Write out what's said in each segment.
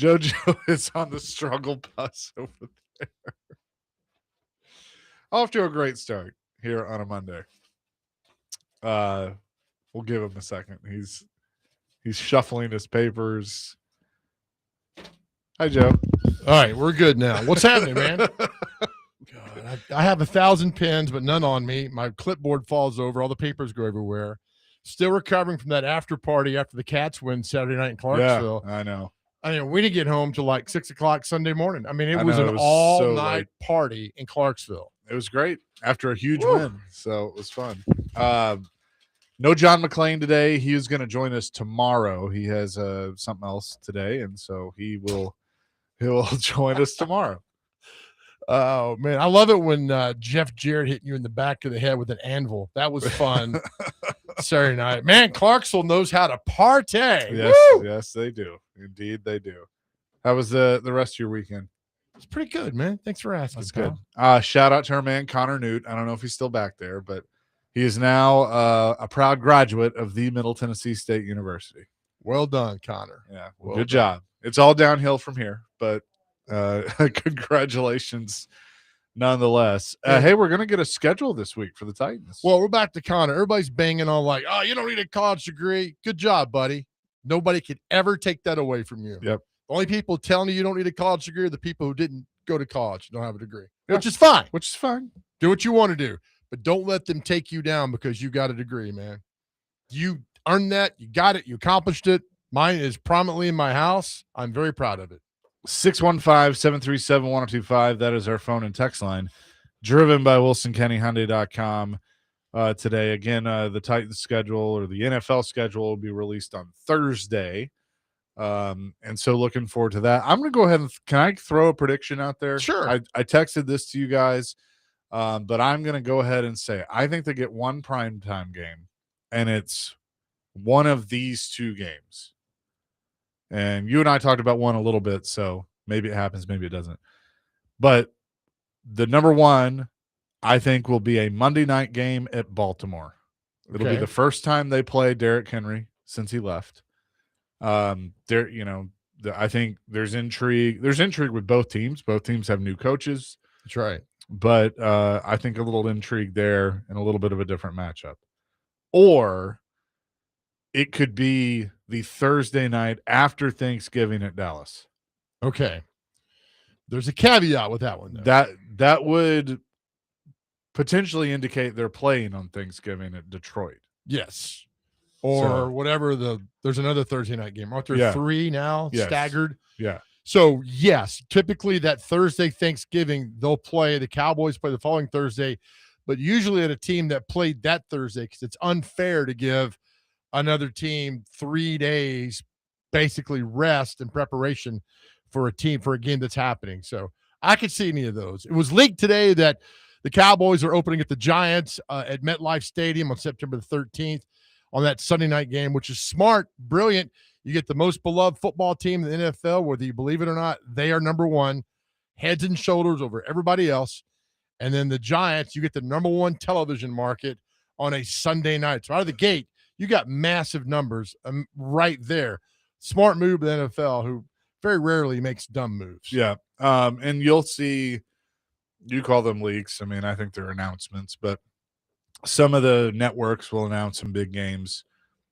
JoJo is on the struggle bus over there. Off to a great start here on a Monday. We'll give him a second. He's shuffling his papers. Hi, Joe. All right, we're good now. What's happening, man? God, I have 1,000 pens, but none on me. My clipboard falls over. All the papers go everywhere. Still recovering from that after party after the Cats win Saturday night in Clarksville. Yeah, I know. I mean, we didn't get home till like 6 o'clock Sunday morning. I mean, it was an all-night party in Clarksville. It was great after a huge win, so it was fun. No John McClain today. He is going to join us tomorrow. He has something else today, and so he'll join us tomorrow. Oh, man. I love it when Jeff Jarrett hitting you in the back of the head with an anvil. That was fun. Saturday night. Man, Clarksville knows how to party. Yes, Woo! yes, they do. Indeed, they do. How was the rest of your weekend? It's pretty good, man. Thanks for asking. That's good. Shout out to our man, Connor Newt. I don't know if he's still back there, but he is now a proud graduate of the Middle Tennessee State University. Well done, Connor. Yeah, well good done. job. It's all downhill from here, but congratulations nonetheless. Hey, we're going to get a schedule this week for the Titans. Well, we're back to Connor. Everybody's banging on like, oh, you don't need a college degree. Good job, buddy. Nobody could ever take that away from you. Yep. The only people telling you don't need a college degree are the people who didn't go to college, don't have a degree, which is fine. Do what you want to do, but don't let them take you down because you got a degree, man. You earned that. You got it. You accomplished it. Mine is prominently in my house. I'm very proud of it. 615-737-1025. That is our phone and text line. Driven by WilsonCountyHyundai.com. Today, again, the Titans schedule or the NFL schedule will be released on Thursday. And so looking forward to that. I'm going to go ahead and can I throw a prediction out there? Sure. I texted this to you guys, but I'm going to go ahead and say I think they get one primetime game, and it's one of these two games. And you and I talked about one a little bit, so maybe it happens, maybe it doesn't. But the number one, I think, will be a Monday night game at Baltimore. It'll be the first time they play Derrick Henry since he left. I think there's intrigue. There's intrigue with both teams. Both teams have new coaches. That's right. But I think a little intrigue there and a little bit of a different matchup. Or it could be the Thursday night after Thanksgiving at Dallas. Okay. There's a caveat with that one, though. That would potentially indicate they're playing on Thanksgiving at Detroit. Yes. Or whatever there's another Thursday night game. Aren't there three now staggered? Yeah. So, yes, typically that Thursday Thanksgiving, they'll play. The Cowboys play the following Thursday, but usually at a team that played that Thursday because it's unfair to give another team 3 days basically rest and preparation for a game that's happening. So I could see any of those. It was leaked today that the Cowboys are opening at the Giants at MetLife Stadium on September the 13th on that Sunday night game, which is smart, brilliant. You get the most beloved football team in the NFL, whether you believe it or not. They are number one, heads and shoulders over everybody else. And then the Giants, you get the number one television market on a Sunday night. So out of the gate, you got massive numbers right there. Smart move by the NFL, who very rarely makes dumb moves. Yeah. And you'll see, you call them leaks. I mean, I think they're announcements, but some of the networks will announce some big games,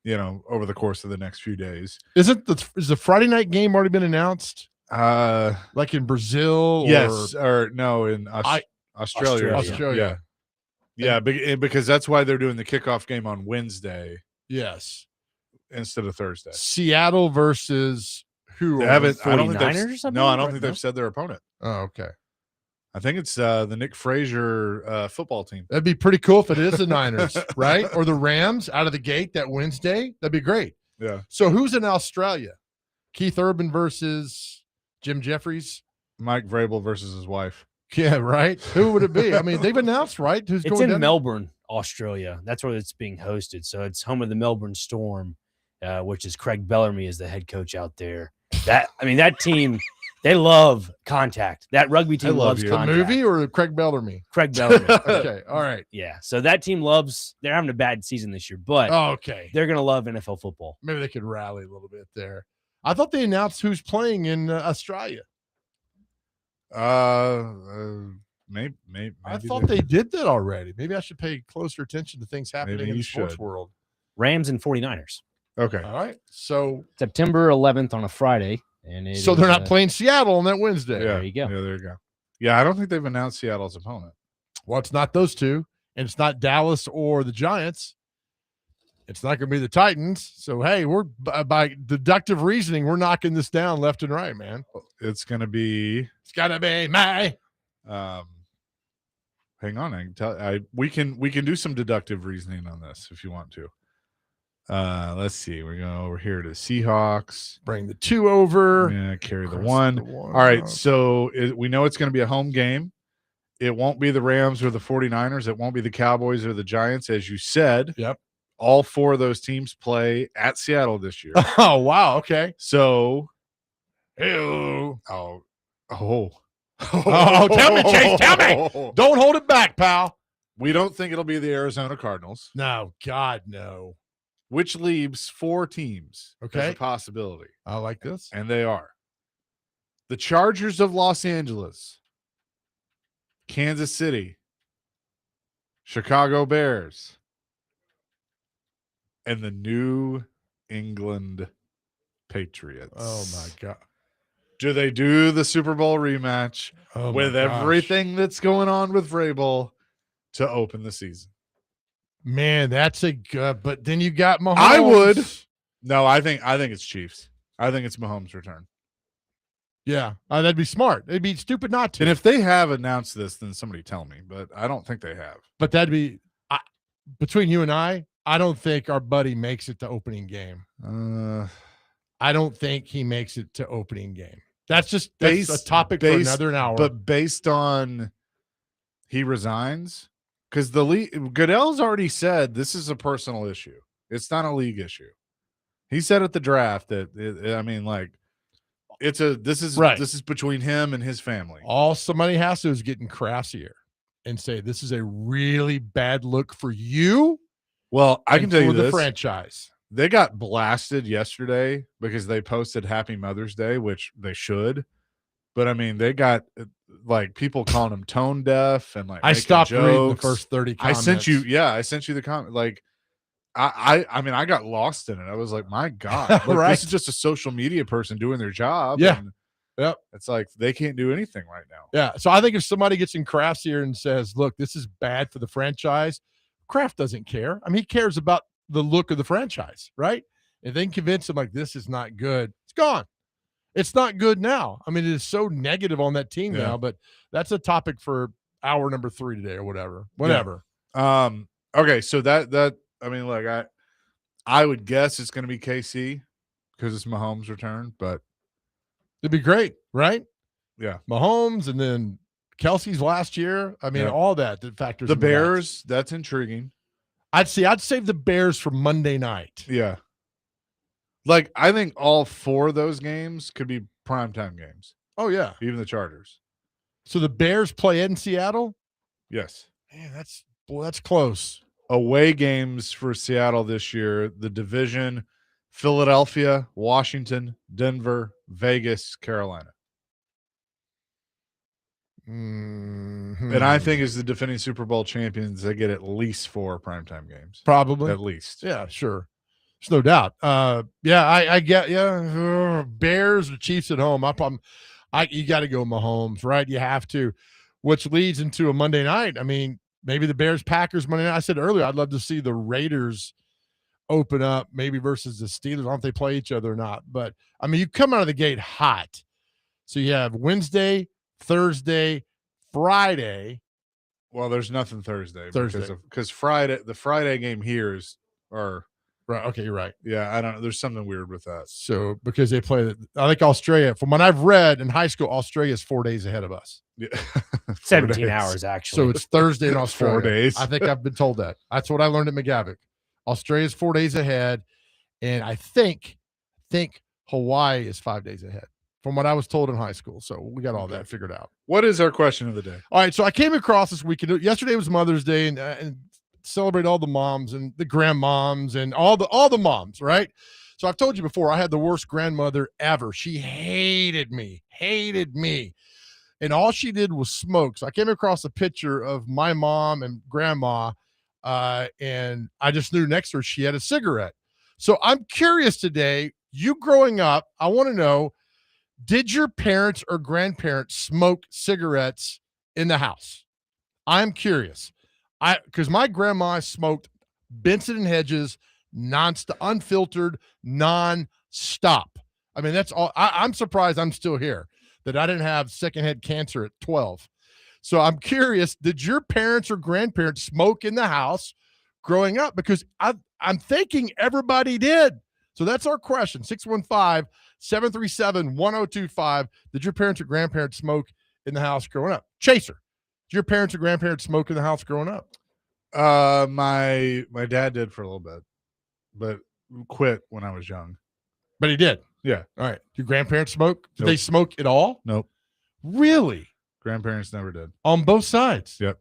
over the course of the next few days. Is the Friday night game already been announced? Like in Brazil? Yes. Or no, in Australia. Australia. Yeah, because that's why they're doing the kickoff game on Wednesday. Yes. Instead of Thursday. Seattle versus who? They haven't. I don't think or something? No, I don't think they've said their opponent. Oh, okay. I think it's the Nick Frazier football team. That'd be pretty cool if it is the Niners, right? Or the Rams out of the gate that Wednesday. That'd be great. Yeah. So who's in Australia? Keith Urban versus Jim Jeffries? Mike Vrabel versus his wife. Yeah, right? Who would it be? I mean, they've announced, right? It's in Melbourne, Australia. That's where it's being hosted. So it's home of the Melbourne Storm, which is Craig Bellamy as the head coach out there. That team, they love contact. That rugby team loves contact. The movie or Craig Bellamy? Craig Bellamy. Okay, all right. Yeah, so that team they're having a bad season this year, but they're going to love NFL football. Maybe they could rally a little bit there. I thought they announced who's playing in Australia. Maybe I thought they did that already. Maybe I should pay closer attention to things happening Maybe in the you sports should. world. Rams and 49ers. Okay. All right. So September 11th on a Friday. And they're not playing Seattle on that Wednesday. Yeah, There you go. Yeah, there you go. Yeah, I don't think they've announced Seattle's opponent. Well, it's not those two, and it's not Dallas or the Giants. It's not going to be the Titans. So, hey, we're by deductive reasoning, we're knocking this down left and right, man. It's going to be. It's got to be my. Hang on, I can tell. We can do some deductive reasoning on this if you want to. Let's see. We're going over here to Seahawks. Bring the 2 over. Yeah, carry the 1. All right, so we know it's going to be a home game. It won't be the Rams or the 49ers. It won't be the Cowboys or the Giants, as you said. Yep. All 4 of those teams play at Seattle this year. Oh, wow. Okay. So, Ew. oh, tell me, Chase, tell me. Don't hold it back, pal. We don't think it'll be the Arizona Cardinals. No, God, no. Which leaves 4 teams as Okay. a possibility. I like this. And they are the Chargers of Los Angeles, Kansas City, Chicago Bears, and the New England Patriots. Oh, my God. Do they do the Super Bowl rematch with everything that's going on with Vrabel to open the season? Man, that's a good. But then you got Mahomes. I would. No, I think it's Chiefs. I think it's Mahomes' return. Yeah, that'd be smart. It'd be stupid not to. And if they have announced this, then somebody tell me. But I don't think they have. But that'd be between you and I don't think our buddy makes it to opening game. I don't think he makes it to opening game. That's a topic for another hour. But based on he resigns, because Goodell's already said this is a personal issue. It's not a league issue. He said at the draft that this is between him and his family. All somebody has to do is get in crassier and say this is a really bad look for you. Well, I can tell you the this. franchise. They got blasted yesterday because they posted Happy Mother's Day, which they should. But I mean, they got people calling them tone deaf and I stopped reading the first 30 comments. I sent you the comment. I mean, I got lost in it. I was like, my God, right. This is just a social media person doing their job. Yeah. And yep. It's like they can't do anything right now. Yeah. So I think if somebody gets in Kraft's ear and says, look, this is bad for the franchise, Kraft doesn't care. I mean, he cares about the look of the franchise, right? And then convince him this is not good. It's gone. It's not good now. I mean, it is so negative on that team now, but that's a topic for hour number 3 today or whatever. Yeah. Okay. So that I mean, I would guess it's going to be KC because it's Mahomes' return, but it'd be great, right? Yeah. Mahomes and then Kelsey's last year. I mean, all that factors. The Bears, that's intriguing. I'd save the Bears for Monday night. Yeah. I think all 4 of those games could be primetime games. Oh, yeah. Even the Chargers. So the Bears play in Seattle? Yes. Man, that's close. Away games for Seattle this year, the division, Philadelphia, Washington, Denver, Vegas, Carolina. Mm-hmm. And I think as the defending Super Bowl champions, they get at least 4 primetime games. Probably. At least. Yeah, sure. There's no doubt. I get Bears or Chiefs at home. You got to go Mahomes, right? You have to, which leads into a Monday night. I mean, maybe the Bears Packers Monday night. I said earlier, I'd love to see the Raiders open up, maybe versus the Steelers. I don't know if they play each other or not, but I mean, you come out of the gate hot. So you have Wednesday, Thursday, Friday. Well, there's nothing Thursday. Thursday. Because the Friday game here is right. Okay, you're right. Yeah, I don't know. There's something weird with that. So because they play, I think Australia, from what I've read in high school, Australia is 4 days ahead of us. Yeah. 17 hours, actually. So it's Thursday in Australia. 4 days. I think I've been told that. That's what I learned at McGavick. Australia's 4 days ahead. And I think Hawaii is 5 days ahead from what I was told in high school. So we got all that figured out. What is our question of the day? All right. So I came across this weekend. Yesterday was Mother's Day and celebrate all the moms and the grandmoms and all the moms, right? So I've told you before, I had the worst grandmother ever. She hated me. And all she did was smoke. So I came across a picture of my mom and grandma, and I just knew next to her she had a cigarette. So I'm curious today, you growing up, I want to know, did your parents or grandparents smoke cigarettes in the house? I'm curious. Because my grandma smoked Benson and Hedges unfiltered, non-stop. I mean, that's all. I'm surprised I'm still here, that I didn't have secondhand cancer at 12. So I'm curious, did your parents or grandparents smoke in the house growing up? Because I'm thinking everybody did. So that's our question, 615-737-1025. Did your parents or grandparents smoke in the house growing up? Chaser, did your parents or grandparents smoke in the house growing up? My dad did for a little bit, but quit when I was young. But he did? Yeah. All right. Your grandparents smoke? Did Nope. they smoke at all? Nope. Really? Grandparents never did. On both sides? Yep.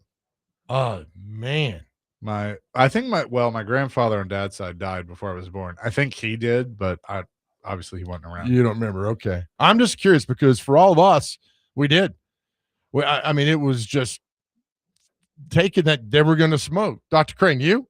Oh, man. My grandfather on dad's side died before I was born. I think he did, but obviously he wasn't around. You don't remember. Okay. I'm just curious because for all of us, we did. I mean, it was just taken that they were going to smoke. Dr. Crane, you?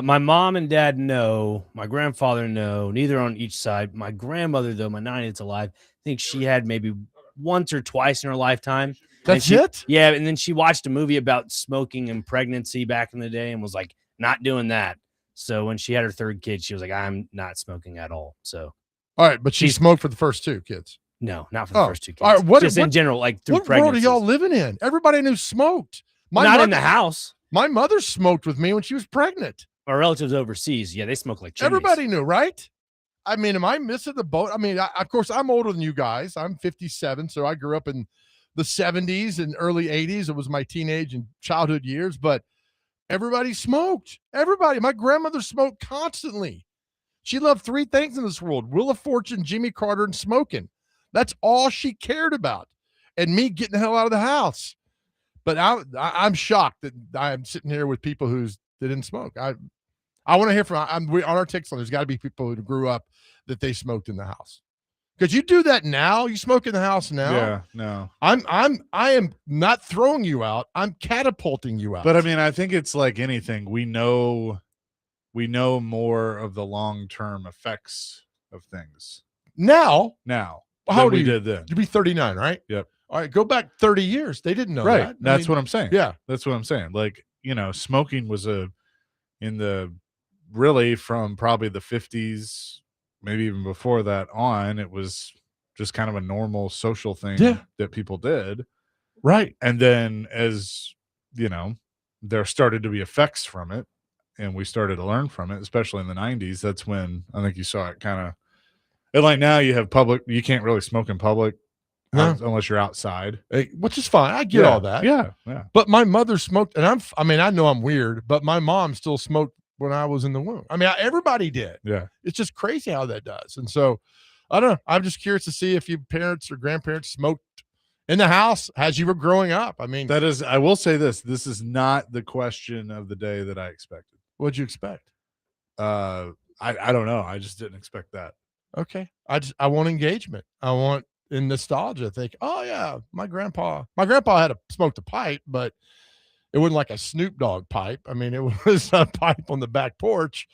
My mom and dad, no. My grandfather, no. Neither on each side. My grandmother, though, my 90's alive, I think she had maybe once or twice in her lifetime. That's it? Yeah, and then she watched a movie about smoking and pregnancy back in the day and was like, not doing that. So when she had her third kid, she was like, I'm not smoking at all. So, all right, but she smoked for the first two kids. No, not for the first two kids. All right, Just in general, like through what pregnancies. world are y'all living in? Everybody knew smoked. Not in the house. My mother smoked with me when she was pregnant. My relatives overseas, yeah, they smoke like chimneys. Everybody knew, right? I mean, am I missing the boat? I mean, of course, I'm older than you guys. I'm 57, so I grew up in the 70s and early 80s. It was my teenage and childhood years, but everybody smoked. Everybody. My grandmother smoked constantly. She loved three things in this world: Wheel of Fortune, Jimmy Carter, and smoking. That's all she cared about. And me getting the hell out of the house. But I'm shocked that I'm sitting here with people that didn't smoke. I want to hear from on our text line. There's got to be people who grew up that they smoked in the house. Could you do that now? You smoke in the house now? Yeah, no. I am not throwing you out. I'm catapulting you out. But I mean, I think it's like anything. We know more of the long-term effects of things now. How old we did then? You'd be 39, right? Yep. All right, go back 30 years. They didn't know right. that. That's what I'm saying. Yeah. That's what I'm saying. Like, smoking was really from probably the 50s, maybe even before that on, it was just kind of a normal social thing that people did. Right. And then as, there started to be effects from it and we started to learn from it, especially in the 90s. That's when I think you saw it kind of, and like now you have you can't really smoke in public unless you're outside. Which is fine. I get all that. Yeah. But my mother smoked, and I know I'm weird, but my mom still smoked when I was in the womb. I mean, everybody did. Yeah. It's just crazy how that does. And so, I don't know. I'm just curious to see if your parents or grandparents smoked in the house as you were growing up. I mean, I will say this is not the question of the day that I expected. What'd you expect? I don't know. I just didn't expect that. Okay. I want engagement. I want in nostalgia. Think, oh yeah, my grandpa had smoked a pipe, but it wasn't like a Snoop Dogg pipe. I mean, it was a pipe on the back porch.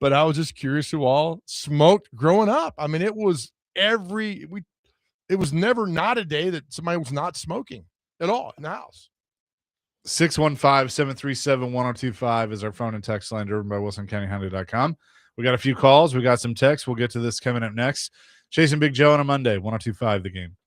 But I was just curious who all smoked growing up. I mean, it was it was never not a day that somebody was not smoking at all in the house. 615-737-1025 is our phone and text line driven by WilsonCountyHonda.com. We got a few calls. We got some texts. We'll get to this coming up next. Chasing Big Joe on a Monday, 1025 The Game.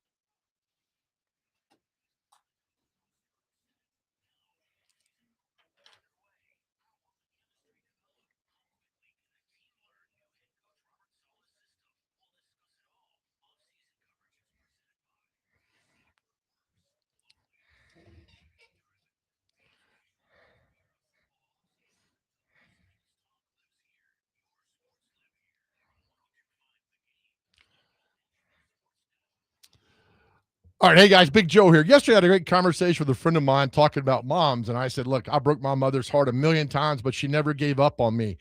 All right, hey guys, Big Joe here. Yesterday I had a great conversation with a friend of mine talking about moms, and I said, look, I broke my mother's heart 1,000,000 times, but she never gave up on me.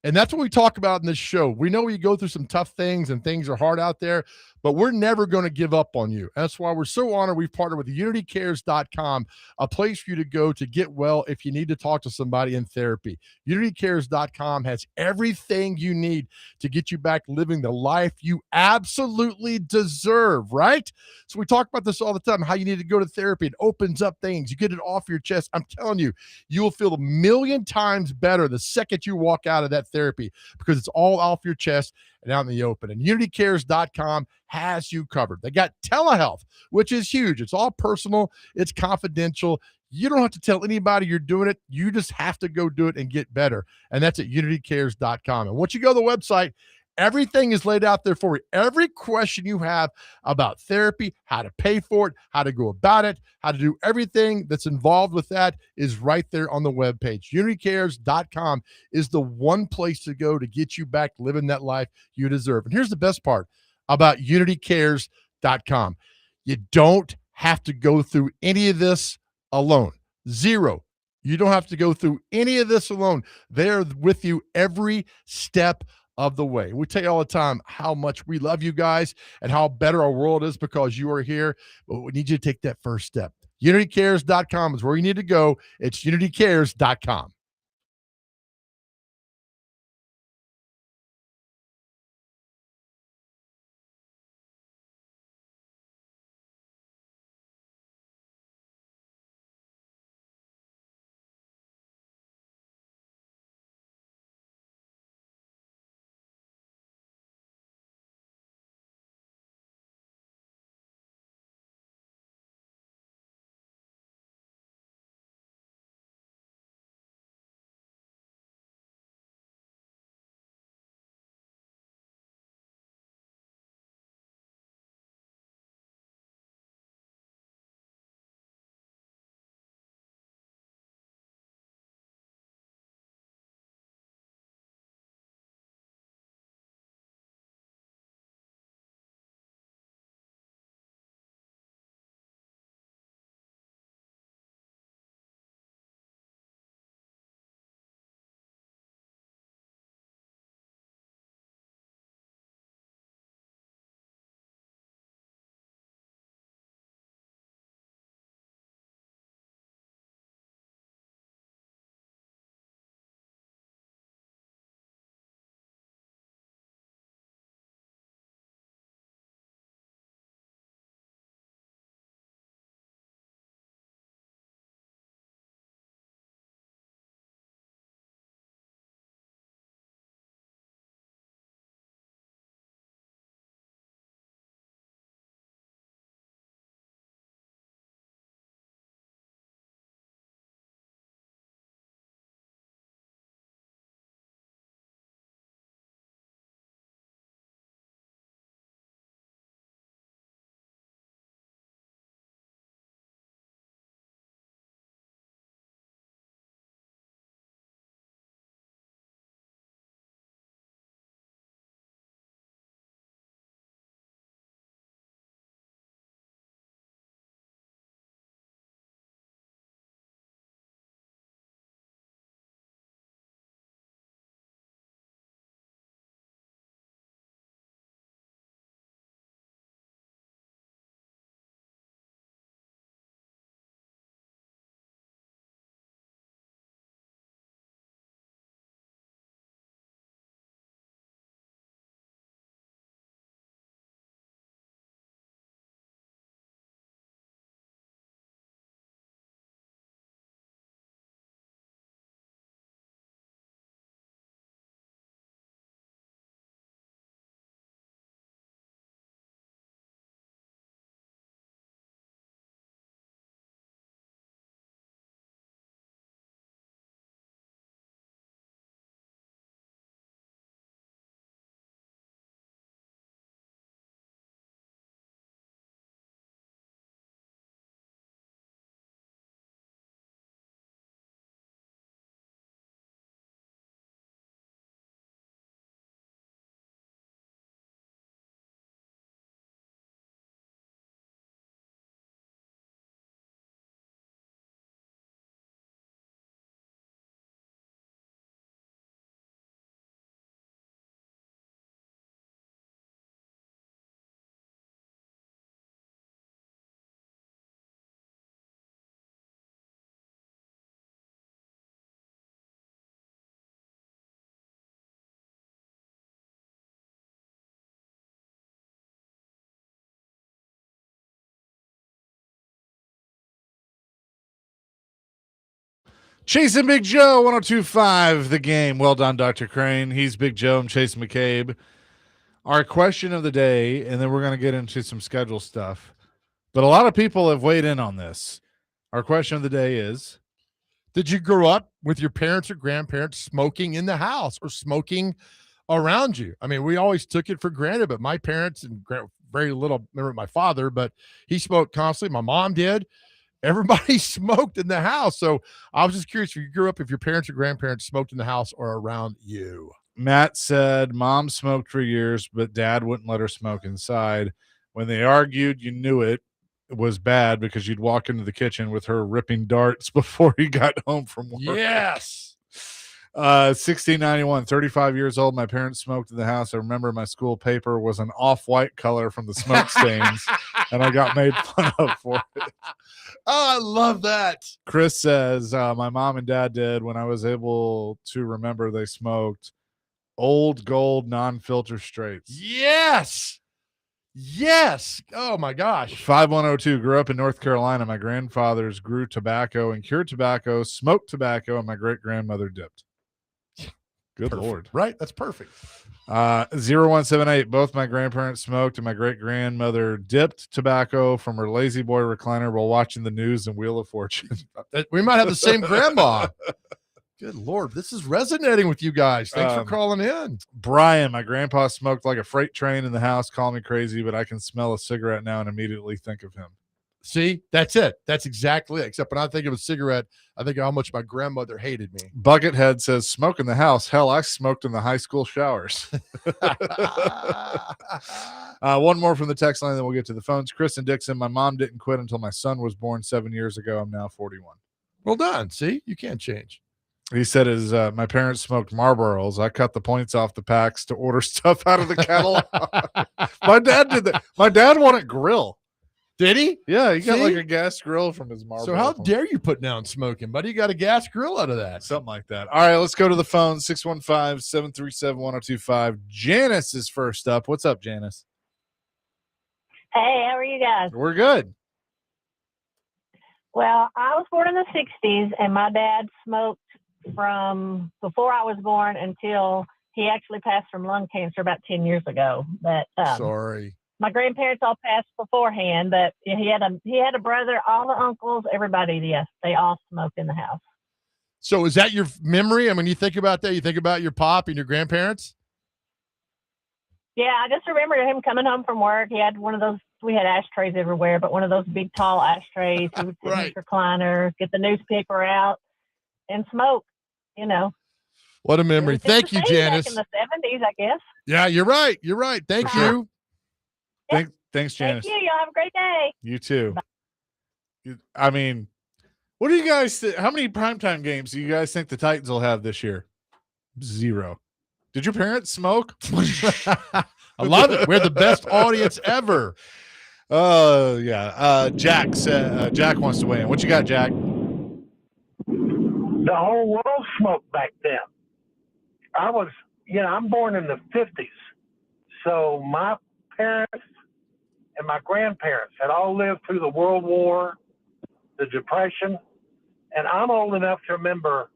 And that's what we talk about in this show. We know you go through some tough things and things are hard out there, but we're never going to give up on you. That's why we're so honored we've partnered with unitycares.com, a place for you to go to get well if you need to talk to somebody in therapy. Unitycares.com has everything you need to get you back living the life you absolutely deserve, right? So we talk about this all the time, how you need to go to therapy. It opens up things. You get it off your chest. I'm telling you, you will feel a million times better the second you walk out of that therapy because it's all off your chest and out in the open. And unitycares.com has you covered. They got telehealth, which is huge. It's all personal, it's confidential. You don't have to tell anybody you're doing it. You just have to go do it and get better. And that's at unitycares.com. And once you go to the website, everything is laid out there for you. Every question you have about therapy, how to pay for it, how to go about it, how to do everything that's involved with that is right there on the webpage. Unitycares.com is the one place to go to get you back living that life you deserve. And here's the best part about unitycares.com. You don't have to go through any of this alone. Zero. You don't have to go through any of this alone. They're with you every step of the way. We tell you all the time how much we love you guys and how better our world is because you are here. But we need you to take that first step. UnityCares.com is where you need to go. It's UnityCares.com. Chasing Big Joe, 102.5 The Game. Well done, Dr. Crane. He's Big Joe. I'm Chase McCabe. Our question of the day, and then we're going to get into some schedule stuff. But a lot of people have weighed in on this. Our question of the day is, did you grow up with your parents or grandparents smoking in the house or smoking around you? I mean, we always took it for granted, but my parents and very little remember my father, but he smoked constantly. My mom did. Everybody smoked in the house. So I was just curious if you grew up, if your parents or grandparents smoked in the house or around you. Matt said, Mom smoked for years, but Dad wouldn't let her smoke inside. When they argued, you knew it was bad because you'd walk into the kitchen with her ripping darts before he got home from work. Yes. 1691, 35 years old. My parents smoked in the house. I remember my school paper was an off-white color from the smoke stains, and I got made fun of for it. Oh, I love that. Chris says, my mom and dad did. When I was able to remember, they smoked old gold non-filter straights. Yes. Yes. Oh, my gosh. 5102, grew up in North Carolina. My grandfathers grew tobacco and cured tobacco, smoked tobacco, and my great-grandmother dipped. Good Perfect. Lord. Right? That's perfect. 0178, both my grandparents smoked and my great-grandmother dipped tobacco from her lazy boy recliner while watching the news and Wheel of Fortune. We might have the same grandma. Good Lord. This is resonating with you guys. Thanks for calling in. Brian, my grandpa smoked like a freight train in the house. Call me crazy, but I can smell a cigarette now and immediately think of him. See, that's it. That's exactly it. Except when I think of a cigarette, I think of how much my grandmother hated me. Buckethead says, smoke in the house. Hell, I smoked in the high school showers. One more from the text line, then we'll get to the phones. Chris and Dixon, my mom didn't quit until my son was born 7 years ago. I'm now 41. Well done. See, you can't change. He said my parents smoked Marlboros. I cut the points off the packs to order stuff out of the catalog. My dad did that. My dad wanted grill. Did he? Yeah, he got like a gas grill from his Marlboro. So how dare you put down smoking, buddy? You got a gas grill out of that. Something like that. All right, let's go to the phone, 615-737-1025. Janice is first up. What's up, Janice? Hey, how are you guys? We're good. Well, I was born in the 60s, and my dad smoked from before I was born until he actually passed from lung cancer about 10 years ago. But sorry. My grandparents all passed beforehand, but he had a brother, all the uncles, everybody, yes, they all smoked in the house. So is that your memory? I mean, you think about that, you think about your pop and your grandparents? Yeah, I just remember him coming home from work. He had one of those, we had ashtrays everywhere, but one of those big, tall ashtrays. He would sit in his recliner, get the newspaper out, and smoke, you know. What a memory. Thank you, Janice. Back in the 70s, I guess. Yeah, you're right. You're right. Thank you. Thanks, Janice. Thank you. Y'all have a great day. You too. I mean, what do you guys how many primetime games do you guys think the Titans will have this year? 0. Did your parents smoke? I love it. We're the best audience ever. Yeah. Jack wants to weigh in. What you got, Jack? The whole world smoked back then. I'm born in the 50s. So my parents and my grandparents had all lived through the World War, the Depression, and I'm old enough to remember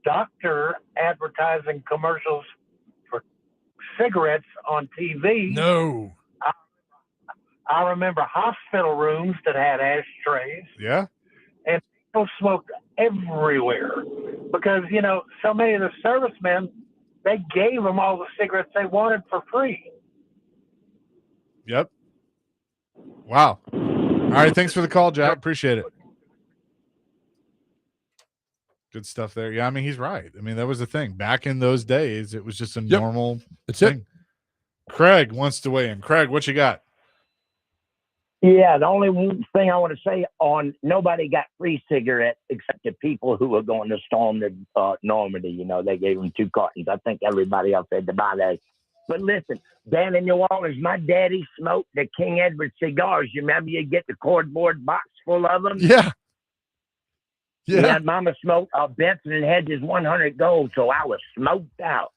doctor advertising commercials for cigarettes on TV. No. I remember hospital rooms that had ashtrays. Yeah. And people smoked everywhere because, so many of the servicemen, they gave them all the cigarettes they wanted for free. Yep. Wow. All right. Thanks for the call, Jack. Appreciate it. Good stuff there. Yeah. I mean, he's right. I mean, that was the thing. Back in those days, it was just a normal thing. Craig wants to weigh in. Craig, what you got? Yeah, the only thing I want to say on nobody got free cigarettes except the people who were going to storm the Normandy. They gave them 2 cartons. I think everybody else had to buy those. But listen, down in New Orleans, my daddy smoked the King Edward cigars. You remember you get the cardboard box full of them? Yeah. Yeah. Mama smoked Benson and Hedges 100 Gold, so I was smoked out.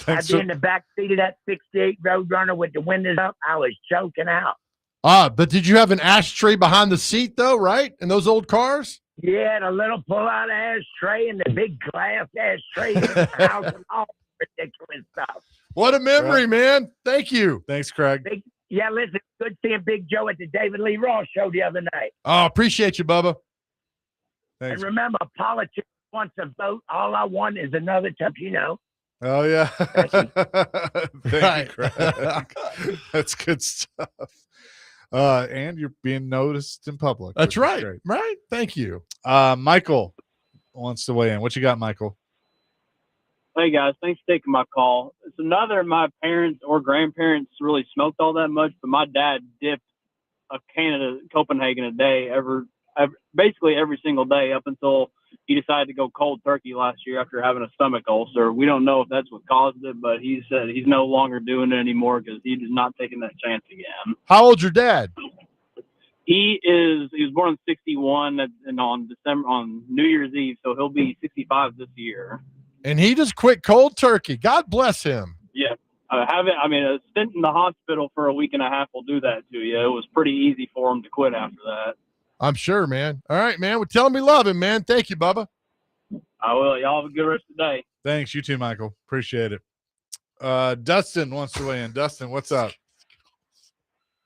I'd be in the back seat of that 68 Roadrunner with the windows up. I was choking out. But did you have an ashtray behind the seat, though, right? In those old cars? Yeah, the little pull-out ashtray and the big glass ashtray in the house and all ridiculous stuff. What a memory, man. Thank you. Thanks, Craig. Yeah, listen, good seeing Big Joe at the David Lee Ross show the other night. Oh, appreciate you, Bubba. Thanks. And remember, politics wants a vote. All I want is another tip, Oh, yeah. Thank you. Thank you, Craig. That's good stuff. And you're being noticed in public. That's which is right. great. Right. Thank you. Michael wants to weigh in. What you got, Michael? Hey guys, thanks for taking my call. So neither of my parents or grandparents really smoked all that much, but my dad dipped a can of Copenhagen a day basically every single day up until he decided to go cold turkey last year after having a stomach ulcer. We don't know if that's what caused it, but he said he's no longer doing it anymore because he's not taking that chance again. How old's your dad? He was born in '61 and on New Year's Eve, so he'll be 65 this year. And he just quit cold turkey. God bless him. Yeah. A stint in the hospital for a week and a half will do that to you. It was pretty easy for him to quit after that. I'm sure, man. All right, man. Well, tell him we love him, man. Thank you, Bubba. I will. Y'all have a good rest of the day. Thanks. You too, Michael. Appreciate it. Dustin wants to weigh in. Dustin, what's up?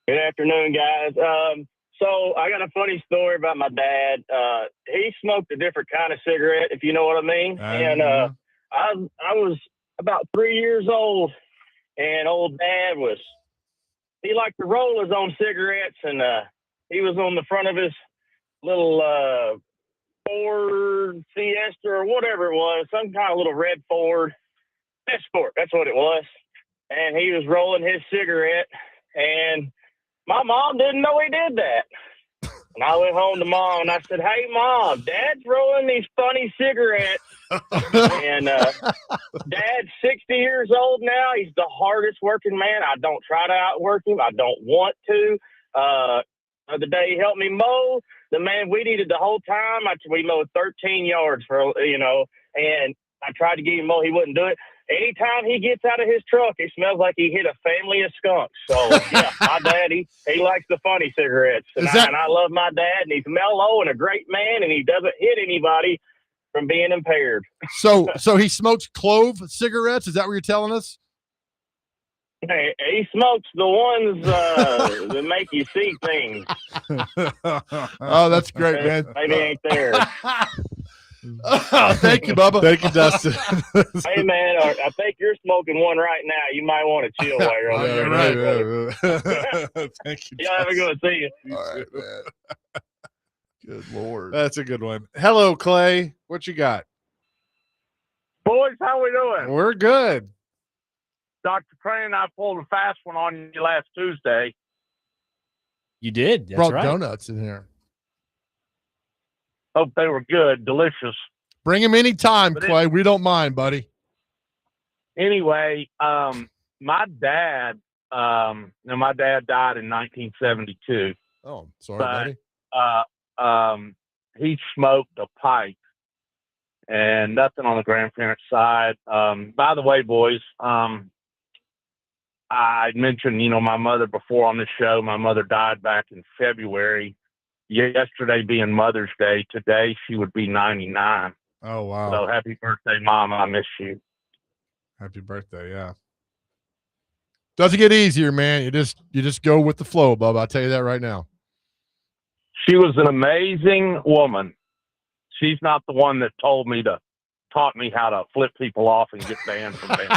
Good afternoon, guys. So I got a funny story about my dad. He smoked a different kind of cigarette, if you know what I mean. I was about 3 years old, and old dad he liked to roll his own cigarettes, and he was on the front of his little Ford Fiesta or whatever it was, some kind of little red Ford Escort. That's what it was. And he was rolling his cigarette, and my mom didn't know he did that. And I went home to Mom, and I said, "Hey, Mom, Dad's rolling these funny cigarettes." And Dad's 60 years old now. He's the hardest working man. I don't try to outwork him. I don't want to. The other day he helped me mow. The man weeded the whole time. We mowed 13 yards and I tried to get him mow. He wouldn't do it. Anytime he gets out of his truck, it smells like he hit a family of skunks. So, yeah, my dad, he likes the funny cigarettes. And I love my dad, and he's mellow and a great man, and he doesn't hit anybody from being impaired. So he smokes clove cigarettes? Is that what you're telling us? Hey, he smokes the ones that make you see things. Oh, that's great, man. Maybe ain't there. Thank you, Bubba. Thank you, Dustin. Hey, man, I think you're smoking one right now. You might want to chill while you're on you're there. Thank you. Yeah, have a good see you. All right, man. Good Lord. That's a good one. Hello, Clay. What you got? Boys, how we doing? We're good. Dr. Crane and I pulled a fast one on you last Tuesday. You did. That's Brought right. donuts in here. Hope they were good, delicious. Bring them anytime, But Clay. We don't mind, buddy. Anyway, my dad died in 1972. Oh, sorry, But, buddy. He smoked a pipe and nothing on the grandparents' side. By the way, boys, I mentioned, my mother before on this show. My mother died back in February. Yesterday being Mother's Day, today she would be 99. Oh, wow. So happy birthday, Mom. I miss you. Happy birthday. Yeah. Doesn't get easier, man. You just go with the flow, Bubba. I'll tell you that right now. She was an amazing woman. She's not the one that taught me how to flip people off and get banned from band.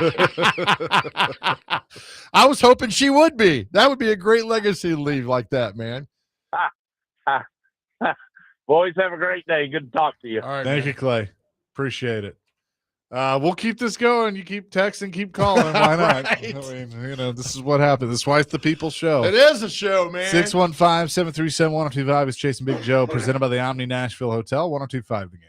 I was hoping she would be. That would be a great legacy to leave like that, man. Boys, have a great day. Good to talk to you. All right, Thank you, Clay. Appreciate it. We'll keep this going. You keep texting, keep calling. Why not? Right. I mean, this is what happens. This is why it's the People's Show. It is a show, man. 615-737-1025 is Chasing Big Joe, presented by the Omni Nashville Hotel, 1025 The Game.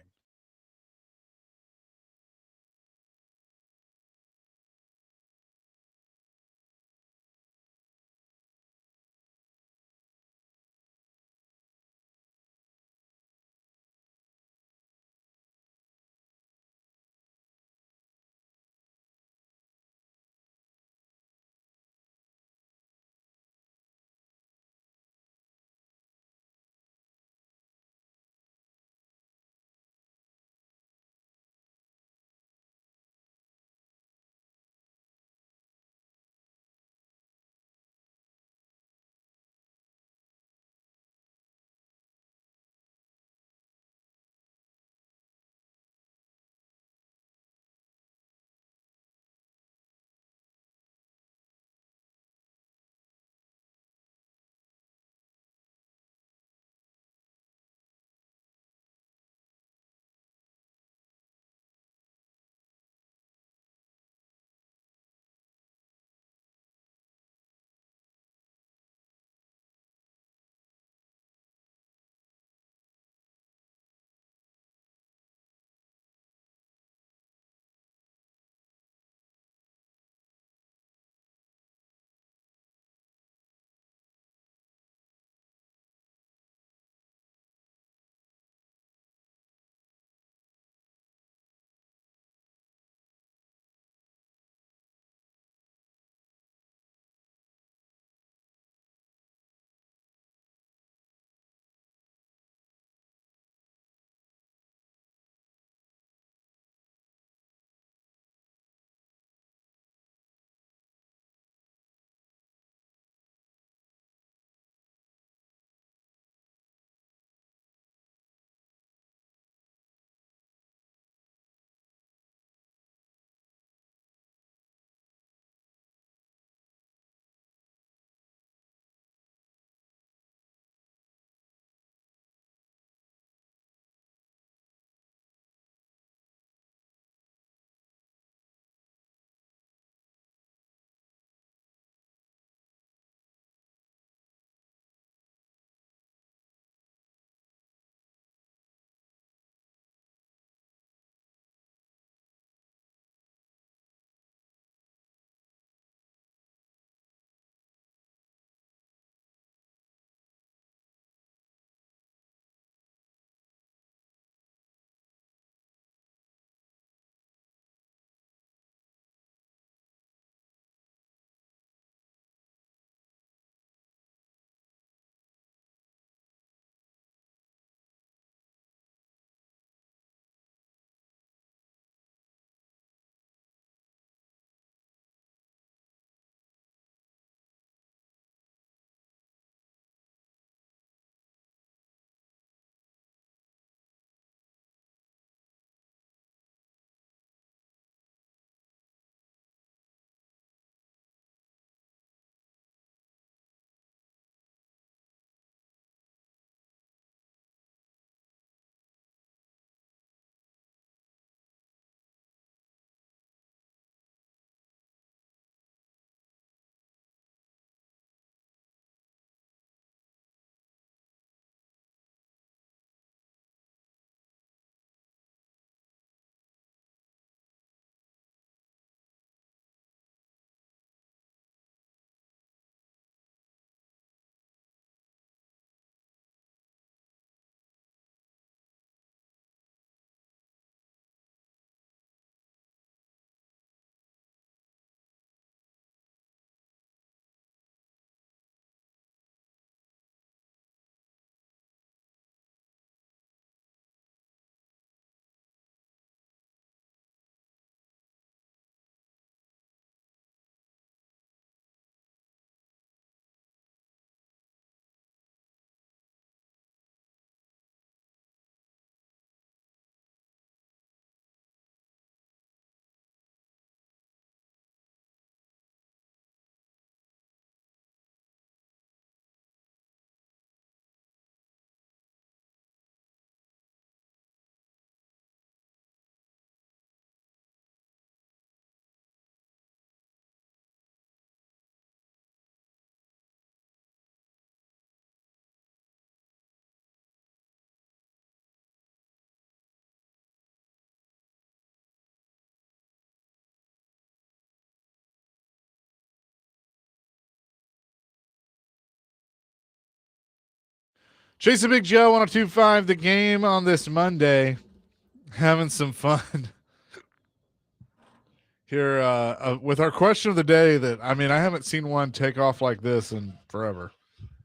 Chase the Big Joe 1025, the game on this Monday. Having some fun here with our question of the day that, I mean, I haven't seen one take off like this in forever.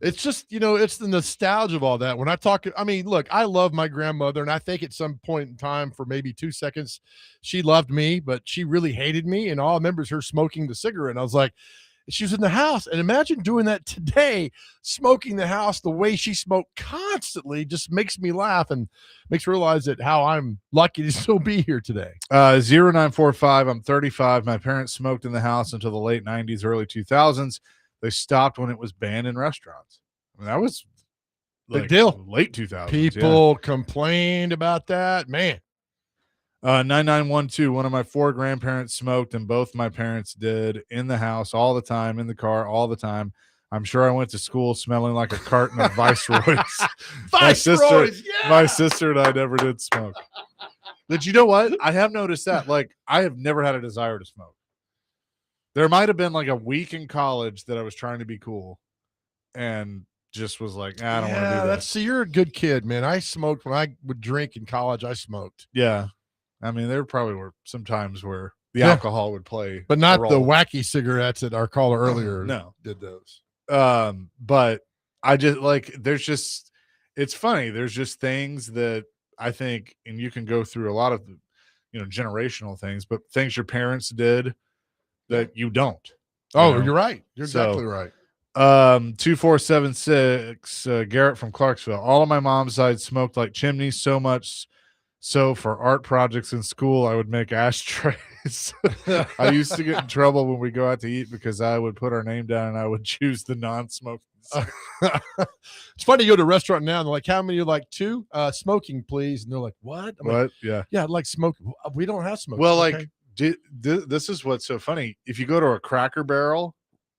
It's just, it's the nostalgia of all that. When I talk, I mean, look, I love my grandmother, and I think at some point in time, for maybe 2 seconds, she loved me, but she really hated me. And all I remember is her smoking the cigarette. And I was like, she was in the house. And imagine doing that today, smoking the house the way she smoked constantly just makes me laugh and makes me realize that how I'm lucky to still be here today. 0945, I'm 35. My parents smoked in the house until the late 90s, early 2000s. They stopped when it was banned in restaurants. I mean, that was big deal. Late 2000s. People complained about that. Man. 9912, one of my 4 grandparents smoked, and both my parents did, in the house all the time, in the car all the time. I'm sure I went to school smelling like a carton of Viceroys. My sister and I never did smoke. But you know what? I have noticed that. Like, I have never had a desire to smoke. There might have been like a week in college that I was trying to be cool and just was like, I don't want to do that. So you're a good kid, man. I smoked when I would drink in college. I smoked. Yeah. I mean, there probably were some times where the alcohol would play, but not the wacky cigarettes that our caller earlier did those. But I just it's funny. There's just things that I think, and you can go through a lot of, generational things, but things your parents did that you don't. You're right. You're exactly right. 2476, Garrett from Clarksville. All of my mom's side smoked like chimneys, so much so for art projects in school, I would make ashtrays. I used to get in trouble when we go out to eat because I would put our name down and I would choose the non-smoking. It's funny, you go to a restaurant now and they're like, how many? You're like, 2? Smoking, please. And they're like, what? I'm what? Like, yeah. Yeah, I'd like smoke. We don't have smoke. Well, okay. This is what's so funny. If you go to a Cracker Barrel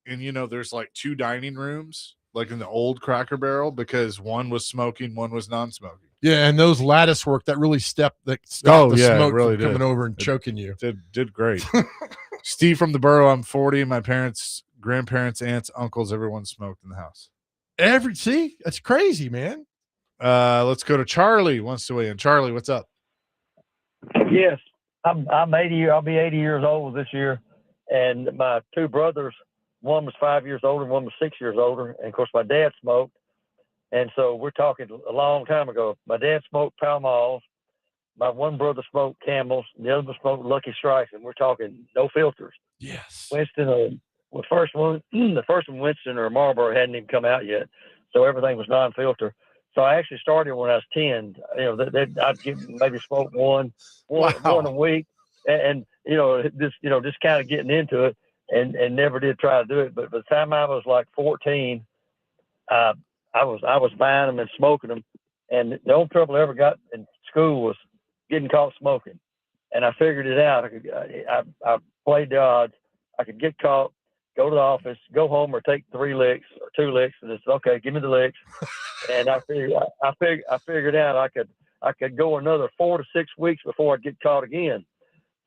and, there's like 2 dining rooms, like in the old Cracker Barrel, because one was smoking, one was non-smoking. Yeah, and those lattice work that really stopped the smoke really from coming over and choking you. Did great. Steve from the borough. I'm 40. My parents, grandparents, aunts, uncles, everyone smoked in the house. See, that's crazy, man. Let's go to Charlie. Wants to weigh in. Charlie, what's up? Yes, I'm 80. I'll be 80 years old this year, and my 2 brothers. One was 5 years older, and one was 6 years older. And of course, my dad smoked. And so we're talking a long time ago. My dad smoked Pall Malls. My one brother smoked Camels. And the other one smoked Lucky Strikes. And we're talking no filters. Yes. Winston, the first one, Winston or Marlboro hadn't even come out yet. So everything was non-filter. So I actually started when I was 10. I'd maybe smoke one a week. And just kind of getting into it and never did try to do it. But by the time I was like 14, I was buying them and smoking them, and the only trouble I ever got in school was getting caught smoking. And I figured it out. I played the odds. I could get caught, go to the office, go home, or take 3 licks or 2 licks, and it's okay. Give me the licks. And I figured out I could go another 4 to 6 weeks before I'd get caught again.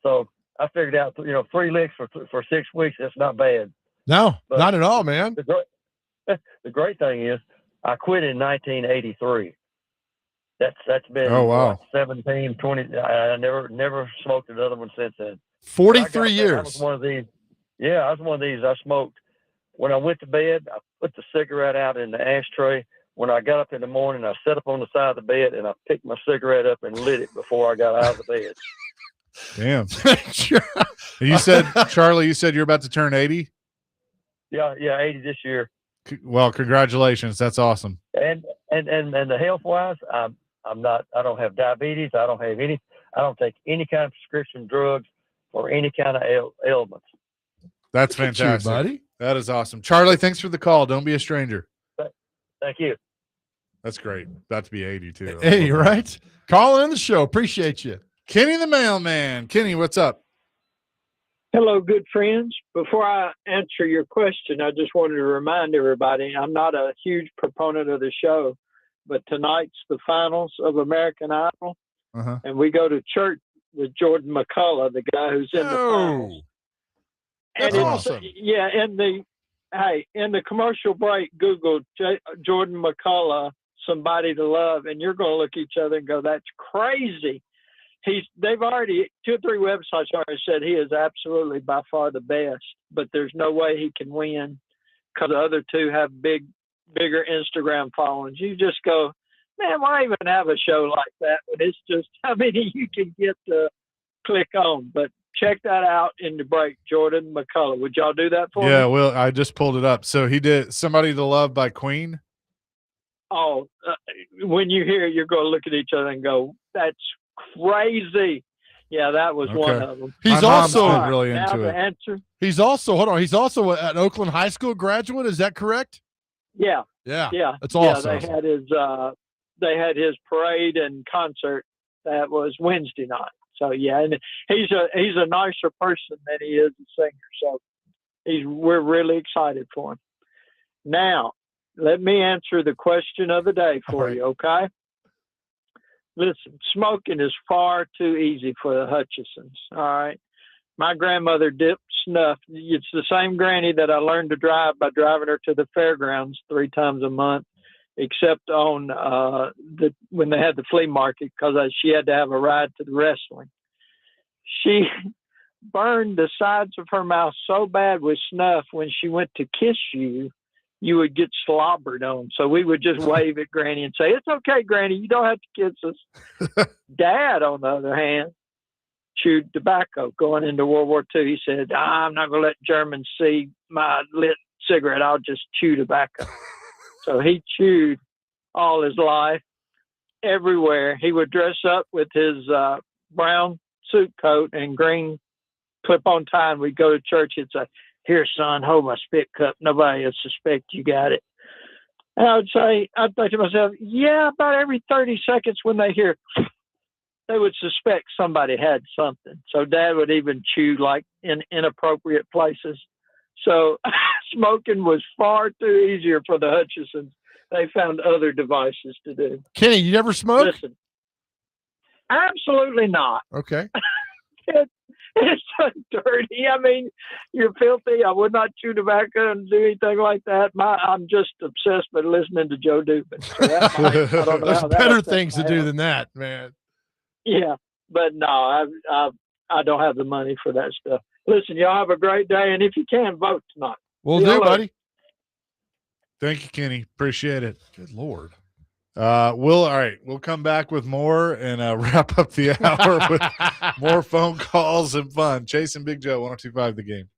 So I figured out 3 licks for 6 weeks. That's not bad. No, not at all, man. The great thing is, I quit in 1983. That's been 17, 20. I never smoked another one since then. 43 years. I was one of these. Yeah, I was one of these. I smoked when I went to bed. I put the cigarette out in the ashtray. When I got up in the morning, I sat up on the side of the bed and I picked my cigarette up and lit it before I got out of the bed. Damn. You said, Charlie, you're about to turn 80? Yeah, 80 this year. Well, congratulations. That's awesome. And the health wise, I don't have diabetes. I don't take any kind of prescription drugs or any kind of ailments. That's fantastic, buddy. That is awesome. Charlie, thanks for the call. Don't be a stranger. Thank you. That's great. About to be 80 too. Hey, right? Calling in the show. Appreciate you. Kenny the mailman. Kenny, what's up? Hello, good friends. Before I answer your question, I just wanted to remind everybody I'm not a huge proponent of the show, but tonight's the finals of American Idol, and we go to church with Jordan McCullough, the guy who's in the finals. That's awesome. Yeah, in the commercial break, Google Jordan McCullough somebody to love, and you're going to look at each other and go, "That's crazy." They've already 2 or 3 websites already said he is absolutely by far the best, but there's no way he can win because the other 2 have bigger Instagram followings. You just go, man, why even have a show like that when it's just how many you can get to click on? But check that out in the break, Jordan McCullough. Would y'all do that for me? Yeah, well, I just pulled it up. So he did Somebody to Love by Queen. Oh, when you hear it, you're going to look at each other and go, "That's crazy." Yeah, that was one of them. He's My mom's also been really now into the it. answer. He's also He's also an Oakland High School graduate. Is that correct? Yeah, Yeah. yeah, That's awesome. Yeah, they had his parade and concert that was Wednesday night. So yeah, and he's a nicer person than he is a singer. So we're really excited for him. Now, let me answer the question of the day for you, okay? Listen, smoking is far too easy for the Hutchisons, all right? My grandmother dipped snuff. It's the same granny that I learned to drive by driving her to the fairgrounds 3 times a month, except on when they had the flea market because she had to have a ride to the wrestling. She burned the sides of her mouth so bad with snuff when she went to kiss you, you would get slobbered on. So we would just wave at Granny and say, "It's okay, Granny, you don't have to kiss us." Dad, on the other hand, chewed tobacco going into World War II. He said, "I'm not going to let Germans see my lit cigarette. I'll just chew tobacco." So he chewed all his life everywhere. He would dress up with his brown suit coat and green clip-on tie, and we'd go to church. He'd say, "Here, son, hold my spit cup. Nobody will suspect you got it." And I'd think to myself, yeah, about every 30 seconds when they hear, they would suspect somebody had something. So Dad would even chew like in inappropriate places. So smoking was far too easier for the Hutchisons. They found other devices to do. Kenny, you never smoked? Listen, absolutely not. Okay. It's so dirty. I mean, you're filthy. I would not chew tobacco and do anything like that. I'm just obsessed with listening to Joe Dubin. So I don't know There's how that better affects things to my do health. than that, man. Yeah, but no, I don't have the money for that stuff. Listen, y'all have a great day, and if you can, vote tonight. We'll See do, y'all later. buddy. Thank you, Kenny. Appreciate it. Good Lord. We'll come back with more and wrap up the hour with more phone calls and fun. Chase and Big Joe, 102.5 The Game.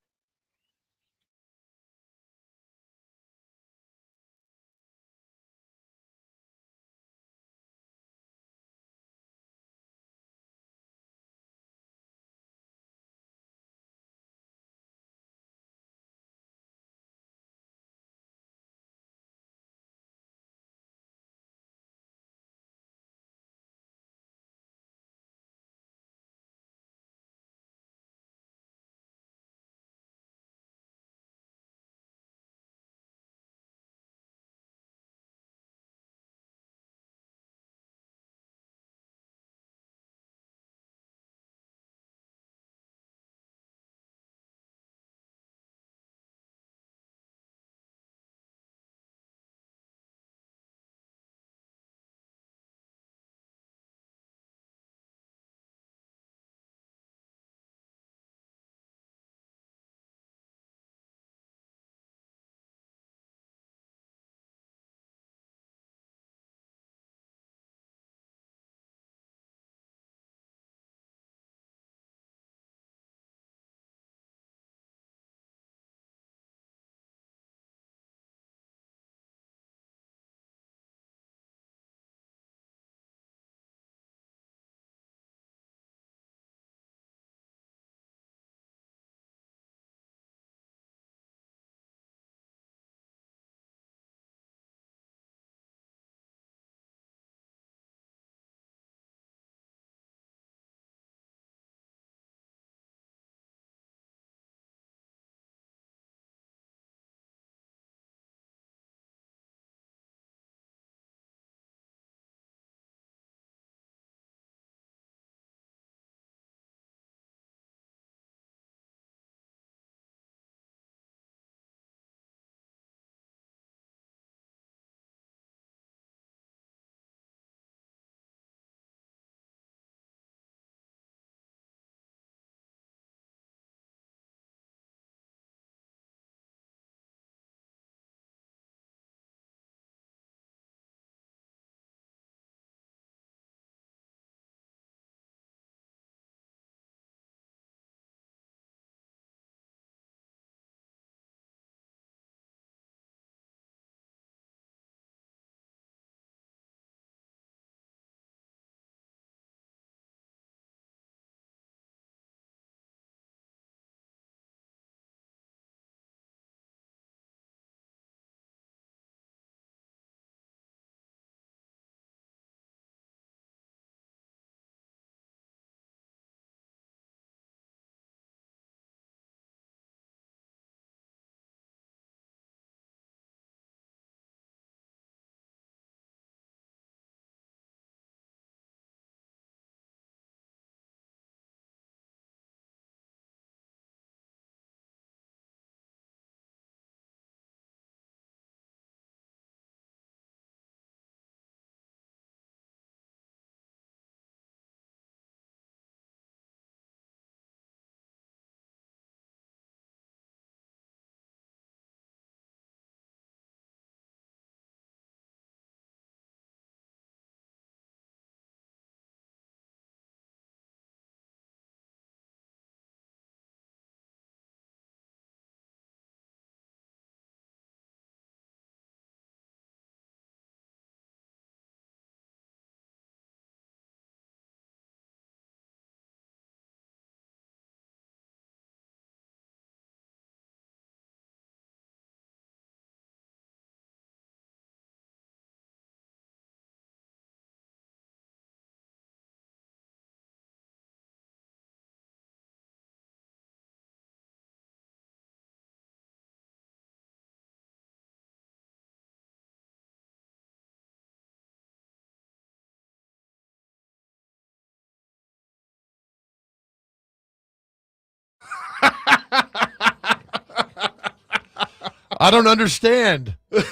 I don't understand. Hey,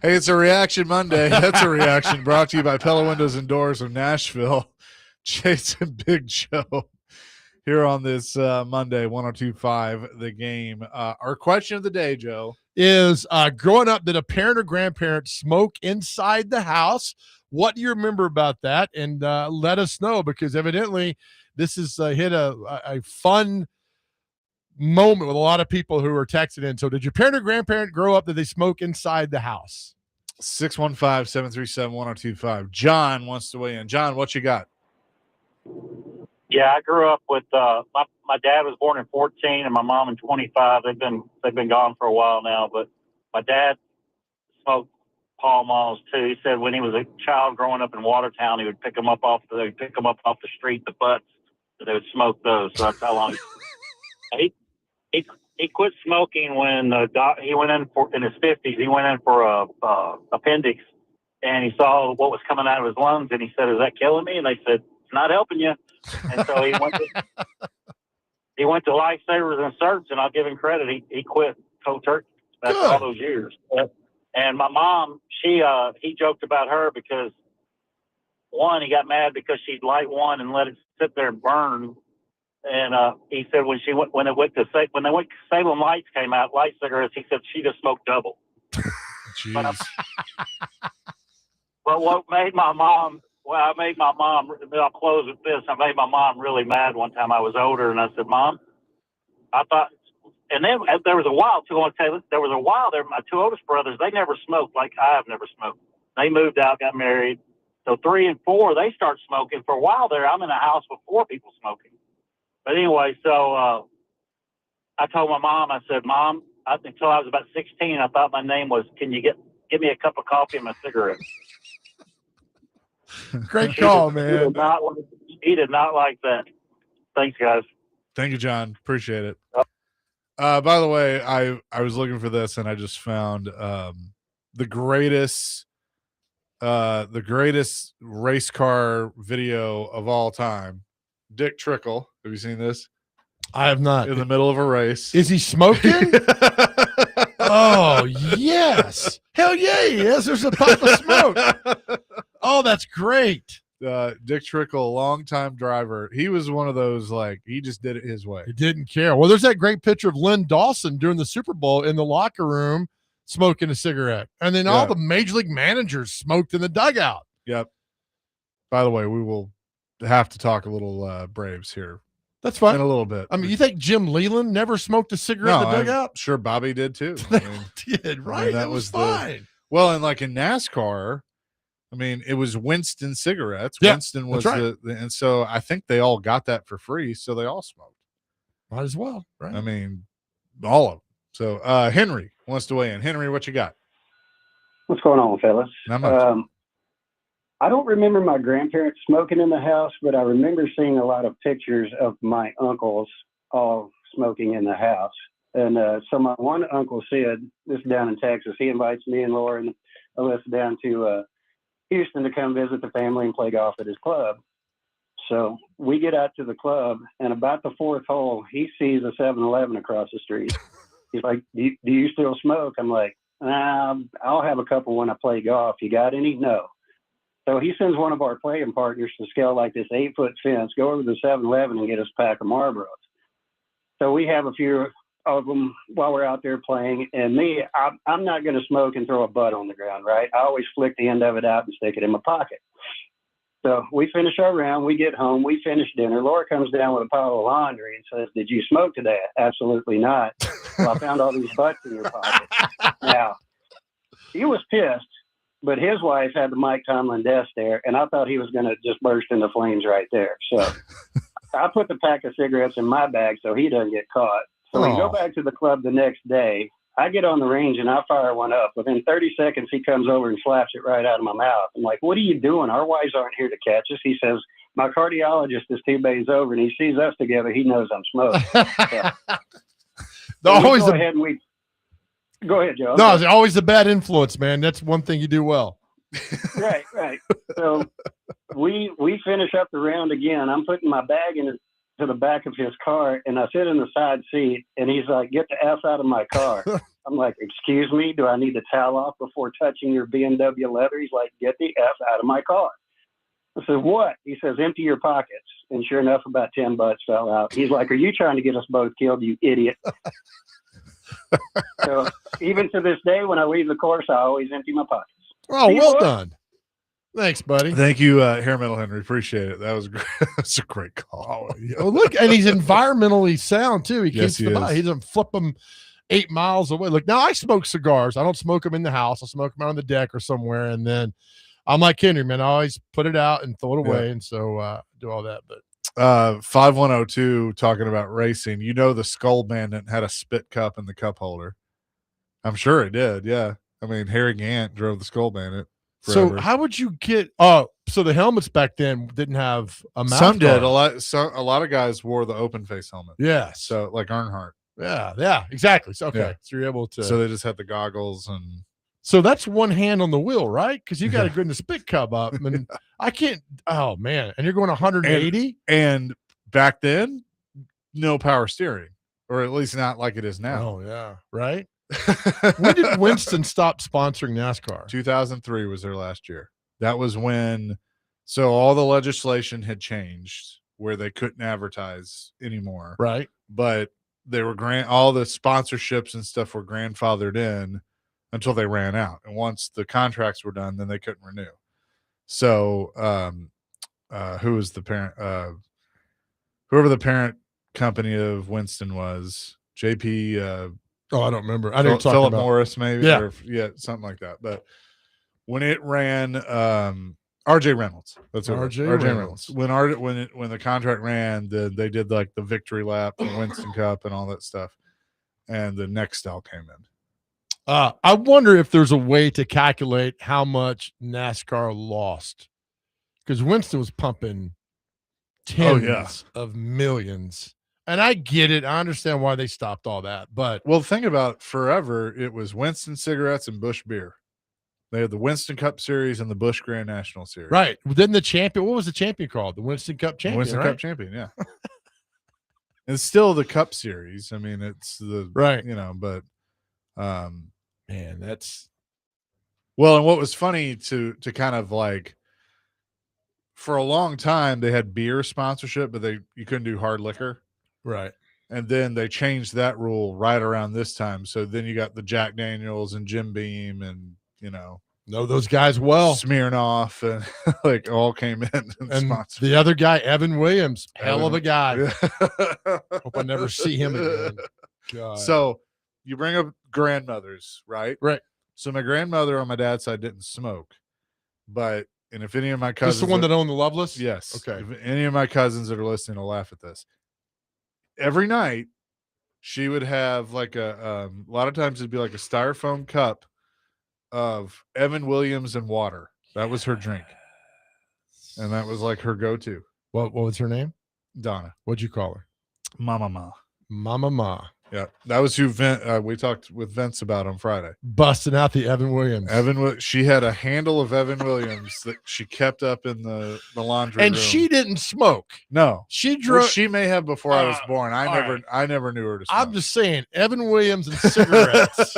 it's a Reaction Monday. That's a reaction brought to you by Pella Windows and Doors of Nashville. Jason Big Joe here on this Monday, 102.5 The Game. Our question of the day, Joe, is growing up, did a parent or grandparent smoke inside the house? What do you remember about that? And let us know, because evidently this has hit a fun moment with a lot of people who are texting in. So did your parent or grandparent grow up, did they smoke inside the house? 615-737-1025. John wants to weigh in. John, what you got? Yeah, I grew up with my dad was born in 14 and my mom in 25. They've been gone for a while now, but my dad smoked Pall Malls too. He said when he was a child growing up in Watertown, he would pick them up off the street, the butts, so they would smoke those. So that's how long he quit smoking when he went in in his 50s. He went in for a appendix, and he saw what was coming out of his lungs, and he said, "Is that killing me?" And they said, "It's not helping you." And so he went to Lifesavers and Certs, and I'll give him credit. He quit cold turkey after all those years. And my mom, he joked about her because one, he got mad because she'd light one and let it sit there and burn. And he said when the Salem lights came out, light cigarettes, he said she just smoked double. Jeez. But what made my mom, I'll close with this. I made my mom really mad one time. I was older, and I said, "Mom, I thought," and then there was a while, too, I want to tell you, there was a while there, my two oldest brothers, they never smoked like I have never smoked. They moved out, got married. So 3 and 4, they start smoking. For a while there, I'm in a house with 4 people smoking. But anyway, so I told my mom, I said, "Mom, until I was about 16, I thought my name was, can you give me a cup of coffee and a cigarette?" Great call, man. He did not like that. Thanks, guys. Thank you, John. Appreciate it. By the way, I was looking for this, and I just found the greatest race car video of all time. Dick Trickle. Have you seen this? I have not. In the middle of a race. Is he smoking? Oh, yes. Hell yeah, he is. There's a puff of smoke. Oh, that's great. Dick Trickle, longtime driver. He was one of those, like, he just did it his way. He didn't care. Well, there's that great picture of Lynn Dawson during the Super Bowl in the locker room smoking a cigarette. And then all the major league managers smoked in the dugout. Yep. By the way, we will have to talk a little Braves here. That's fine. In a little bit. I mean, you think Jim Leland never smoked a cigarette in the dugout? I'm sure Bobby did too. They did, right? I mean, that was fine. Well, and like in NASCAR, I mean, it was Winston cigarettes. Yeah, Winston was and so I think they all got that for free, so they all smoked. Might as well, right? I mean, all of them. So Henry wants to weigh in. Henry, what you got? What's going on, fellas? Not much. I don't remember my grandparents smoking in the house, but I remember seeing a lot of pictures of my uncles all smoking in the house. And so my one uncle said, this is down in Texas, he invites me and Laura and Alyssa down to Houston to come visit the family and play golf at his club. So we get out to the club, and about the 4th hole, he sees a 7-Eleven across the street. He's like, do you still smoke? I'm like, I'll have a couple when I play golf. You got any? No. So he sends one of our playing partners to scale like this 8-foot fence, go over to the 7-Eleven and get us a pack of Marlboros. So we have a few of them while we're out there playing. And me, I'm not going to smoke and throw a butt on the ground, right? I always flick the end of it out and stick it in my pocket. So we finish our round. We get home. We finish dinner. Laura comes down with a pile of laundry and says, "Did you smoke today?" Absolutely not. Well, I found all these butts in your pocket. Now, he was pissed. But his wife had the Mike Tomlin death stare, and I thought he was going to just burst into flames right there. So I put the pack of cigarettes in my bag so he doesn't get caught. So we go back to the club the next day. I get on the range, and I fire one up. Within 30 seconds, he comes over and slaps it right out of my mouth. I'm like, "What are you doing? Our wives aren't here to catch us." He says, "My cardiologist is 2 bays over, and he sees us together. He knows I'm smoking." So Go ahead, Joe. No, it's always a bad influence, man. That's one thing you do well. Right. So we finish up the round again. I'm putting my bag in to the back of his car, and I sit in the side seat, and he's like, "Get the F out of my car." I'm like, "Excuse me, do I need to towel off before touching your BMW leather?" He's like, "Get the F out of my car." I said, "What?" He says, "Empty your pockets." And sure enough, about 10 bucks fell out. He's like, "Are you trying to get us both killed, you idiot?" So even to this day, when I leave the course, I always empty my pockets. Oh, See you, well boys. done. Thanks, buddy. Thank you, Hair Metal Henry. Appreciate it. That was great. That's a great call. Oh, look, and he's environmentally sound too. He Yes, keeps the is. He doesn't flip them 8 miles away. Look, now I smoke cigars. I don't smoke them in the house. I smoke them on the deck or somewhere, and then I'm like Henry, man. I always put it out and throw it away, and so do all that. But 5102 talking about racing. You know, the Skull Bandit had a spit cup in the cup holder. I'm sure it did. Yeah. I mean, Harry Gant drove the Skull Bandit. Forever. So how would you get? So the helmets back then didn't have a mouth Some did. guard. A lot of guys wore the open face helmet. Yeah. So like Earnhardt. Yeah, exactly. So okay, Yeah. so you're able to. So they just had the goggles and. So that's one hand on the wheel, right? Because you got to go in the spit cup up, and I can't. Oh man, and you're going 180. And back then, no power steering, or at least not like it is now. Oh yeah, right. When did Winston stop sponsoring NASCAR? 2003 was their last year. That was when, so all the legislation had changed where they couldn't advertise anymore. Right. But they were all the sponsorships and stuff were grandfathered in until they ran out. And once the contracts were done, then they couldn't renew. So, who was the parent? Whoever the parent company of Winston was, JP. Oh, I don't remember. I know you're talking Philip about Morris, maybe. Yeah. Or, yeah, something like that. But when it ran, RJ Reynolds. That's what RJ Reynolds. When the contract ran, they did like the victory lap, the Winston Cup, and all that stuff. And the Nextel came in. I wonder if there's a way to calculate how much NASCAR lost, because Winston was pumping tens of millions. And I get it. I understand why they stopped all that. But well, think about forever, it was Winston cigarettes and Busch beer. They had the Winston Cup Series and the Busch Grand National Series. Right. Then the champion, what was the champion called? The Winston Cup champion. Winston right? Cup champion, yeah. It's still the Cup Series. I mean, it's the right, but man, that's well, and what was funny to kind of like for a long time they had beer sponsorship, but you couldn't do hard liquor. Right. And then they changed that rule right around this time. So then you got the Jack Daniels and Jim Beam and, know those guys well. Smirnoff and like all came in and sponsored. The other guy, Evan Williams, hell of a guy. Yeah. Hope I never see him again. God. So you bring up grandmothers, right? Right. So my grandmother on my dad's side didn't smoke. And if any of my cousins. This the one that owned the Loveless? Yes. Okay. If any of my cousins that are listening will laugh at this. Every night she would have like a lot of times it'd be like a styrofoam cup of Evan Williams and water. That was her drink. And that was like her go-to. What was her name? Donna. What'd you call her? Mama Ma. Mama Ma. Yeah. That was who we talked with Vince about on Friday. Busting out the Evan Williams. She had a handle of Evan Williams that she kept up in the laundry and room. She didn't smoke. No. She drove. She may have before I was born. I never knew her to smoke. I'm just saying, Evan Williams and cigarettes.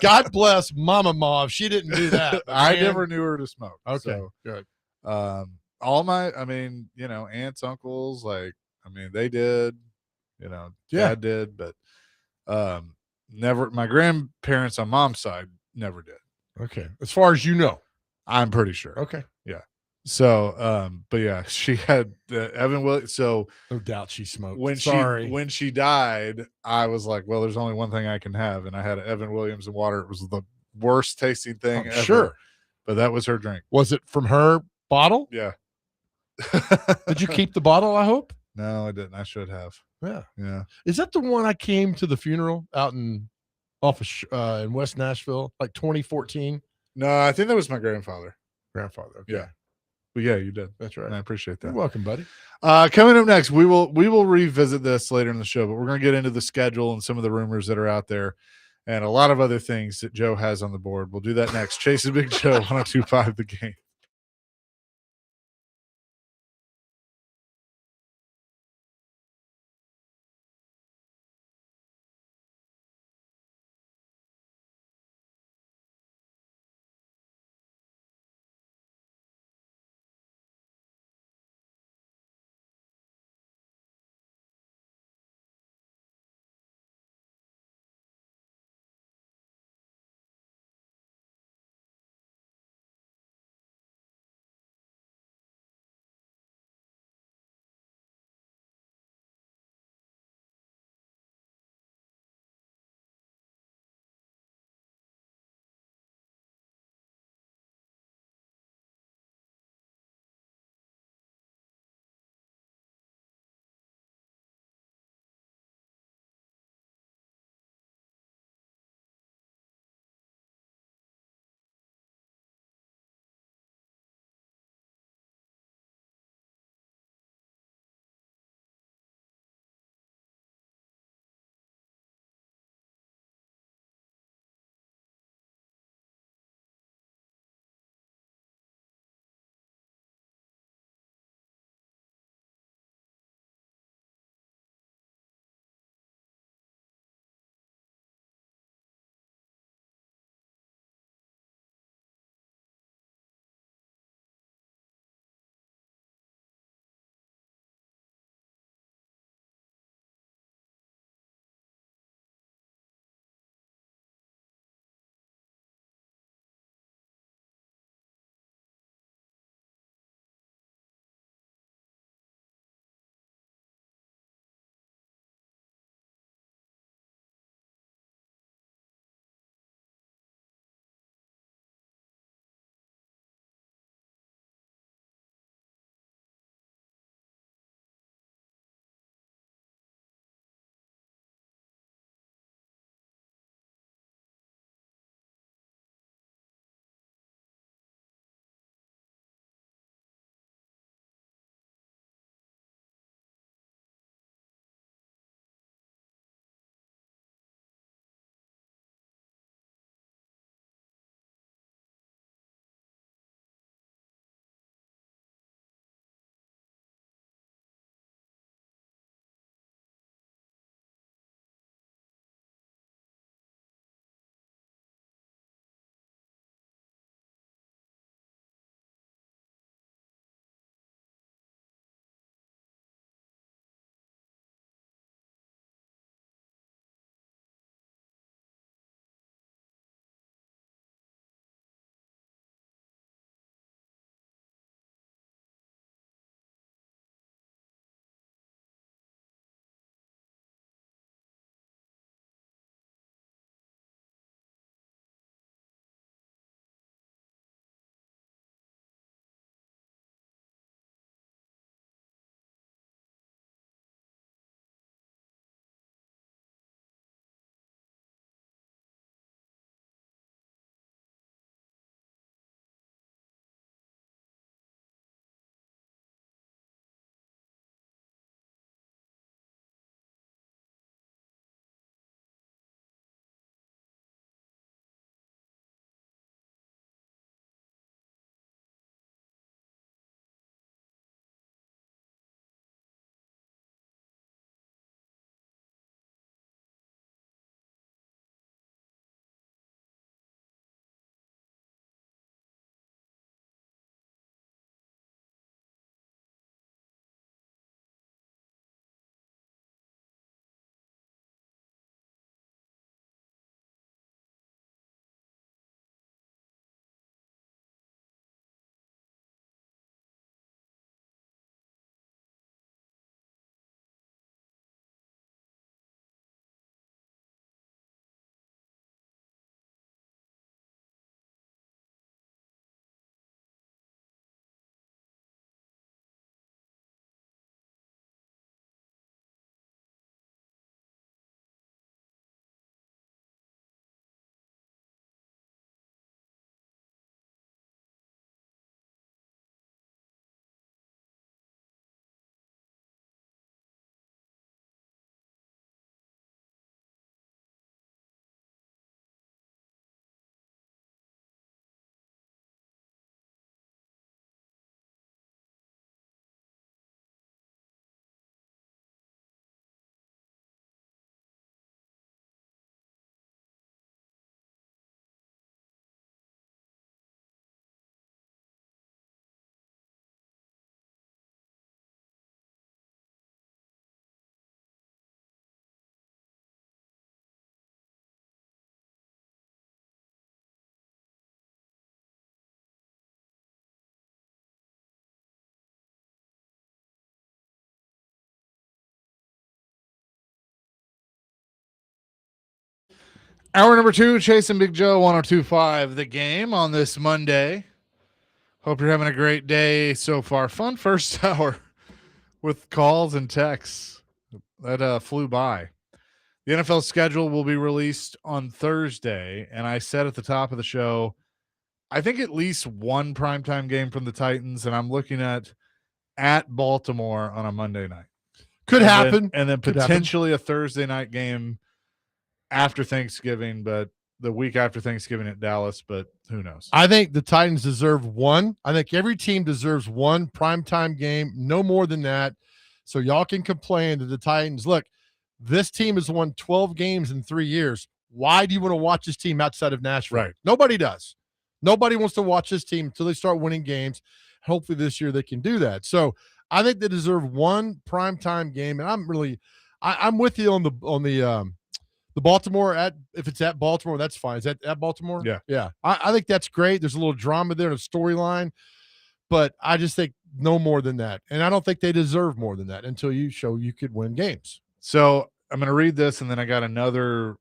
God bless Mama Ma if she didn't do that. I never knew her to smoke. Okay, so, good. All my, aunts, uncles, they did, dad did, but never. My grandparents on mom's side never did. Okay, as far as you know, I'm pretty sure. Okay, yeah. So, but yeah, she had Evan Williams. So no doubt she smoked. When she died, I was like, well, there's only one thing I can have, and I had Evan Williams and water. It was the worst tasting thing ever. Sure, but that was her drink. Was it from her bottle? Yeah. Did you keep the bottle? I hope. No, I didn't. I should have. Yeah. Is that the one I came to the funeral out in West Nashville, like 2014? No, I think that was my grandfather. Grandfather. Okay. Yeah. But yeah, you did. That's right. And I appreciate that. You're welcome, buddy. Coming up next, we will revisit this later in the show, but we're going to get into the schedule and some of the rumors that are out there and a lot of other things that Joe has on the board. We'll do that next. Chase and Big Joe, 102.5 The Game. Hour number 2, Chase and Big Joe, 102.5 The Game on this Monday. Hope you're having a great day so far. Fun first hour with calls and texts. That flew by. The NFL schedule will be released on Thursday, and I said at the top of the show, I think at least one primetime game from the Titans, and I'm looking at Baltimore on a Monday night. Could happen. And then potentially a Thursday night game after Thanksgiving, but the week after Thanksgiving at Dallas, but who knows? I think the Titans deserve one. I think every team deserves one primetime game, no more than that. So y'all can complain to the Titans. Look, this team has won 12 games in 3 years. Why do you want to watch this team outside of Nashville? Right. Nobody does. Nobody wants to watch this team until they start winning games. Hopefully this year they can do that. So I think they deserve one primetime game, and I'm with you on the Baltimore if it's at Baltimore, that's fine. Is that at Baltimore? Yeah. Yeah. I think that's great. There's a little drama there and a storyline, but I just think no more than that. And I don't think they deserve more than that until you show you could win games. So I'm going to read this, and then I got another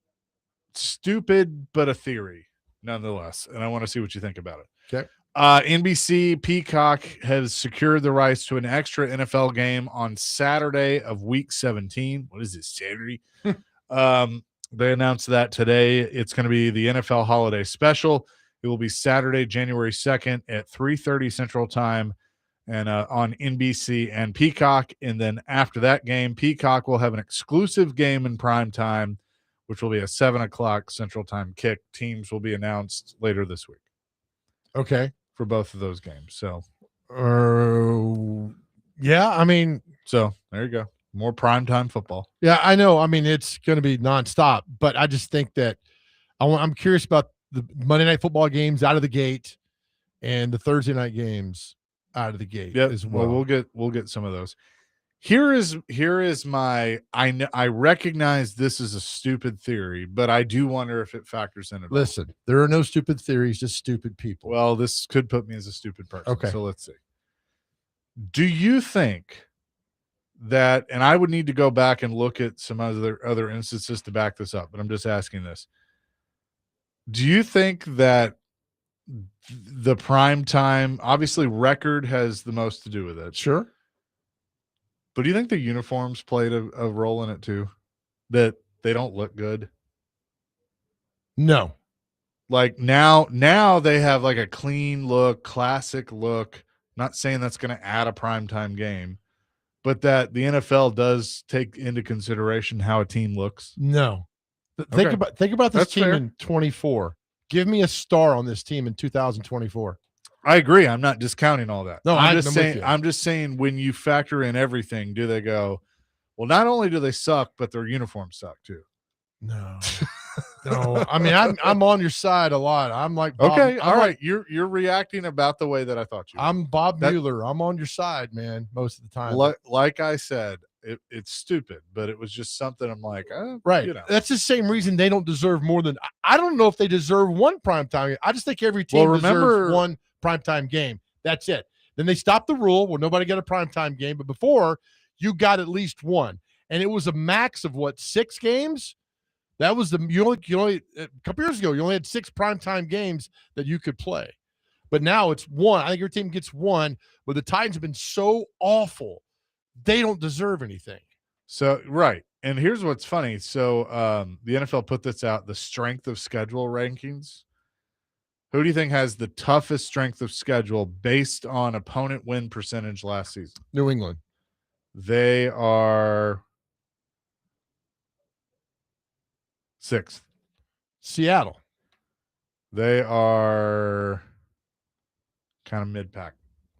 stupid but a theory nonetheless, and I want to see what you think about it. Okay. NBC Peacock has secured the rights to an extra NFL game on Saturday of Week 17. What is this, Saturday? They announced that today. It's going to be the NFL Holiday Special. It will be Saturday, January 2nd at 3:30 Central Time and on NBC and Peacock. And then after that game, Peacock will have an exclusive game in prime time, which will be a 7 o'clock Central Time kick. Teams will be announced later this week. Okay. For both of those games. So, yeah, I mean, so there you go. More primetime football. Yeah, I know. I mean, it's going to be nonstop, but I just think that I'm curious about the Monday Night Football games out of the gate and the Thursday night games out of the gate as well. We'll get some of those. Here is my I recognize this is a stupid theory, but I do wonder if it factors in at all. Listen, there are no stupid theories, just stupid people. Well, this could put me as a stupid person. Okay. So let's see. Do you think that, and I would need to go back and look at some other instances to back this up, but I'm just asking this. Do you think that the prime time, obviously record has the most to do with it? Sure. But do you think the uniforms played a role in it too? That they don't look good? No. Like now they have like a clean look, classic look. Not saying that's going to add a primetime game, but that the NFL does take into consideration how a team looks. No. Think about this That's team fair. in 24. Give me a star on this team in 2024. I agree. I'm not discounting all that. No, I'm I'm just saying when you factor in everything, do they go, well, not only do they suck, but their uniforms suck too? No. No. I mean, I'm on your side a lot. I'm like Bob, okay, I'm all right. like- You're reacting about the way that I thought you would. I'm Bob Mueller. I'm on your side, man, most of the time. Like I said, it's stupid, but it was just something I'm like, Right. you know. That's the same reason they don't deserve more than I don't know if they deserve one primetime game. I just think every team deserves one primetime game. That's it. Then they stopped the rule where nobody got a primetime game, but before you got at least one. And it was a max of 6 games? That was you only a couple years ago, you only had 6 primetime games that you could play. But now it's one. I think your team gets one, but the Titans have been so awful. They don't deserve anything. So, right. And here's what's funny. So, the NFL put this out, the strength of schedule rankings. Who do you think has the toughest strength of schedule based on opponent win percentage last season? New England. They are 6th. Seattle. They are kind of mid-pack.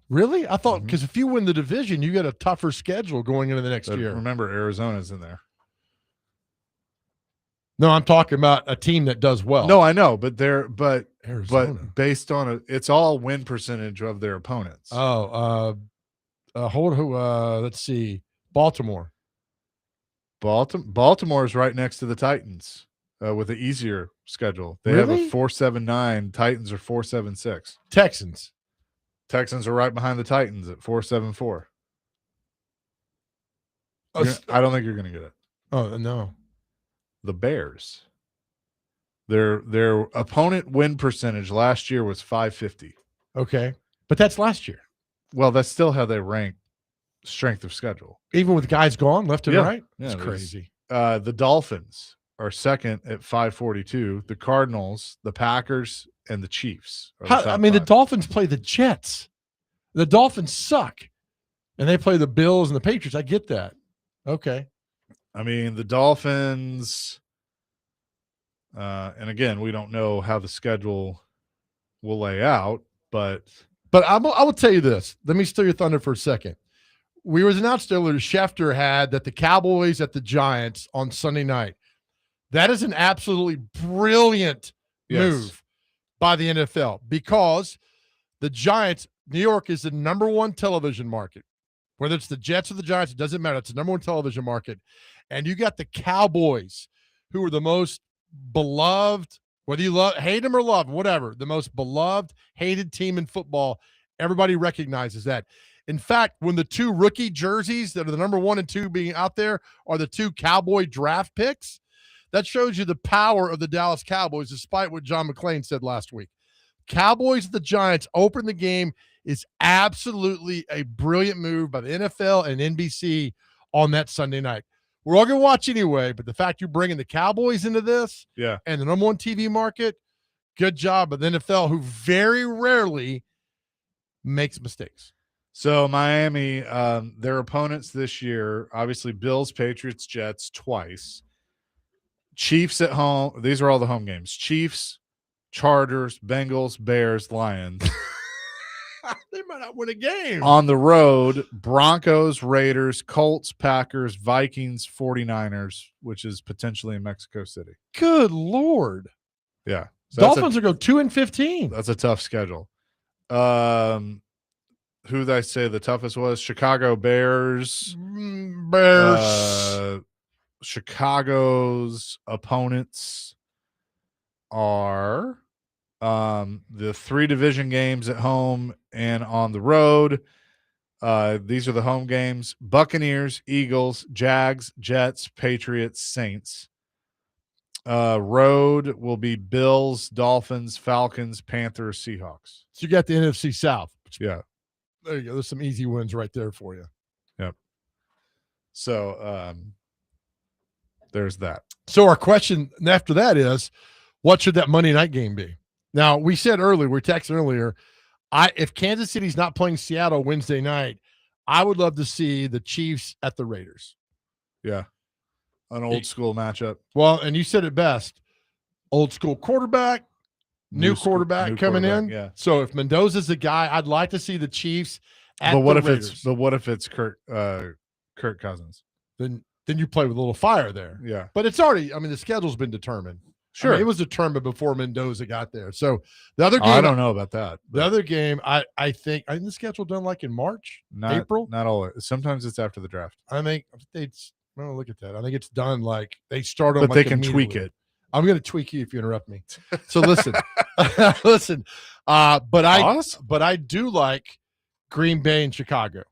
Really? I thought because if you win the division, you get a tougher schedule going into the next year. Remember, Arizona's in there. No, I'm talking about a team that does well. No, I know, but Arizona. but based on it's all win percentage of their opponents. Let's see. Baltimore. Baltimore is right next to the Titans with an easier schedule. They have a 4.79. Titans are 4.76. Texans are right behind the Titans at 4.74. I don't think you're going to get it. Oh, no. The Bears Their opponent win percentage last year was 550. Okay. But that's last year. Well, that's still how they rank strength of schedule. Even with guys gone left and right? Yeah, That's crazy. The Dolphins are second at 542. The Cardinals, the Packers, and the Chiefs. The Dolphins play the Jets. The Dolphins suck. And they play the Bills and the Patriots. I get that. Okay. I mean, the Dolphins, and again, we don't know how the schedule will lay out, but I will tell you this. Let me steal your thunder for a second. We was announced earlier, Schefter had that the Cowboys at the Giants on Sunday night. That is an absolutely brilliant move by the NFL because the Giants, New York is the number one television market. Whether it's the Jets or the Giants, it doesn't matter. It's the number one television market. And you got the Cowboys, who are the most beloved, whether you hate them or love them, whatever, the most beloved, hated team in football. Everybody recognizes that. In fact, when the two rookie jerseys that are the number 1 and 2 being out there are the two Cowboy draft picks, that shows you the power of the Dallas Cowboys, despite what John McClain said last week. Cowboys, the Giants, open the game is absolutely a brilliant move by the NFL and NBC on that Sunday night. We're all going to watch anyway, but the fact you're bringing the Cowboys into this and the number one TV market, good job by the NFL, who very rarely makes mistakes. So Miami, their opponents this year, obviously Bills, Patriots, Jets twice. Chiefs at home. These are all the home games. Chiefs, Chargers, Bengals, Bears, Lions. They might not win a game. On the road, Broncos, Raiders, Colts, Packers, Vikings, 49ers, which is potentially in Mexico City. Good Lord. Yeah. So Dolphins are going 2-15. That's a tough schedule. Who did I say the toughest was? Chicago Bears. Chicago's opponents are the 3 division games at home and on the road. These are the home games: Buccaneers, Eagles, Jags, Jets, Patriots, Saints. Road will be Bills, Dolphins, Falcons, Panthers, Seahawks. So you got the NFC South. Yeah. There you go. There's some easy wins right there for you. Yep. So there's that. So our question after that is, what should that Monday night game be? Now, we said earlier, we texted earlier, if Kansas City's not playing Seattle Wednesday night, I would love to see the Chiefs at the Raiders. Yeah. An old school matchup. Well, and you said it best. Old school quarterback, new quarterback coming in. Yeah. So if Mendoza's the guy, I'd like to see the Chiefs at but what the if Raiders. what if it's Kirk Cousins? Then you play with a little fire there. Yeah. But it's already, the schedule's been determined. Sure. It was determined before Mendoza got there. So the other game, I don't know about that. The other game, I think the schedule done like in March, April. Not all. Sometimes it's after the draft. I think look at that. I think it's done like they start on. But they can tweak it. I'm going to tweak you if you interrupt me. So listen, listen. But I do like Green Bay and Chicago.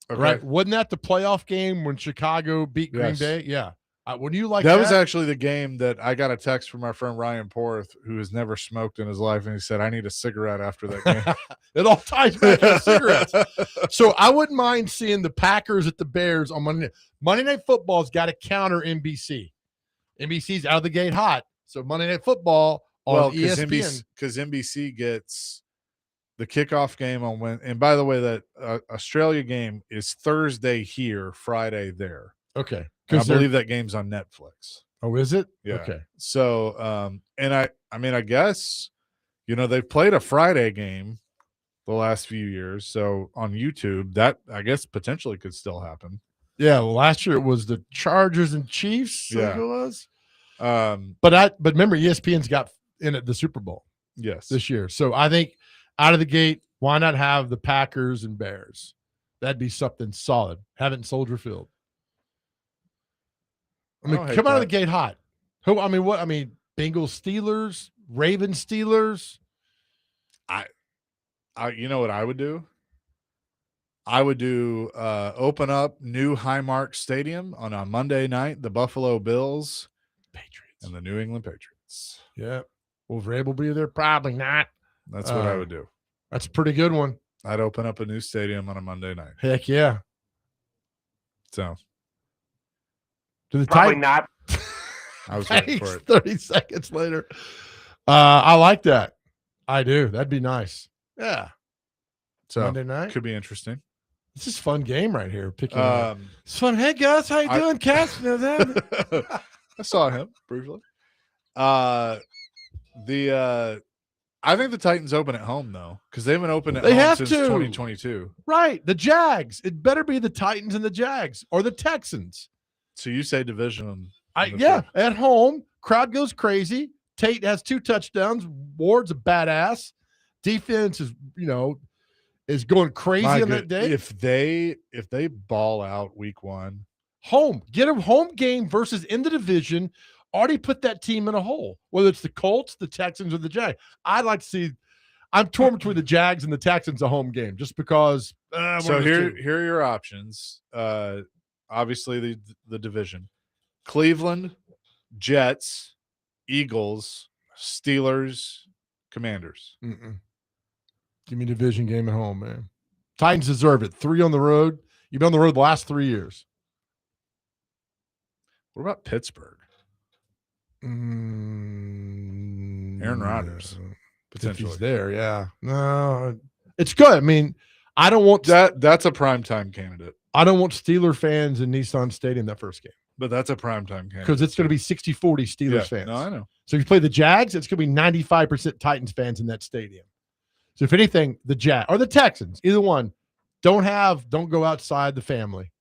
Okay. Right? Wasn't that the playoff game when Chicago beat Green Bay? Yeah. When you like that was actually the game that I got a text from our friend Ryan Porth, who has never smoked in his life, and he said, "I need a cigarette after that game." It all ties back to cigarettes. So I wouldn't mind seeing the Packers at the Bears on Monday night. Monday Night Football's got to counter NBC. NBC's out of the gate hot. So Monday Night Football on ESPN. Because NBC gets the kickoff game on Wednesday. And by the way, that Australia game is Thursday here, Friday there. Okay. I believe that game's on Netflix. Oh, is it? Yeah. Okay. So, and I guess, they've played a Friday game the last few years. So on YouTube, that I guess potentially could still happen. Yeah. Well, last year it was the Chargers and Chiefs. Yeah. It was. But remember, ESPN's got in it the Super Bowl. Yes. This year. So I think out of the gate, why not have the Packers and Bears? That'd be something solid. Have it in Soldier Field. Come out of the gate hot. Bengals, Steelers, Ravens, Steelers. You know what I would do? I would do open up new Highmark Stadium on a Monday night, the Buffalo Bills, Patriots. And the New England Patriots. Yeah. Will Vrabel be there? Probably not. That's what I would do. That's a pretty good one. I'd open up a new stadium on a Monday night. Heck yeah. So. Do the Probably not. I was waiting for it. 30 seconds later. I like that. I do. That'd be nice. Yeah. So Monday night could be interesting. This is a fun game right here. Picking it's fun. Hey guys, how you doing, Cass? I saw him briefly. I think the Titans open at home though, because they haven't opened at home since 2022. Right. The Jags. It better be the Titans and the Jags or the Texans. So you say division? At home, crowd goes crazy. Tate has 2 touchdowns. Ward's a badass. Defense is going crazy on that day. If they ball out week 1, home, get a home game versus in the division. Already put that team in a hole, whether it's the Colts, the Texans, or the Jags. I'd like to see. I'm torn between the Jags and the Texans a home game, just because. So here are your options. Obviously the division: Cleveland, Jets, Eagles, Steelers, Commanders. Give me a division game at home, man. Titans deserve it. 3 on the road. You've been on the road the last 3 years. What about Pittsburgh? Aaron Rodgers, potentially. If he's there, yeah. No, it's good. I mean, I don't want that's a primetime candidate. I don't want Steeler fans in Nissan Stadium that first game. But that's a primetime candidate. Because it's going to be 60-40 Steelers fans. No, I know. So if you play the Jags, it's going to be 95% Titans fans in that stadium. So if anything, the Jags or the Texans, either one, don't go outside the family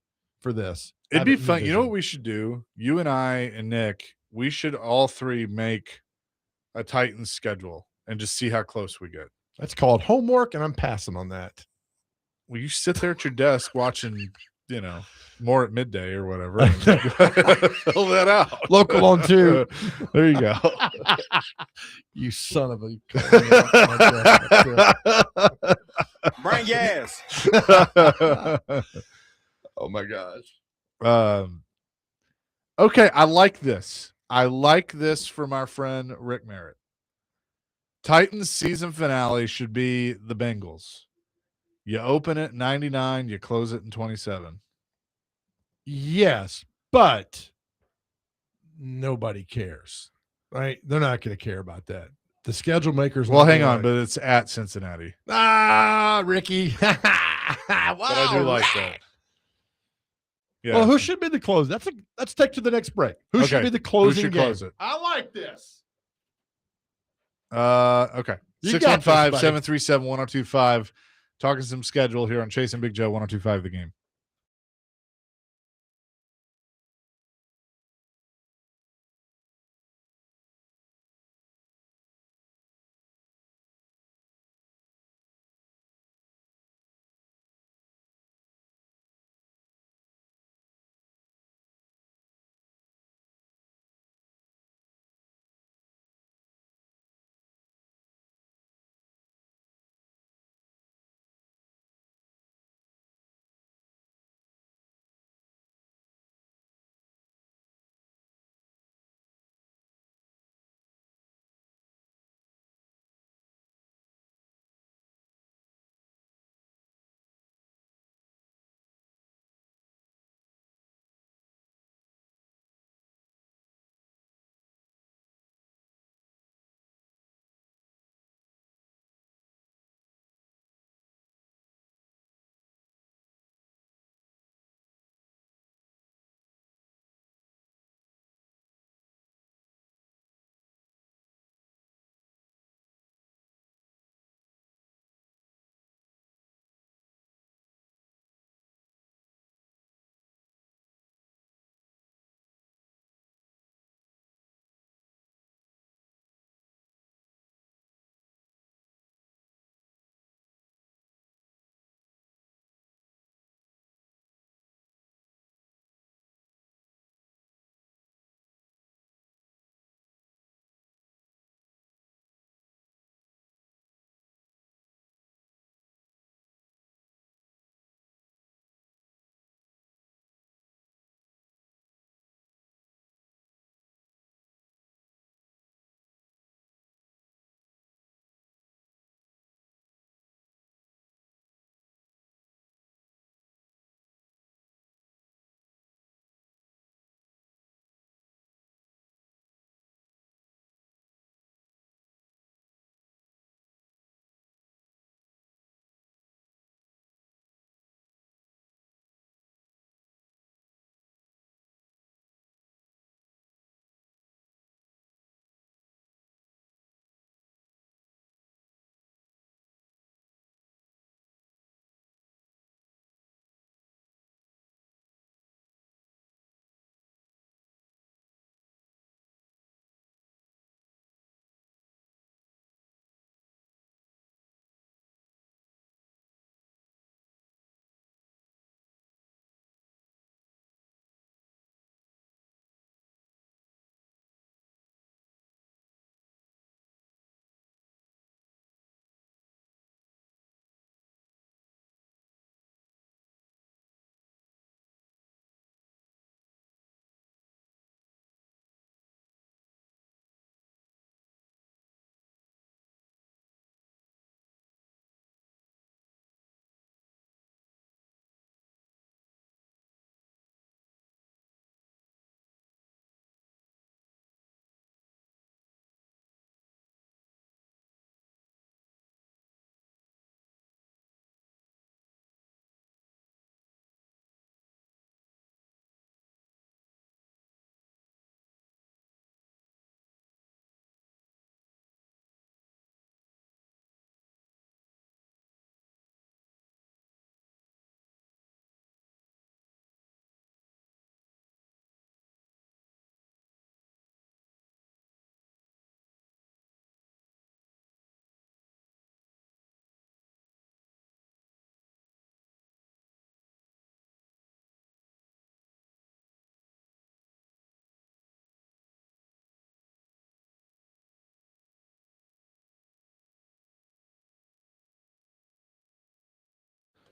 for this. It'd be fun. You know what we should do? You and I and Nick, we should all 3 make a Titans schedule and just see how close we get. That's called homework, and I'm passing on that. Well, you sit there at your desk watching, more at midday or whatever. And fill that out. Local on 2. There you go. You son of a. Bring gas. Oh my gosh. Okay, I like this. I like this from our friend Rick Merritt. Titans season finale should be the Bengals. You open it 99, you close it in 27. Yes, but nobody cares, right? They're not going to care about that. The schedule makers. Well, hang on, but it's at Cincinnati. Ricky. Wow, but I do like that. Yeah. Well, who should be the close? Let's take to the next break. Who should be the closing game? Close it? I like this. Okay. 615-737-1025. Talking some schedule here on Chase and Big Joe 1025 The Game.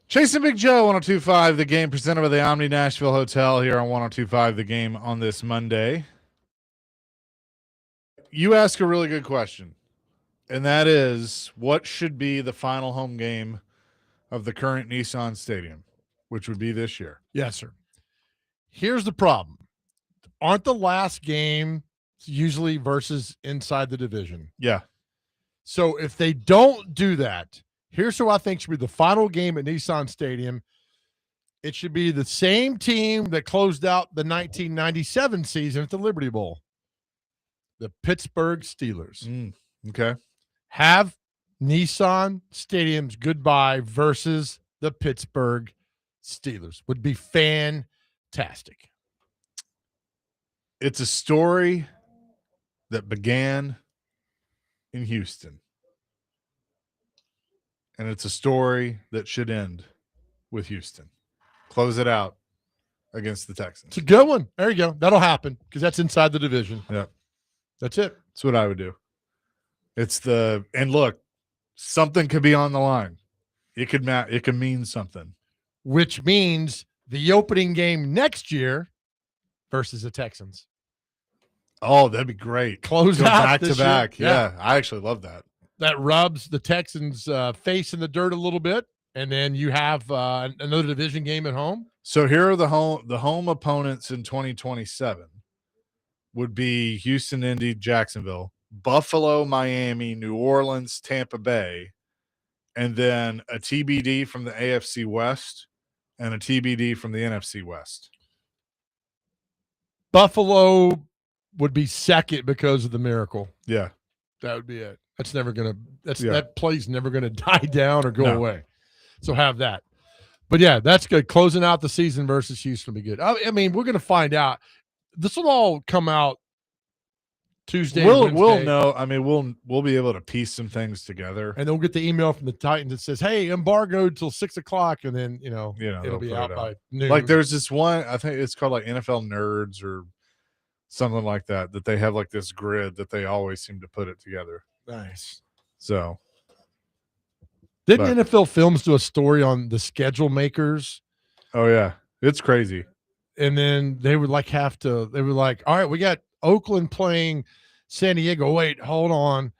Chasing Big Joe, 102.5 The Game, presented by the Omni Nashville Hotel here on 102.5 The Game on this Monday. You ask a really good question, and that is, what should be the final home game of the current Nissan Stadium, which would be this year? Yes, sir. Here's the problem. Aren't the last game usually versus inside the division? Yeah. So if they don't do that, here's who I think should be the final game at Nissan Stadium. It should be the same team that closed out the 1997 season at the Liberty Bowl, the Pittsburgh Steelers. Okay. Have Nissan Stadium's goodbye versus the Pittsburgh Steelers. Would be fantastic. It's a story that began in Houston, and it's a story that should end with Houston. Close it out against the Texans. It's a good one. There you go. That'll happen because that's inside the division. Yep. That's it. That's what I would do. And look, something could be on the line. It could mean something. Which means the opening game next year versus the Texans. Oh, that'd be great. Close Go out back to this back. year. Yeah, I actually love that. That rubs the Texans' face in the dirt a little bit, and then you have another division game at home. So here are the home opponents in 2027 would be Houston, Indy, Jacksonville, Buffalo, Miami, New Orleans, Tampa Bay, and then a TBD from the AFC West and a TBD from the NFC West. Buffalo would be second because of the miracle. Yeah. That would be it. That play's never gonna die down or go away. So have that. But yeah, that's good. Closing out the season versus Houston will be good. I mean, we're gonna find out. This will all come out Tuesday. We'll Wednesday, know. I mean, we'll be able to piece some things together. and then we'll get the email from the Titans that says, "Hey, embargoed till 6 o'clock," and then it'll be out by noon. Like there's this one, I think it's called like NFL Nerds or something like that they have like this grid that they always seem to put it together. Nice. So didn't NFL Films do a story on the schedule makers? Oh yeah, it's crazy. And then they would like all right, we got Oakland playing San Diego. Wait, hold on.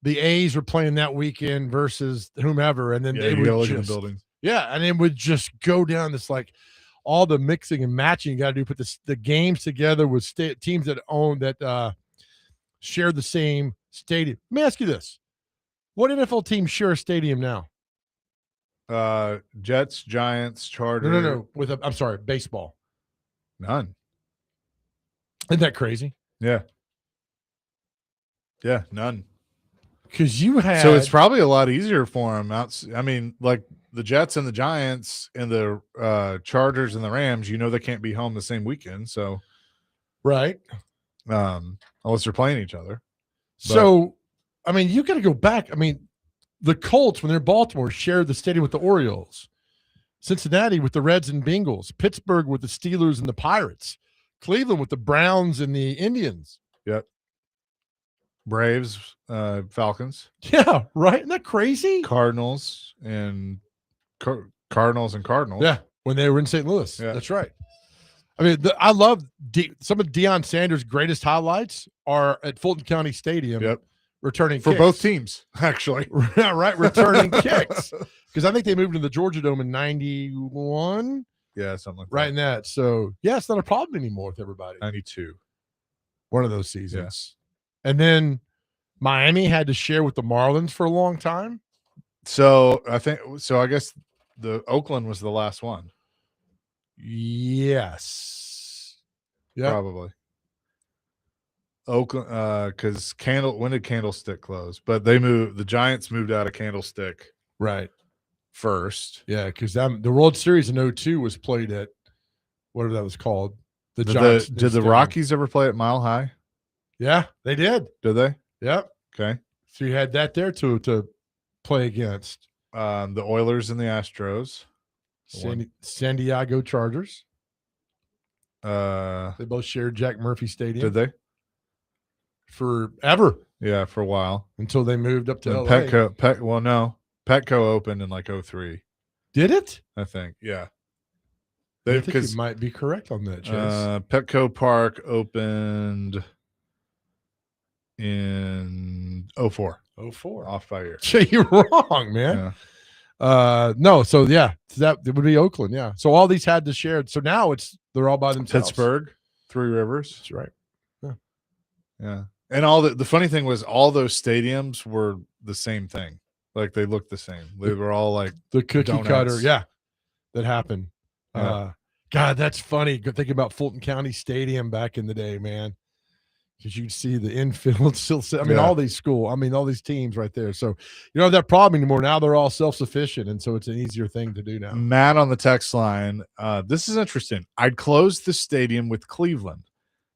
The A's were playing that weekend versus whomever. And then they would look at the buildings. Yeah. And it would just go down this, like all the mixing and matching you got to do, put the games together with teams that share the same stadium. Let me ask you this. What NFL teams share a stadium now? Jets, Giants, Chargers. No. I'm sorry, baseball. None. Isn't that crazy? Yeah. Yeah, none. Because you had. So it's probably a lot easier for them. I mean, like the Jets and the Giants and the Chargers and the Rams, they can't be home the same weekend. So, right. Unless they're playing each other. So, I mean, you got to go back. I mean, the Colts, when they're Baltimore, shared the stadium with the Orioles. Cincinnati with the Reds and Bengals. Pittsburgh with the Steelers and the Pirates. Cleveland with the Browns and the Indians. Yep. Braves, Falcons. Yeah, right. Isn't that crazy? Cardinals and Cardinals. Yeah, when they were in St. Louis. Yeah. That's right. I mean, I love some of Deion Sanders' greatest highlights are at Fulton County Stadium. Yep. Returning for kicks. both teams, actually. Yeah, right. Returning kicks. Because I think they moved to the Georgia Dome in 91. Yeah, something like that. Right in that. So, yeah, it's not a problem anymore with everybody. 92. One of those seasons. Yeah. And then Miami had to share with the Marlins for a long time. So, I guess the Oakland was the last one. Yes. Yeah. Probably. Oakland, because when did Candlestick close? But the Giants moved out of Candlestick first. Yeah, because the World Series in 2002 was played at whatever that was called. The Giants. Did the Rockies ever play at Mile High? Yeah, they did. Did they? Yep. Okay. So you had that there to play against. The Oilers and the Astros. San Diego Chargers. They both shared Jack Murphy Stadium. Did they? Forever. Yeah, for a while. Until they moved up to LA. Petco opened in like 2003. Did it? I think. Yeah. I think you might be correct on that, Chase. Petco Park opened in 04. 04. Off by a year. You're wrong, man. Yeah. No, so yeah, that it would be Oakland, yeah. So all these had to share. So now they're all by themselves. Pittsburgh, Three Rivers. That's right. Yeah. Yeah. And all the funny thing was all those stadiums were the same thing. Like they looked the same. They were all like the cookie donuts. cutter. Yeah. That happened. Yeah. God, that's funny. Thinking about Fulton County Stadium back in the day, man. Because you'd see the infield still. I mean, all these all these teams right there. So you don't have that problem anymore. Now they're all self-sufficient, and so it's an easier thing to do now. Matt on the text line. This is interesting. I'd close the stadium with Cleveland.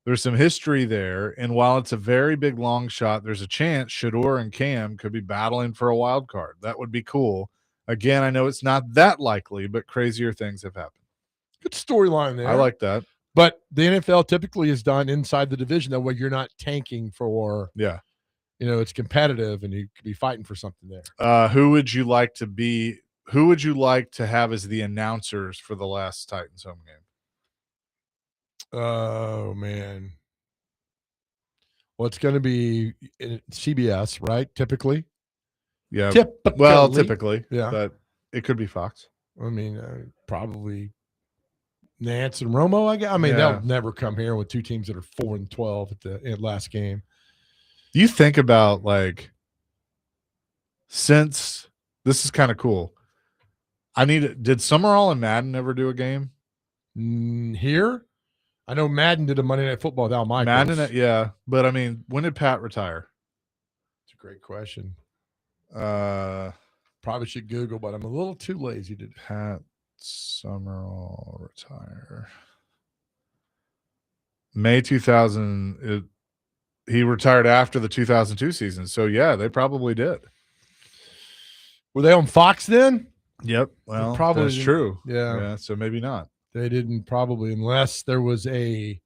There's some history there, and while it's a very big long shot, there's a chance Shador and Cam could be battling for a wild card. That would be cool. Again, I know it's not that likely, but crazier things have happened. Good storyline there. I like that. But the NFL typically is done inside the division. That way you're not tanking for, it's competitive and you could be fighting for something there. Who would you like to have as the announcers for the last Titans home game? Oh, man. Well, it's going to be CBS, right? Typically. Yeah. Typically. Typically. Yeah. But it could be Fox. I mean, probably Nance and Romo, I guess. I mean, they'll never come here with two teams that are 4-12 at the last game. Do you think about since this is kind of cool? Did Summerall and Madden ever do a game here? I know Madden did a Monday Night Football without Michaels. Madden, yeah, but I mean, when did Pat retire? It's a great question. Probably should Google, but I'm a little too lazy to. Pat Summerall retire. May 2000. He retired after the 2002 season. So, yeah, they probably did. Were they on Fox then? Yep. Well, probably that's true. Yeah. So maybe not. They didn't probably, unless there was a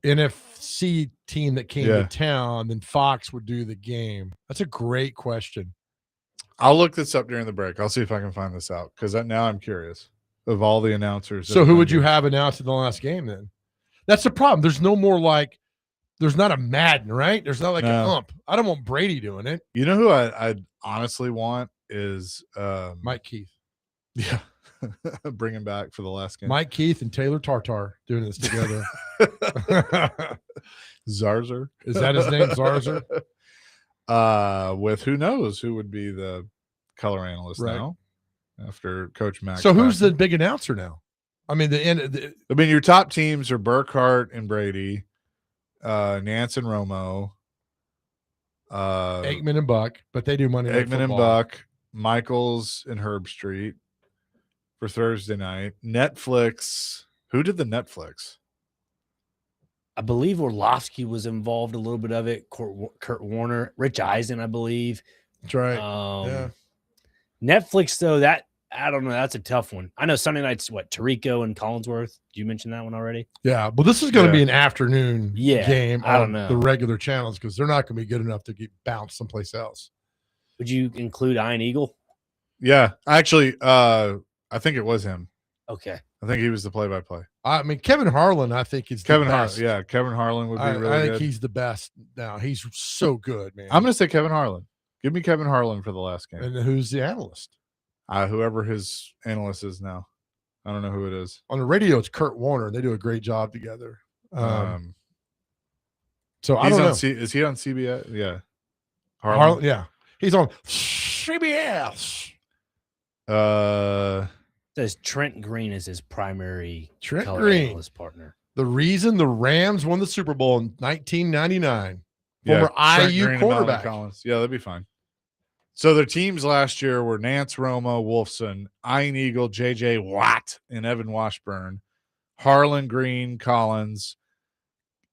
NFC team that came to town, then Fox would do the game. That's a great question. I'll look this up during the break. I'll see if I can find this out because now I'm curious of all the announcers. So who would you have announced in the last game then? That's the problem. There's no more there's not a Madden, right? There's not an ump. I don't want Brady doing it. You know who I honestly want is Mike Keith. Yeah. Bring him back for the last game. Mike Keith and Taylor Tartar doing this together. Zarzer. Is that his name, Zarzer? With who knows who would be the color analyst now after Coach Mack. So who's the big announcer now? I mean, your top teams are Burkhart and Brady, Nance and Romo, Aikman and Buck, but they do Monday Night Football. Aikman and Buck, Michaels and Herb Street for Thursday night. Netflix. Who did the Netflix? I believe Orlovsky was involved a little bit of it. Kurt Warner, Rich Eisen, I believe. That's right. Netflix, though, I don't know. That's a tough one. I know Sunday night's Tirico and Collinsworth. Did you mention that one already? Yeah. Well, this is going to be an afternoon game I don't on know. the regular channels because they're not going to be good enough to get bounced someplace else. Would you include Iron Eagle? Yeah. Actually, I think it was him. Okay. I think he was the play-by-play. I mean, Kevin Harlan, I think is Kevin the best. Harlan. Yeah, Kevin Harlan would be really good. I think he's the best now. He's so good, man. I'm going to say Kevin Harlan. Give me Kevin Harlan for the last game. And who's the analyst? Whoever his analyst is now. I don't know who it is. On the radio, it's Kurt Warner. They do a great job together. So I don't know. Is he on CBS? Yeah. Harlan? Yeah. He's on CBS. Says Trent Green is his primary analyst partner. The reason the Rams won the Super Bowl in 1999. Former IU quarterback. Yeah, that'd be fine. So their teams last year were Nance, Romo, Wolfson, Iron Eagle, J.J. Watt, and Evan Washburn, Harlan, Green, Collins,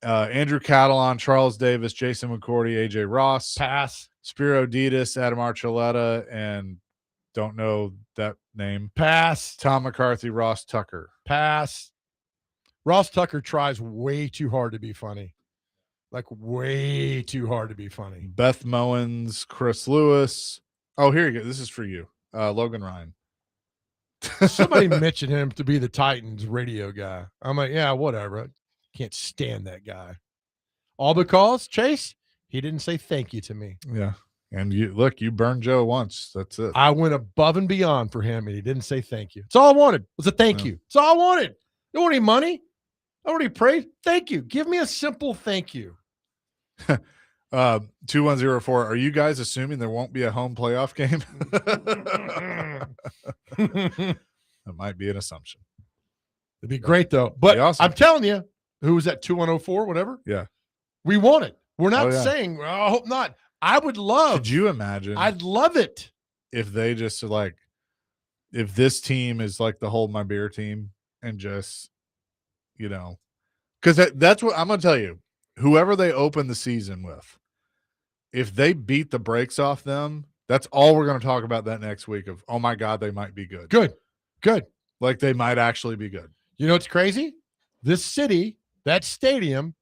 Andrew Catalon, Charles Davis, Jason McCourty, A.J. Ross. Pass. Spiro Ditas, Adam Archuleta, and don't know that name. Pass. Tom McCarthy, Ross Tucker. Pass. Ross Tucker tries way too hard to be funny. Like way too hard to be funny. Beth Mowens, Chris Lewis. Oh, here you go. This is for you. Logan Ryan. Somebody mentioned him to be the Titans radio guy. I'm like, yeah, whatever. Can't stand that guy. All because, Chase, he didn't say thank you to me. Yeah. And you burned Joe once. That's it. I went above and beyond for him, and he didn't say thank you. It's all I wanted was a thank you. It's all I wanted. I don't want any money. I don't want any praise. Thank you. Give me a simple thank you. 2104. Are you guys assuming there won't be a home playoff game? That might be an assumption. It'd be great, though. But awesome. I'm telling you, who was that 2104, whatever? Yeah. We want it. We're not yeah. saying, well, I hope not. I would love. Could you imagine? I'd love it. If they just like, if this team is like the Hold My Beer team and just, because that's what I'm going to tell you. Whoever they open the season with, if they beat the brakes off them, that's all we're going to talk about that next week of, oh my God, they might be good. Good. Like they might actually be good. You know what's crazy? This city, that stadium,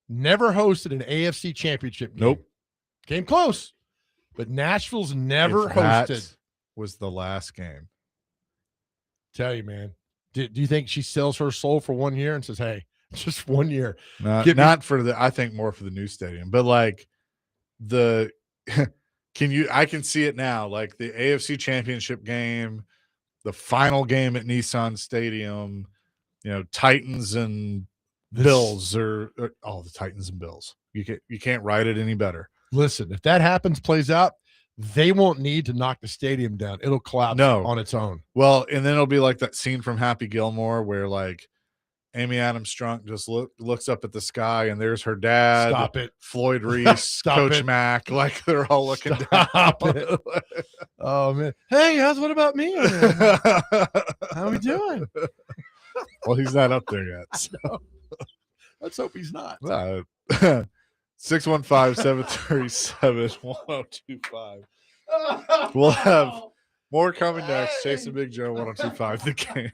never hosted an AFC championship game. Nope. Came close. But Nashville's never If hosted. that was the last game. Tell you, man. Do you think she sells her soul for 1 year and says, hey, just 1 year? Not for I think more for the new stadium, but like I can see it now, like the AFC championship game, the final game at Nissan Stadium, Titans and Bills or the Titans and Bills. You can't write it any better. Listen, if that happens, plays out, they won't need to knock the stadium down. It'll collapse on its own. Well, and then it'll be like that scene from Happy Gilmore where like Amy Adams Strunk just looks up at the sky and there's her dad. Stop it. Floyd Reese, Coach Mack, like they're all looking down. It. Oh man. Hey, what about me? How we doing? Well, he's not up there yet. So. Let's hope he's not. 615-737-1025. We'll have more coming next. Chasing Big Joe 1025 the game.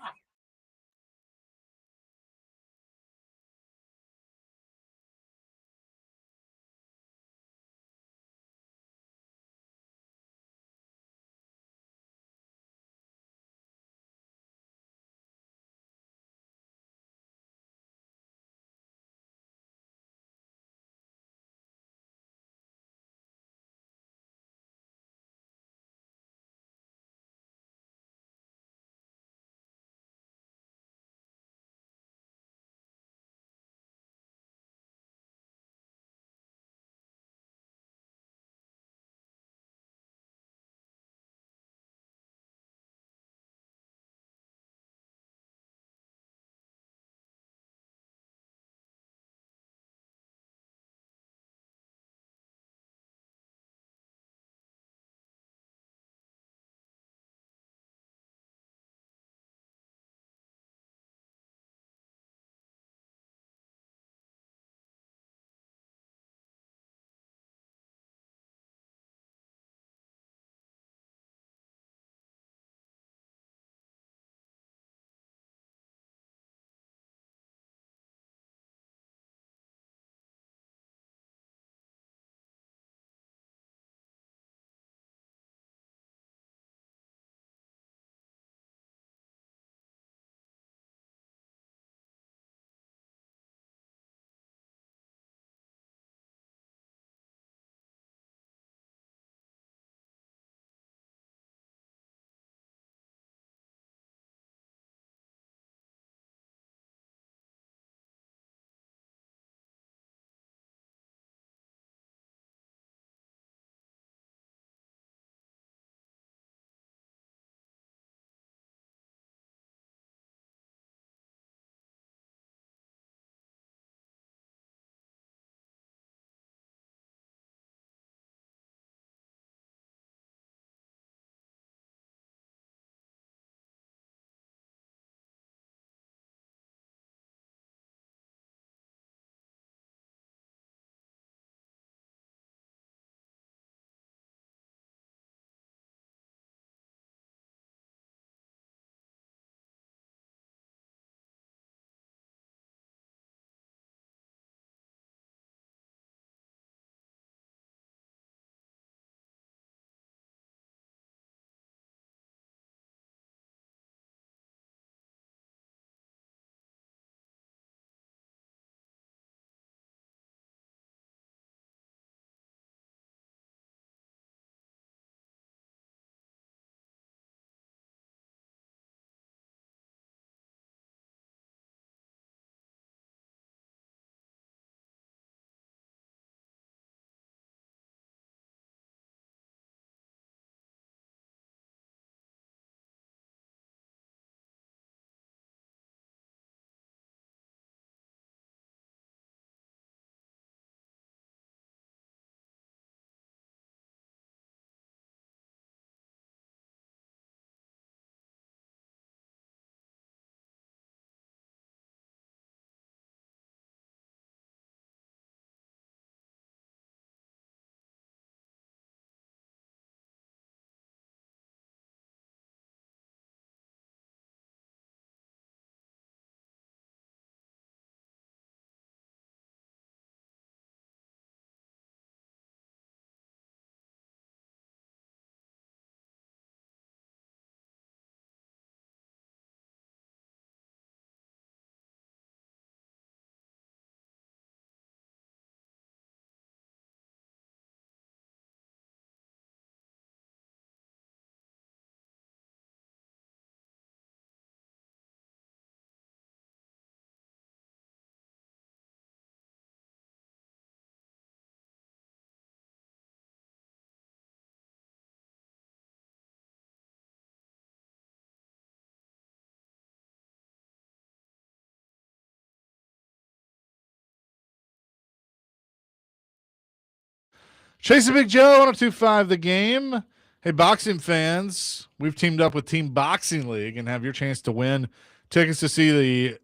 Chase and Big Joe, 1025 The Game. Hey, boxing fans, we've teamed up with Team Boxing League and have your chance to win tickets to see the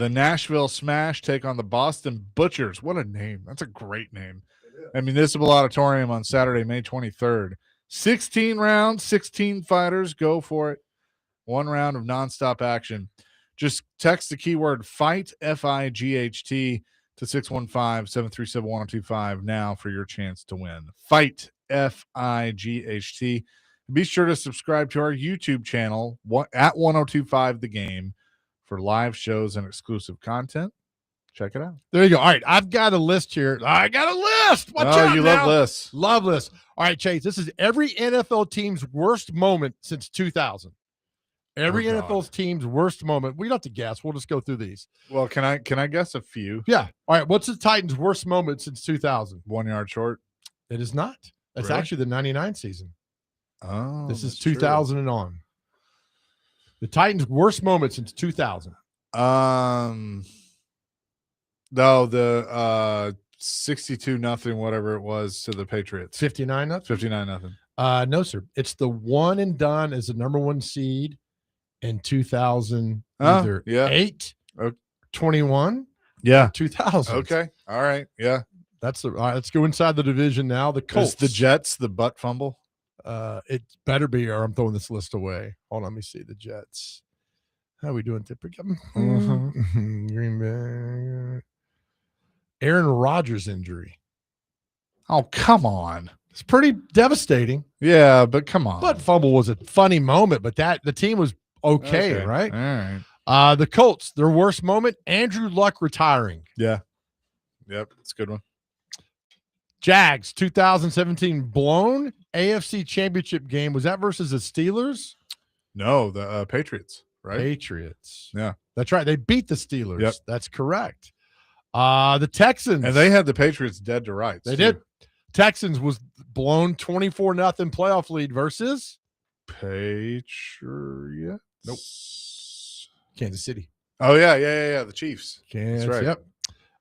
Nashville Smash take on the Boston Butchers. What a name. That's a great name. At Municipal Auditorium on Saturday, May 23rd. 16 rounds, 16 fighters. Go for it. 1 round of nonstop action. Just text the keyword FIGHT, FIGHT, to 615-737-1025 now for your chance to win. FIGHT, FIGHT. Be sure to subscribe to our YouTube channel at 1025 The Game for live shows and exclusive content. Check it out. There you go. All right, I've got a list here. I got a list. Watch out you now. love lists. Love lists. All right, Chase, this is every NFL team's worst moment since 2000. Every NFL team's worst moment. We don't have to guess. We'll just go through these. Well, can I guess a few? Yeah. All right. What's the Titans' worst moment since 2000? 1 yard short. It is not. That's Really? actually the 99 season. Oh, this is 2000 and on. The Titans' worst moment since 2000. No, the 62-0, whatever it was, to the Patriots. 59-0? 59-0. No, sir. It's the one and done as the number 1 seed in 2000, either 8, 21, yeah, 2000. Okay. All right. Yeah. That's all right. Let's go inside the division now. The Colts. Is the Jets the butt fumble? It better be, or I'm throwing this list away. Hold on, let me see the Jets. How are we doing, Tipper? Green Bay. Aaron Rodgers injury. Oh, come on. It's pretty devastating. Yeah, but come on. Butt fumble was a funny moment, but the team was okay, right? All right. The Colts, their worst moment, Andrew Luck retiring. Yeah. Yep, it's a good one. Jags, 2017 blown AFC Championship game. Was that versus the Steelers? No, the Patriots, right? Patriots. Yeah. That's right. They beat the Steelers. Yep. That's correct. The Texans. And they had the Patriots dead to rights. They did. Texans was blown 24-0 playoff lead versus Patriots. Nope. Kansas City. Oh, yeah. The Chiefs. Kansas, That's right.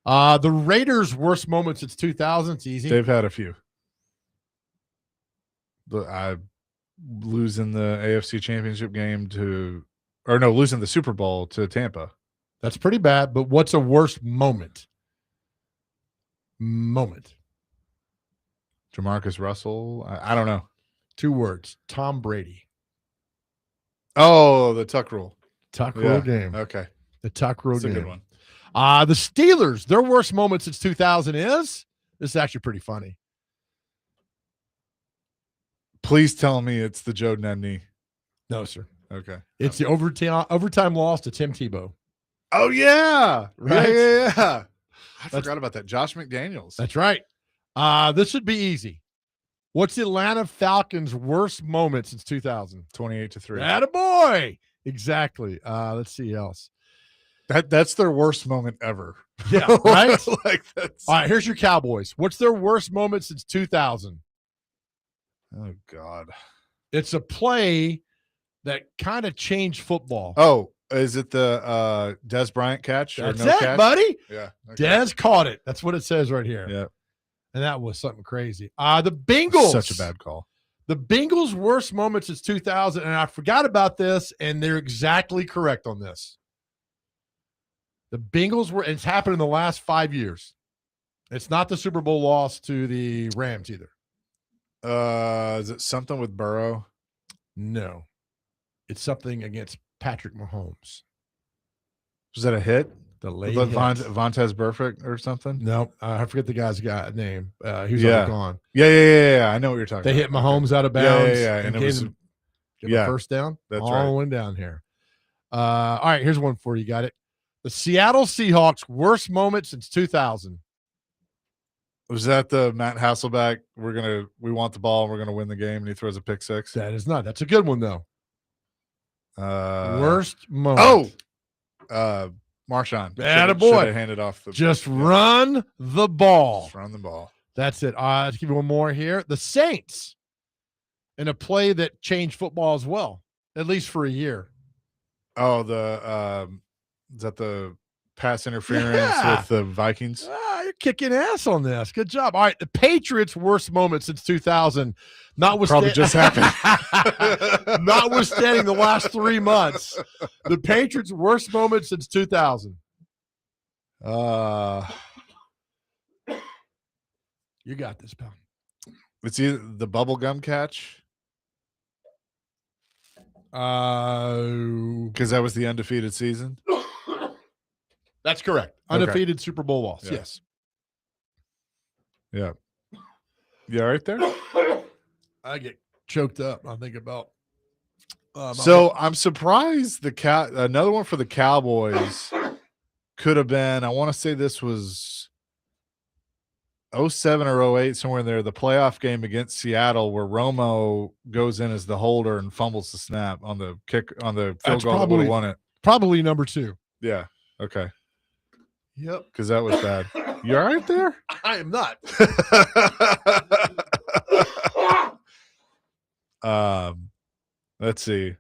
Yep. The Raiders' worst moment since 2000. It's easy. They've had a few. Losing the AFC Championship game losing the Super Bowl to Tampa. That's pretty bad, but what's a worst moment? Jamarcus Russell. I don't know. 2 words. Tom Brady. Oh, the Tuck rule. Tuck rule game. Okay. The Tuck rule That's game. a good one. The Steelers, their worst moment since 2000 is? This is actually pretty funny. Please tell me it's the Joe Nedney. No, sir. Okay. It's the overtime loss to Tim Tebow. Oh, yeah. Right? Yeah. I forgot about that. Josh McDaniels. That's right. This should be easy. What's the Atlanta Falcons' worst moment since 2000? 28-3. Attaboy! Exactly. Let's see else. That's their worst moment ever. Yeah, right? All right, here's your Cowboys. What's their worst moment since 2000? Oh, God. It's a play that kind of changed football. Oh, is it the Des Bryant catch? That's or no it, catch? buddy. Yeah. Okay. Des caught it. That's what it says right here. Yeah. And that was something crazy. The Bengals. Such a bad call. The Bengals' worst moment since 2000, and I forgot about this, and they're exactly correct on this. The Bengals it's happened in the last 5 years. It's not the Super Bowl loss to the Rams either. Is it something with Burrow? No. It's something against Patrick Mahomes. Was that a hit? The late Vontez Burfict or something? No, I forget the guy's name. He was already gone. Yeah. I know what you're talking about. They hit Mahomes out of bounds. Yeah. And it was a first down. That's all right. went down here. All right, here's one for you. Got it. The Seattle Seahawks' worst moment since 2000. Was that the Matt Hasselbeck? We want the ball and we're gonna win the game, and he throws a pick six. That is not. That's a good one though. Worst Oh, moment. Marshawn. Attaboy. Should have handed off the. Just run the ball. Just run the ball. That's it. Let's give you one more here. The Saints, in a play that changed football as well, at least for a year. Oh, is that the pass interference with the Vikings? you're kicking ass on this. Good job. All right, the Patriots' worst moment since 2000. Probably just happened. Notwithstanding the last 3 months, the Patriots' worst moment since 2000. You got this, pal. It's either the bubblegum catch. Because that was the undefeated season. That's correct. Undefeated Super Bowl loss. Yeah. Yes. Yeah. You all right there? I get choked up. I think about. So I'm surprised another one for the Cowboys could have been. I want to say this was 07 or 08, somewhere in there. The playoff game against Seattle, where Romo goes in as the holder and fumbles the snap on the kick on the field goal that would have won it. Probably number 2. Yeah. Okay. Yep. Because that was bad. You all right there? I am not. Let's see.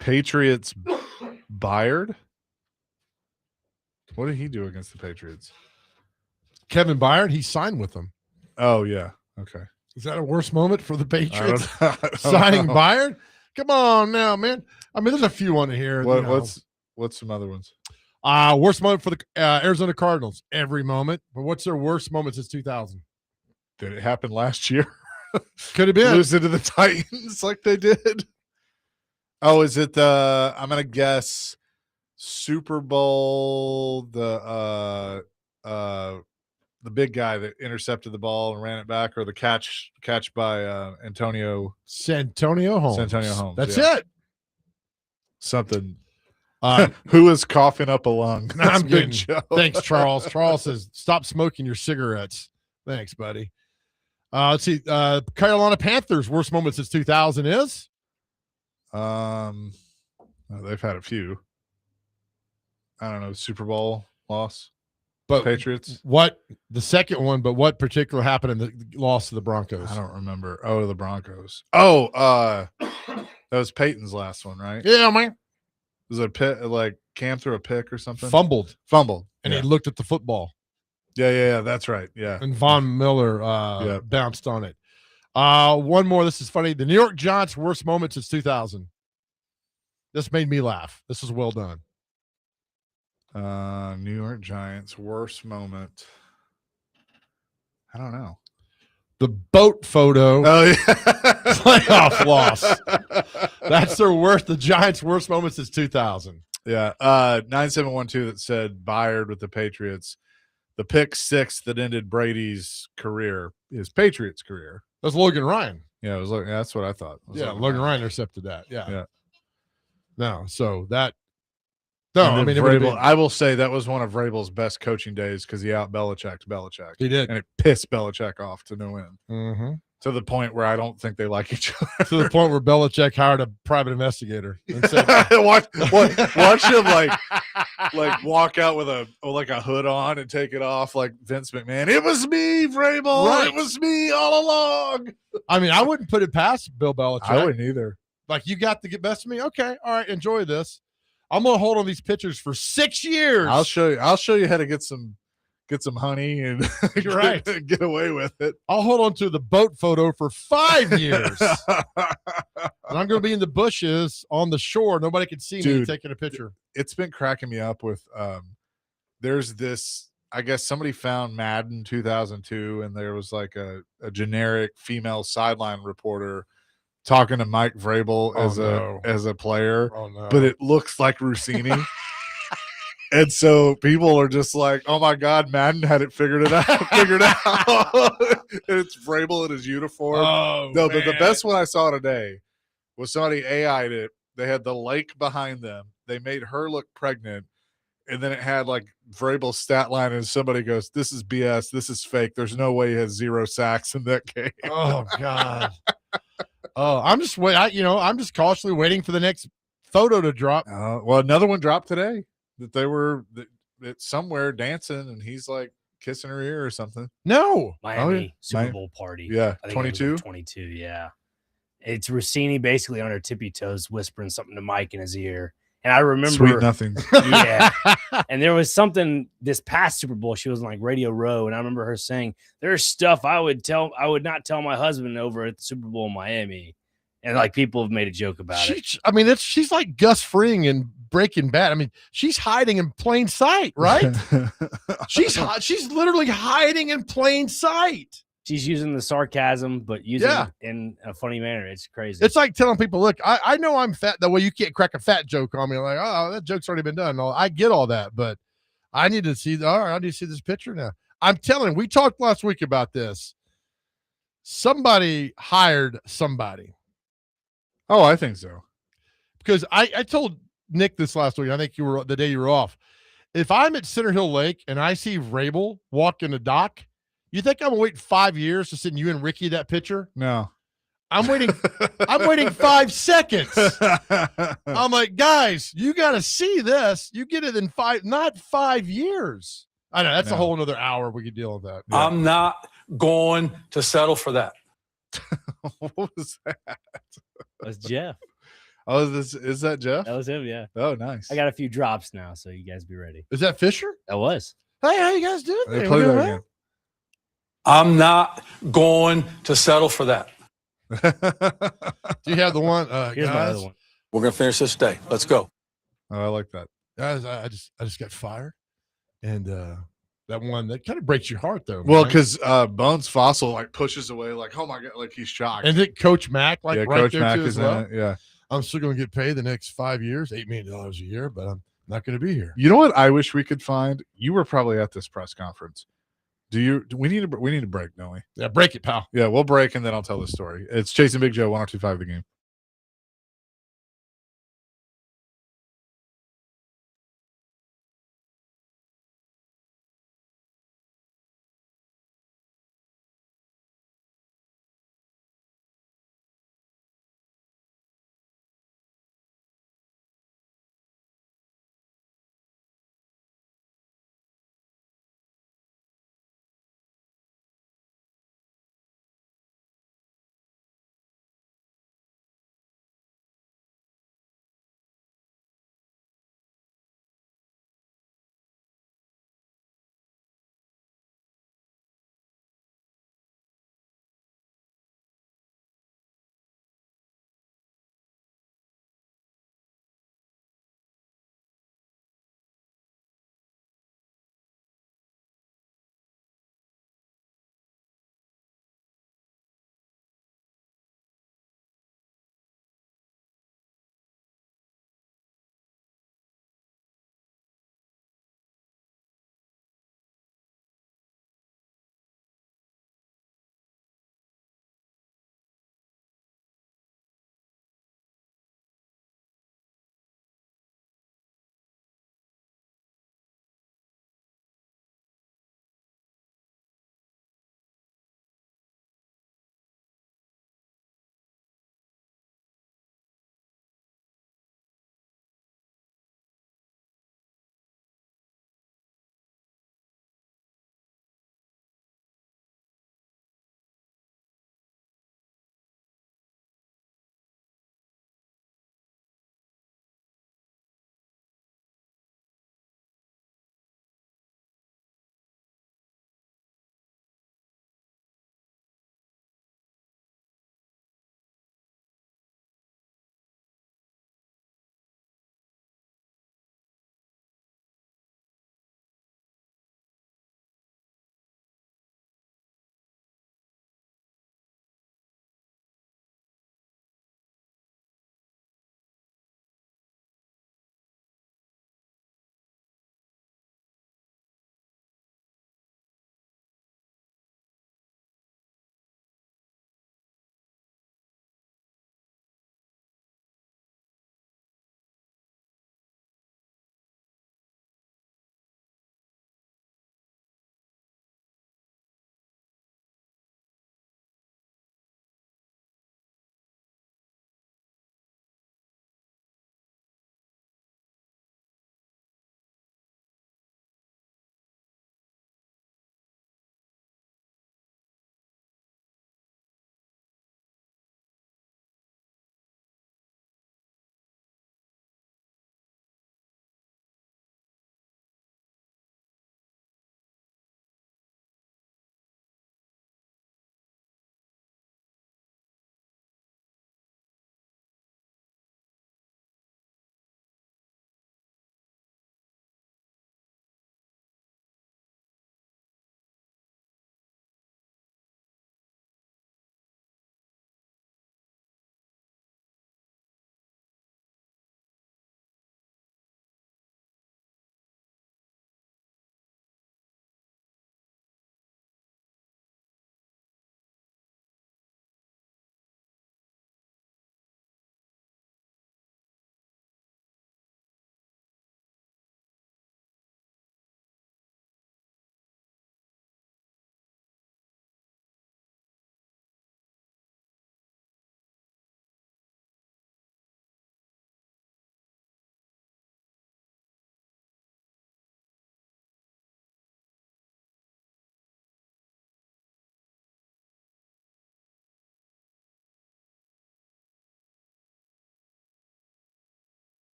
Patriots Byard. What did he do against the Patriots? Kevin Byard, he signed with them. Oh, yeah. Okay. Is that a worst moment for the Patriots? I don't Signing know. Byard? Come on now, man. I mean, there's a few on here. What's some other ones? Worst moment for the Arizona Cardinals. Every moment. But what's their worst moment since 2000? Did it happen last year? Could have been. Losing to the Titans like they did. Oh, is it I'm going to guess Super Bowl, the big guy that intercepted the ball and ran it back, or the catch by Santonio Holmes. That's yeah. it. Something. Who is coughing up a lung? I'm Big kidding. Joe. Thanks, Charles. Charles says, stop smoking your cigarettes. Thanks, buddy. Let's see. Carolina Panthers' worst moment since 2000 is? They've had a few. I don't know. Super Bowl loss. But Patriots. What the second one? But what particular happened in the loss to the Broncos? I don't remember. Oh, the Broncos. Oh, that was Peyton's last one, right? Yeah, man. Was it a pick, like Cam threw a pick or something? Fumbled, and he looked at the football. Yeah. That's right. Yeah, and Von Miller bounced on it. One more. This is funny. The New York Giants' worst moment since 2000. This made me laugh. This was well done. New York Giants' worst moment. I don't know. The boat photo. Oh yeah, playoff loss. That's their worst. The Giants' worst moment since 2000. Yeah. 9712 that said Byard with the Patriots. The pick 6 that ended Brady's career, his Patriots career. That's Logan Ryan. Yeah, it was. That's what I thought. Logan Ryan intercepted that. Yeah. No, so that. No, I mean, Vrabel, I will say that was one of Vrabel's best coaching days because he out Belichicked Belichick. He did, and it pissed Belichick off to no end. Mm-hmm. To the point where I don't think they like each other. To the point where Belichick hired a private investigator and said, watch him like walk out with a hood on and take it off like Vince McMahon. It was me, Vrabel. Right. It was me all along. I mean, I wouldn't put it past Bill Belichick. I wouldn't either. Like, you got to get best of me. Okay, all right, enjoy this. I'm gonna hold on these pictures for 6 years. I'll show you how to get some honey and You're right. Get away with it. I'll hold on to the boat photo for 5 years. And I'm gonna be in the bushes on the shore. Nobody can see me taking a picture. It's been cracking me up with there's this, I guess somebody found Madden 2002 and there was like a generic female sideline reporter talking to Mike Vrabel as a player, but it looks like Rossini. And so people are just like, "Oh my God, Madden had it figured out." And it's Vrabel in his uniform. But the best one I saw today was somebody AI'd it. They had the lake behind them. They made her look pregnant, and then it had like Vrabel's stat line, and somebody goes, "This is BS. This is fake. There's no way he has 0 sacks in that game." Oh God. I'm just I'm just cautiously waiting for the next photo to drop. Well, another one dropped today that they were somewhere dancing, and he's like kissing her ear or something. No, Miami Super Bowl party. Yeah, I think 22. 22. Yeah, it's Rossini basically on her tippy toes, whispering something to Mike in his ear, And I remember Sweet nothing. Yeah. And there was something this past Super Bowl. She was on like Radio Row, and I remember her saying, "There's stuff I would not tell my husband over at the Super Bowl in Miami." And like people have made a joke about it. I mean, she's like Gus Fring in Breaking Bad. I mean, she's hiding in plain sight, right? she's literally hiding in plain sight. She's using the sarcasm, but using it in a funny manner. It's crazy. It's like telling people, look, I know I'm fat. That way you can't crack a fat joke on me. Like, oh, that joke's already been done. No, I get all that, but I need to see. All right, I need to see this picture now. I'm telling. We talked last week about this. Somebody hired somebody. Oh, I think so. Because I told Nick this last week. I think you were the day you were off. If I'm at Center Hill Lake and I see Rabel walk in the dock, you think I'm gonna wait 5 years to send you and Ricky that picture? No. I'm waiting 5 seconds. I'm like, guys, you got to see this. You get it in not 5 years. I know that's a whole another hour. We could deal with that. Yeah. I'm not going to settle for that. What was that? That's Jeff. Oh, is that Jeff? That was him, yeah. Oh, nice. I got a few drops now, so you guys be ready. Is that Fisher? That was. Hey, how you guys doing? Hey, play that again. I'm not going to settle for that. Do you have the one? Here's my other one. We're going to finish this day. Let's go. Oh, I like that. Guys, I just got fired. And that one that kind of breaks your heart, though. Well, man. because Bones Fossil like pushes away, like, oh my God, like he's shocked. And then Coach Mack, like right Coach there Mack too is as well. in it. Yeah. I'm still going to get paid the next 5 years, $8 million a year, but I'm not going to be here. You know what I wish we could find? You were probably at this press conference. We need a break, don't we? Yeah, break it, pal. Yeah, we'll break and then I'll tell the story. It's Chasing Big Joe, 102.5 The Game.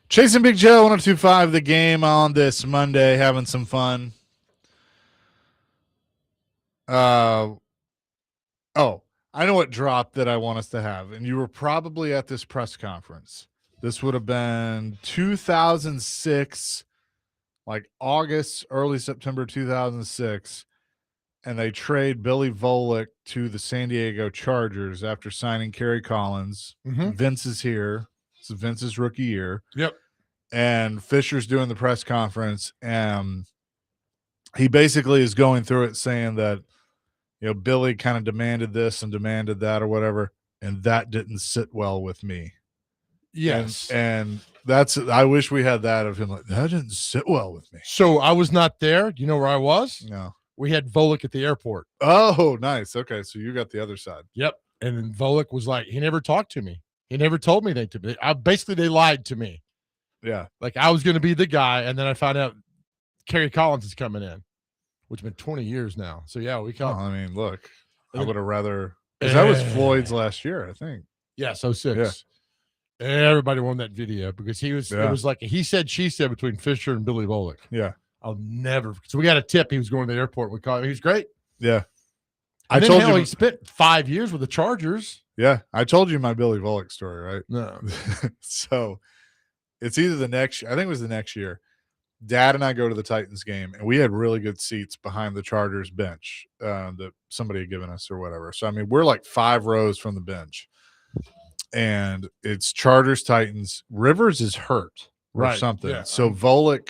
Chasing Big Joe, 102.5 The Game on this Monday, having some fun. Oh, I know what drop that I want us to have, and you were probably at this press conference. This would have been 2006, like August, early September 2006, and they trade Billy Volek to the San Diego Chargers after signing Kerry Collins. Mhm. Vince is here. This is Vince's rookie year. Yep. And Fisher's doing the press conference, and he basically is going through it saying that, Billy kind of demanded this and demanded that or whatever, and that didn't sit well with me. Yes. And I wish we had that of him like, that didn't sit well with me. So I was not there. Do you know where I was? No. We had Volek at the airport. Oh, nice. Okay, so you got the other side. Yep. And then Volek was like, he never talked to me. He never told me anything to me. Basically, they lied to me. Yeah. Like I was going to be the guy, and then I found out Kerry Collins is coming in, which has been 20 years now. So, yeah, we Well, come. I mean, look, I And- would have rather – because that was Floyd's last year, I think. Yeah, so 6. Yeah. Everybody won that video because it was like a he said, she said between Fisher and Billy Volek. Yeah. I'll never – so we got a tip. He was going to the airport. We called him. He was great. Yeah. And then he spent 5 years with the Chargers. Yeah. I told you my Billy Volek story, right? No. So it's either the next – I think it was the next year. Dad and I go to the Titans game, and we had really good seats behind the Chargers bench that somebody had given us or whatever. So, I mean, we're like 5 rows from the bench. And it's Chargers, Titans. Rivers is hurt or Right, something. yeah. So Volek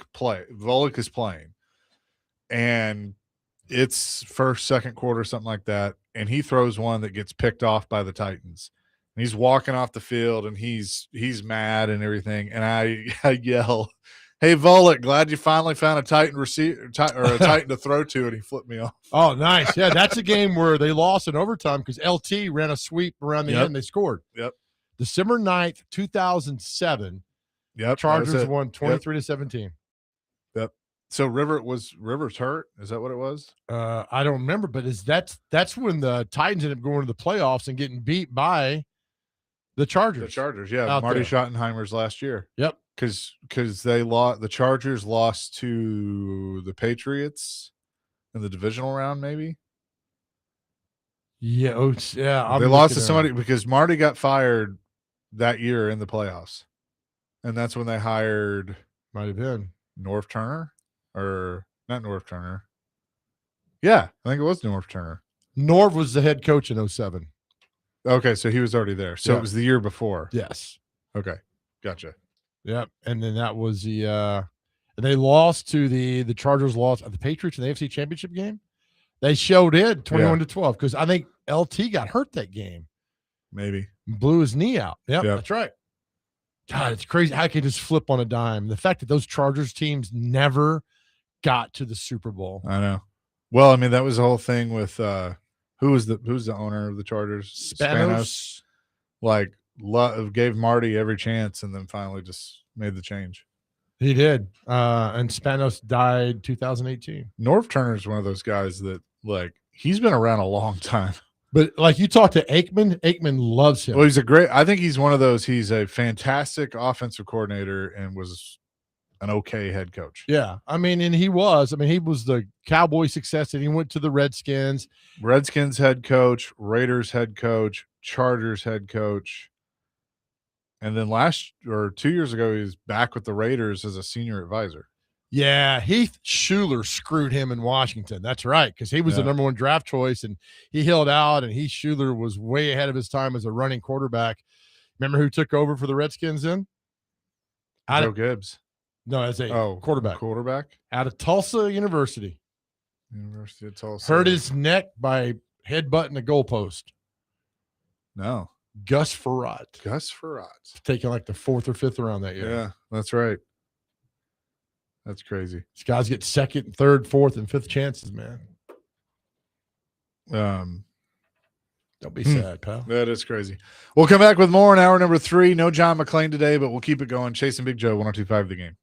is playing. And it's first, second quarter, something like that. And he throws one that gets picked off by the Titans. And he's walking off the field, and he's mad and everything. And I yell, "Hey, Volek, glad you finally found a Titan receiver or a Titan to throw to," and he flipped me off. Oh, nice. Yeah, that's a game where they lost in overtime because LT ran a sweep around the end. They scored. Yep. December 9th, 2007. Yep. Chargers won 23-17. Yep. So Rivers hurt? Is that what it was? I don't remember, but that's when the Titans ended up going to the playoffs and getting beat by the Chargers. The Chargers, yeah. Out Marty there. Schottenheimer's last year. Yep. Because they lost. The Chargers lost to the Patriots in the divisional round, maybe. Yeah. Yeah. They lost to somebody because Marty got fired that year in the playoffs, and that's when they hired. Might have been North Turner, or not North Turner. Yeah, I think it was North Turner. Norv was the head coach in 07. Okay, so he was already there. So Yeah. it was the year before. Yes. Okay, gotcha. Yep. And then that was the and they lost to the Chargers lost at the Patriots in the AFC Championship game. They showed it 21-12 because I think LT got hurt that game. Maybe Blew his knee out. Yep. Yep. That's right. God, it's crazy how can just flip on a dime. The fact that those Chargers teams never got to the Super Bowl. I know. Well, I mean, that was the whole thing with who's the owner of the Chargers? Spanos. Like gave Marty every chance, and then finally just made the change. He did. And Spanos died 2018. Norv Turner's one of those guys that he's been around a long time. But like you talk to Aikman loves him. Well, I think he's one of those. He's a fantastic offensive coordinator and was an okay head coach. Yeah. I mean, and he was the Cowboy success, and he went to the Redskins. Redskins head coach, Raiders head coach, Chargers head coach. And then 2 years ago, he was back with the Raiders as a senior advisor. Yeah, Heath Schuler screwed him in Washington. That's right, because he was the number 1 draft choice, and he held out, and Heath Schuler was way ahead of his time as a running quarterback. Remember who took over for the Redskins then? Joe Gibbs. No, as a quarterback. Quarterback? Out of Tulsa University. University of Tulsa. Hurt his neck by headbutting a goalpost. No. Gus Frerotte. Taking like the 4th or 5th round that year. Yeah, that's right. That's crazy. These guys get 2nd, 3rd, 4th, and 5th chances, man. Don't be sad, pal. That is crazy. We'll come back with more in hour number 3. No John McClain today, but we'll keep it going. Chasing Big Joe, 102.5 The Game.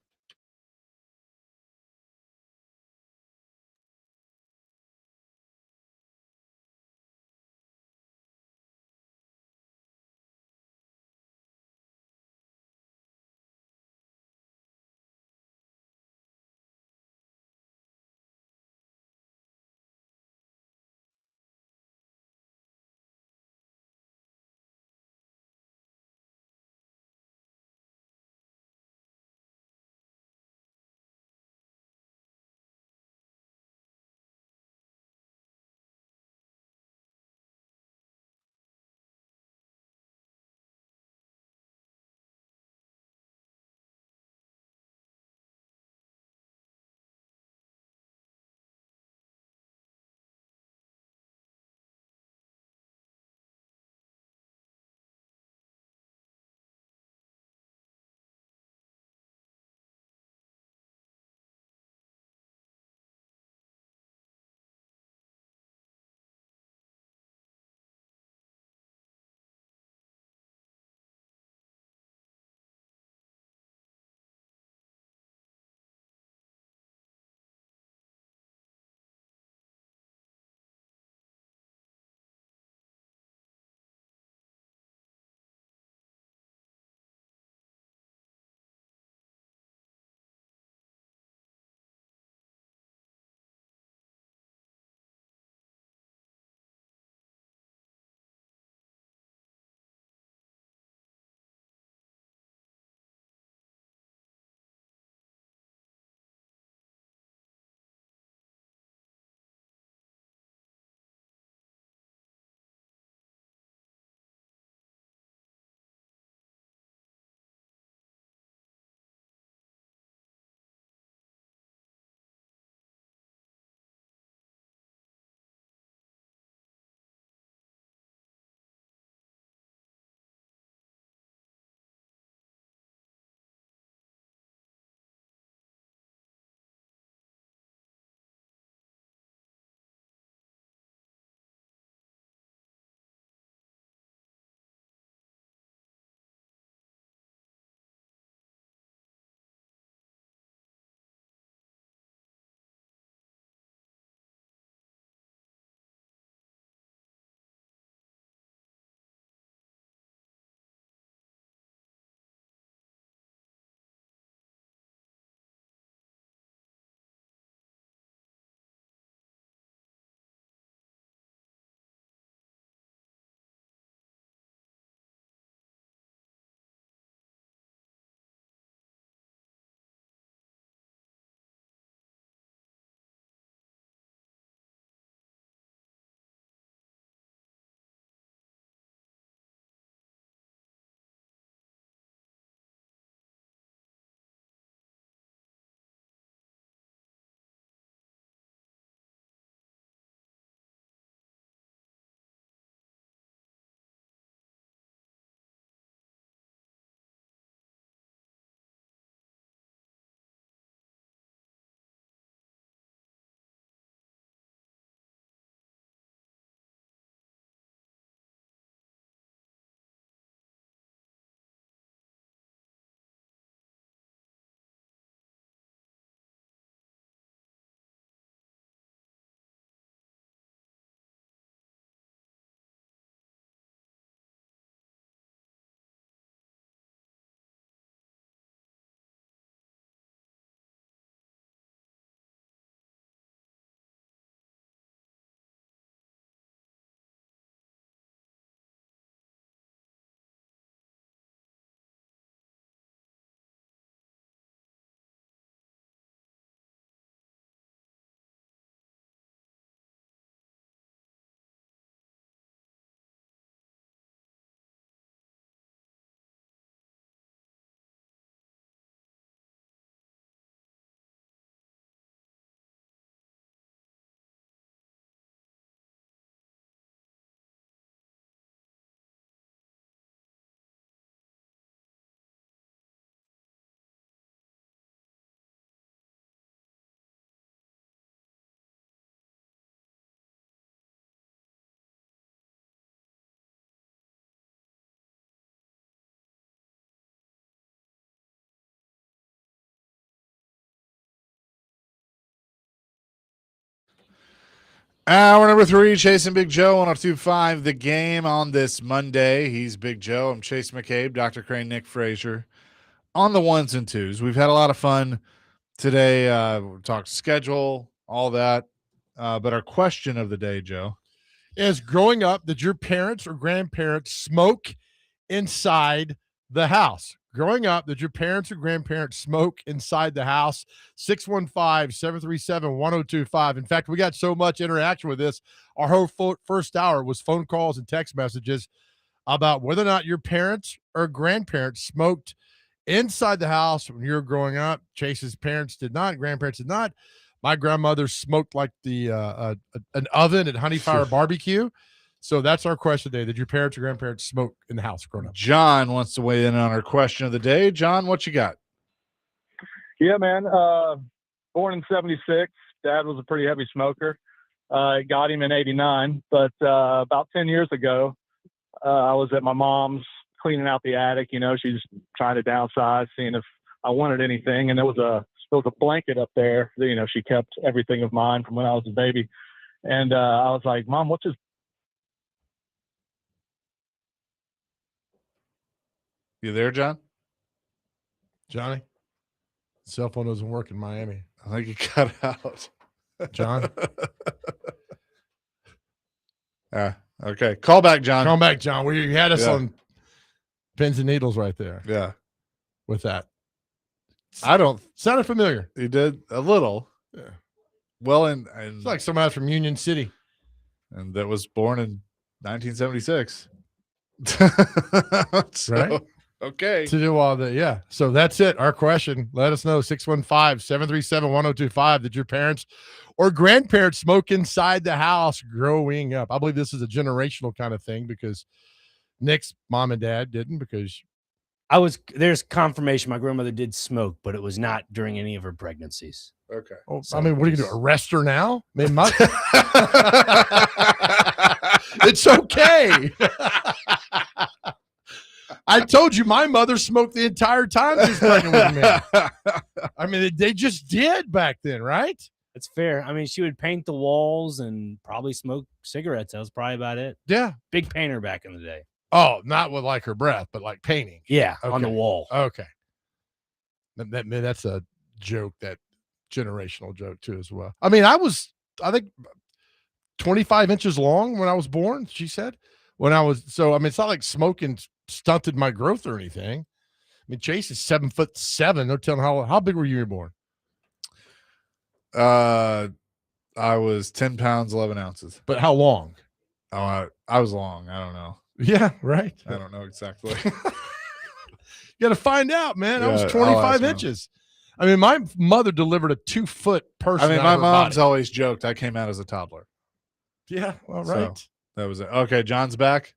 Hour number 3, Chasing Big Joe on our 2-5. The game on this Monday. He's Big Joe. I'm Chase McCabe, Dr. Crane, Nick Frazier on the 1s and 2s. We've had a lot of fun today. We talked schedule, all that. But our question of the day, Joe, is growing up, did your parents or grandparents smoke inside the house? Growing up, did your parents or grandparents smoke inside the house? 615-737-1025. In fact, we got so much interaction with this. Our whole first hour was phone calls and text messages about whether or not your parents or grandparents smoked inside the house when you were growing up. Chase's parents did not, grandparents did not. My grandmother smoked like the an oven at Honey Fire Barbecue. So that's our question today. Did your parents or grandparents smoke in the house growing up? John wants to weigh in on our question of the day. John, what you got? Yeah, man. Born in 76. Dad was a pretty heavy smoker. Got him in 89. But about 10 years ago, I was at my mom's cleaning out the attic. You know, she's trying to downsize, seeing if I wanted anything. And there was a blanket up there. You know, she kept everything of mine from when I was a baby. And I was like, Mom, what's this? You there, John? Johnny? Cell phone doesn't work in Miami. I think you cut out. John? Okay. Call back, John. Call back, John. We had us on pins and needles right there. Yeah. With that. I don't. Sounded familiar. You did a little. Yeah. Well, and it's like somebody from Union City. And that was born in 1976. Right? Okay. To do all that. Yeah. So that's it. Our question. Let us know. 615-737-1025. Did your parents or grandparents smoke inside the house growing up? I believe this is a generational kind of thing because Nick's mom and dad didn't, because there's confirmation my grandmother did smoke, but it was not during any of her pregnancies. Okay. Oh, so I mean, what are you going to do? Arrest her now? I mean, it's okay. I told you my mother smoked the entire time she was pregnant with me. I mean, they just did back then, right? That's fair. I mean, she would paint the walls and probably smoke cigarettes. That was probably about it. Yeah. Big painter back in the day. Oh, not with like her breath, but like painting. Yeah, okay. On the wall. Okay. That's a joke, that generational joke too as well. I mean, I think 25 inches long when I was born, she said. So I mean, it's not like smoking stunted my growth or anything. I mean, Chase is 7'7". No telling how big were you when you were born? I was 10 pounds, 11 ounces. But how long? Oh, I was long. I don't know. Yeah, right. I don't know exactly. You got to find out, man. Yeah, I was 25 inches. I mean, my mother delivered a 2-foot person. I mean, my mom's always joked I came out as a toddler. Yeah, well, right. So that was it. Okay, John's back.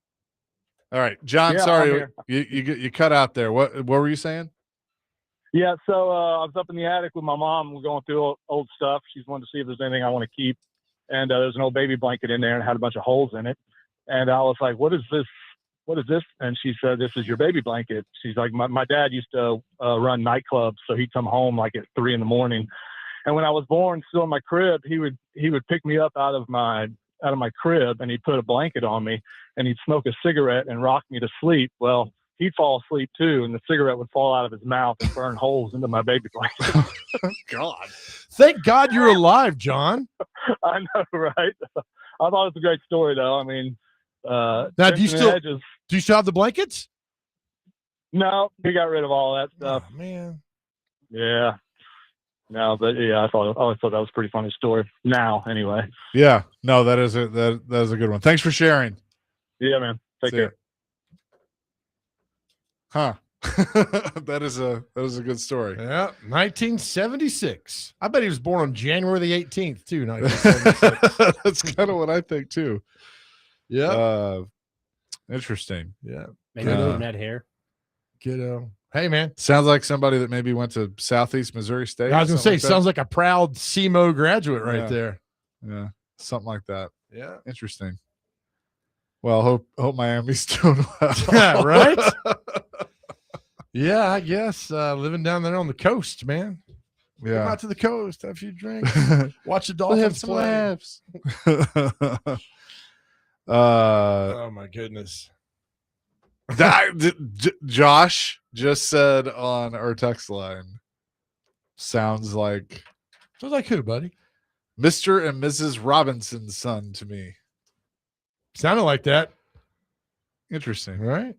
All right, John. Yeah, sorry, you cut out there. What were you saying? Yeah, so I was up in the attic with my mom. We're going through old stuff. She's wanted to see if there's anything I want to keep. And there's an old baby blanket in there and had a bunch of holes in it. And I was like, what is this? What is this? And she said, this is your baby blanket. She's like, my dad used to run nightclubs, so he'd come home like at 3 a.m. And when I was born, still in my crib, he would pick me up out of my crib, and he'd put a blanket on me, and he'd smoke a cigarette and rock me to sleep. Well, he'd fall asleep too, and the cigarette would fall out of his mouth and burn holes into my baby blanket. God. Thank God you're alive, John. I know, right? I thought it was a great story, though. I mean, now, do you still have the blankets? No, he got rid of all that stuff. Oh, man. Yeah. No, but yeah, I always thought that was a pretty funny story. Now, anyway. Yeah. No, that is a good one. Thanks for sharing. Yeah, man. Take care. Huh. that is a good story. Yeah, 1976. I bet he was born on January the 18th too. 1976. That's kind of what I think too. Yeah. Interesting. Yeah. Maybe losing that hair. Kiddo. Hey, man. Sounds like somebody that maybe went to Southeast Missouri State. I was going to say, sounds like a proud SEMO graduate right there. Yeah. Something like that. Yeah. Interesting. Well, hope Miami's doing well. Yeah, right? Yeah, I guess living down there on the coast, man. Come Yeah. out to the coast, have a few drinks, watch the We'll have Dolphins some play. laughs. Oh my goodness. Josh just said on our text line, sounds like who, buddy? Mr. and Mrs. Robinson's son to me. Sounded like that. Interesting. Right.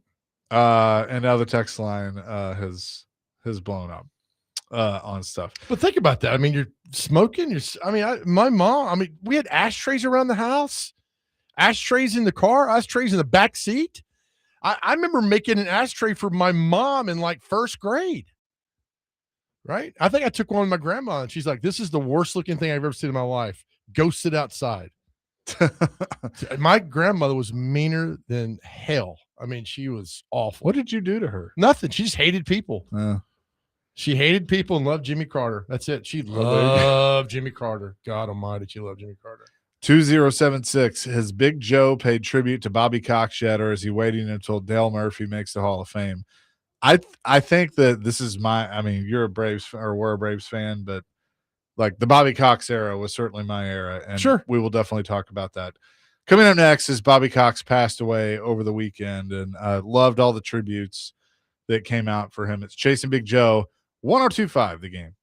And now the text line has blown up on stuff. But think about that. I mean, you're smoking. My mom, we had ashtrays around the house, ashtrays in the car, ashtrays in the back seat. I remember making an ashtray for my mom in like first grade. Right. I think I took one with my grandma and she's like, this is the worst looking thing I've ever seen in my life. Go sit outside. My grandmother was meaner than hell. I mean, she was awful. What did you do to her? Nothing. She just hated people. She hated people and loved Jimmy Carter. That's it. She loved Jimmy Carter. God almighty, she loved Jimmy Carter. 2076. Has Big Joe paid tribute to Bobby Cox yet, or is he waiting until Dale Murphy makes the Hall of Fame? I think that this is you're a Braves or we're a Braves fan, but like the Bobby Cox era was certainly my era, and sure, we will definitely talk about that. Coming up next is Bobby Cox passed away over the weekend, and I loved all the tributes that came out for him. It's Chasing Big Joe, 102.5 The Game.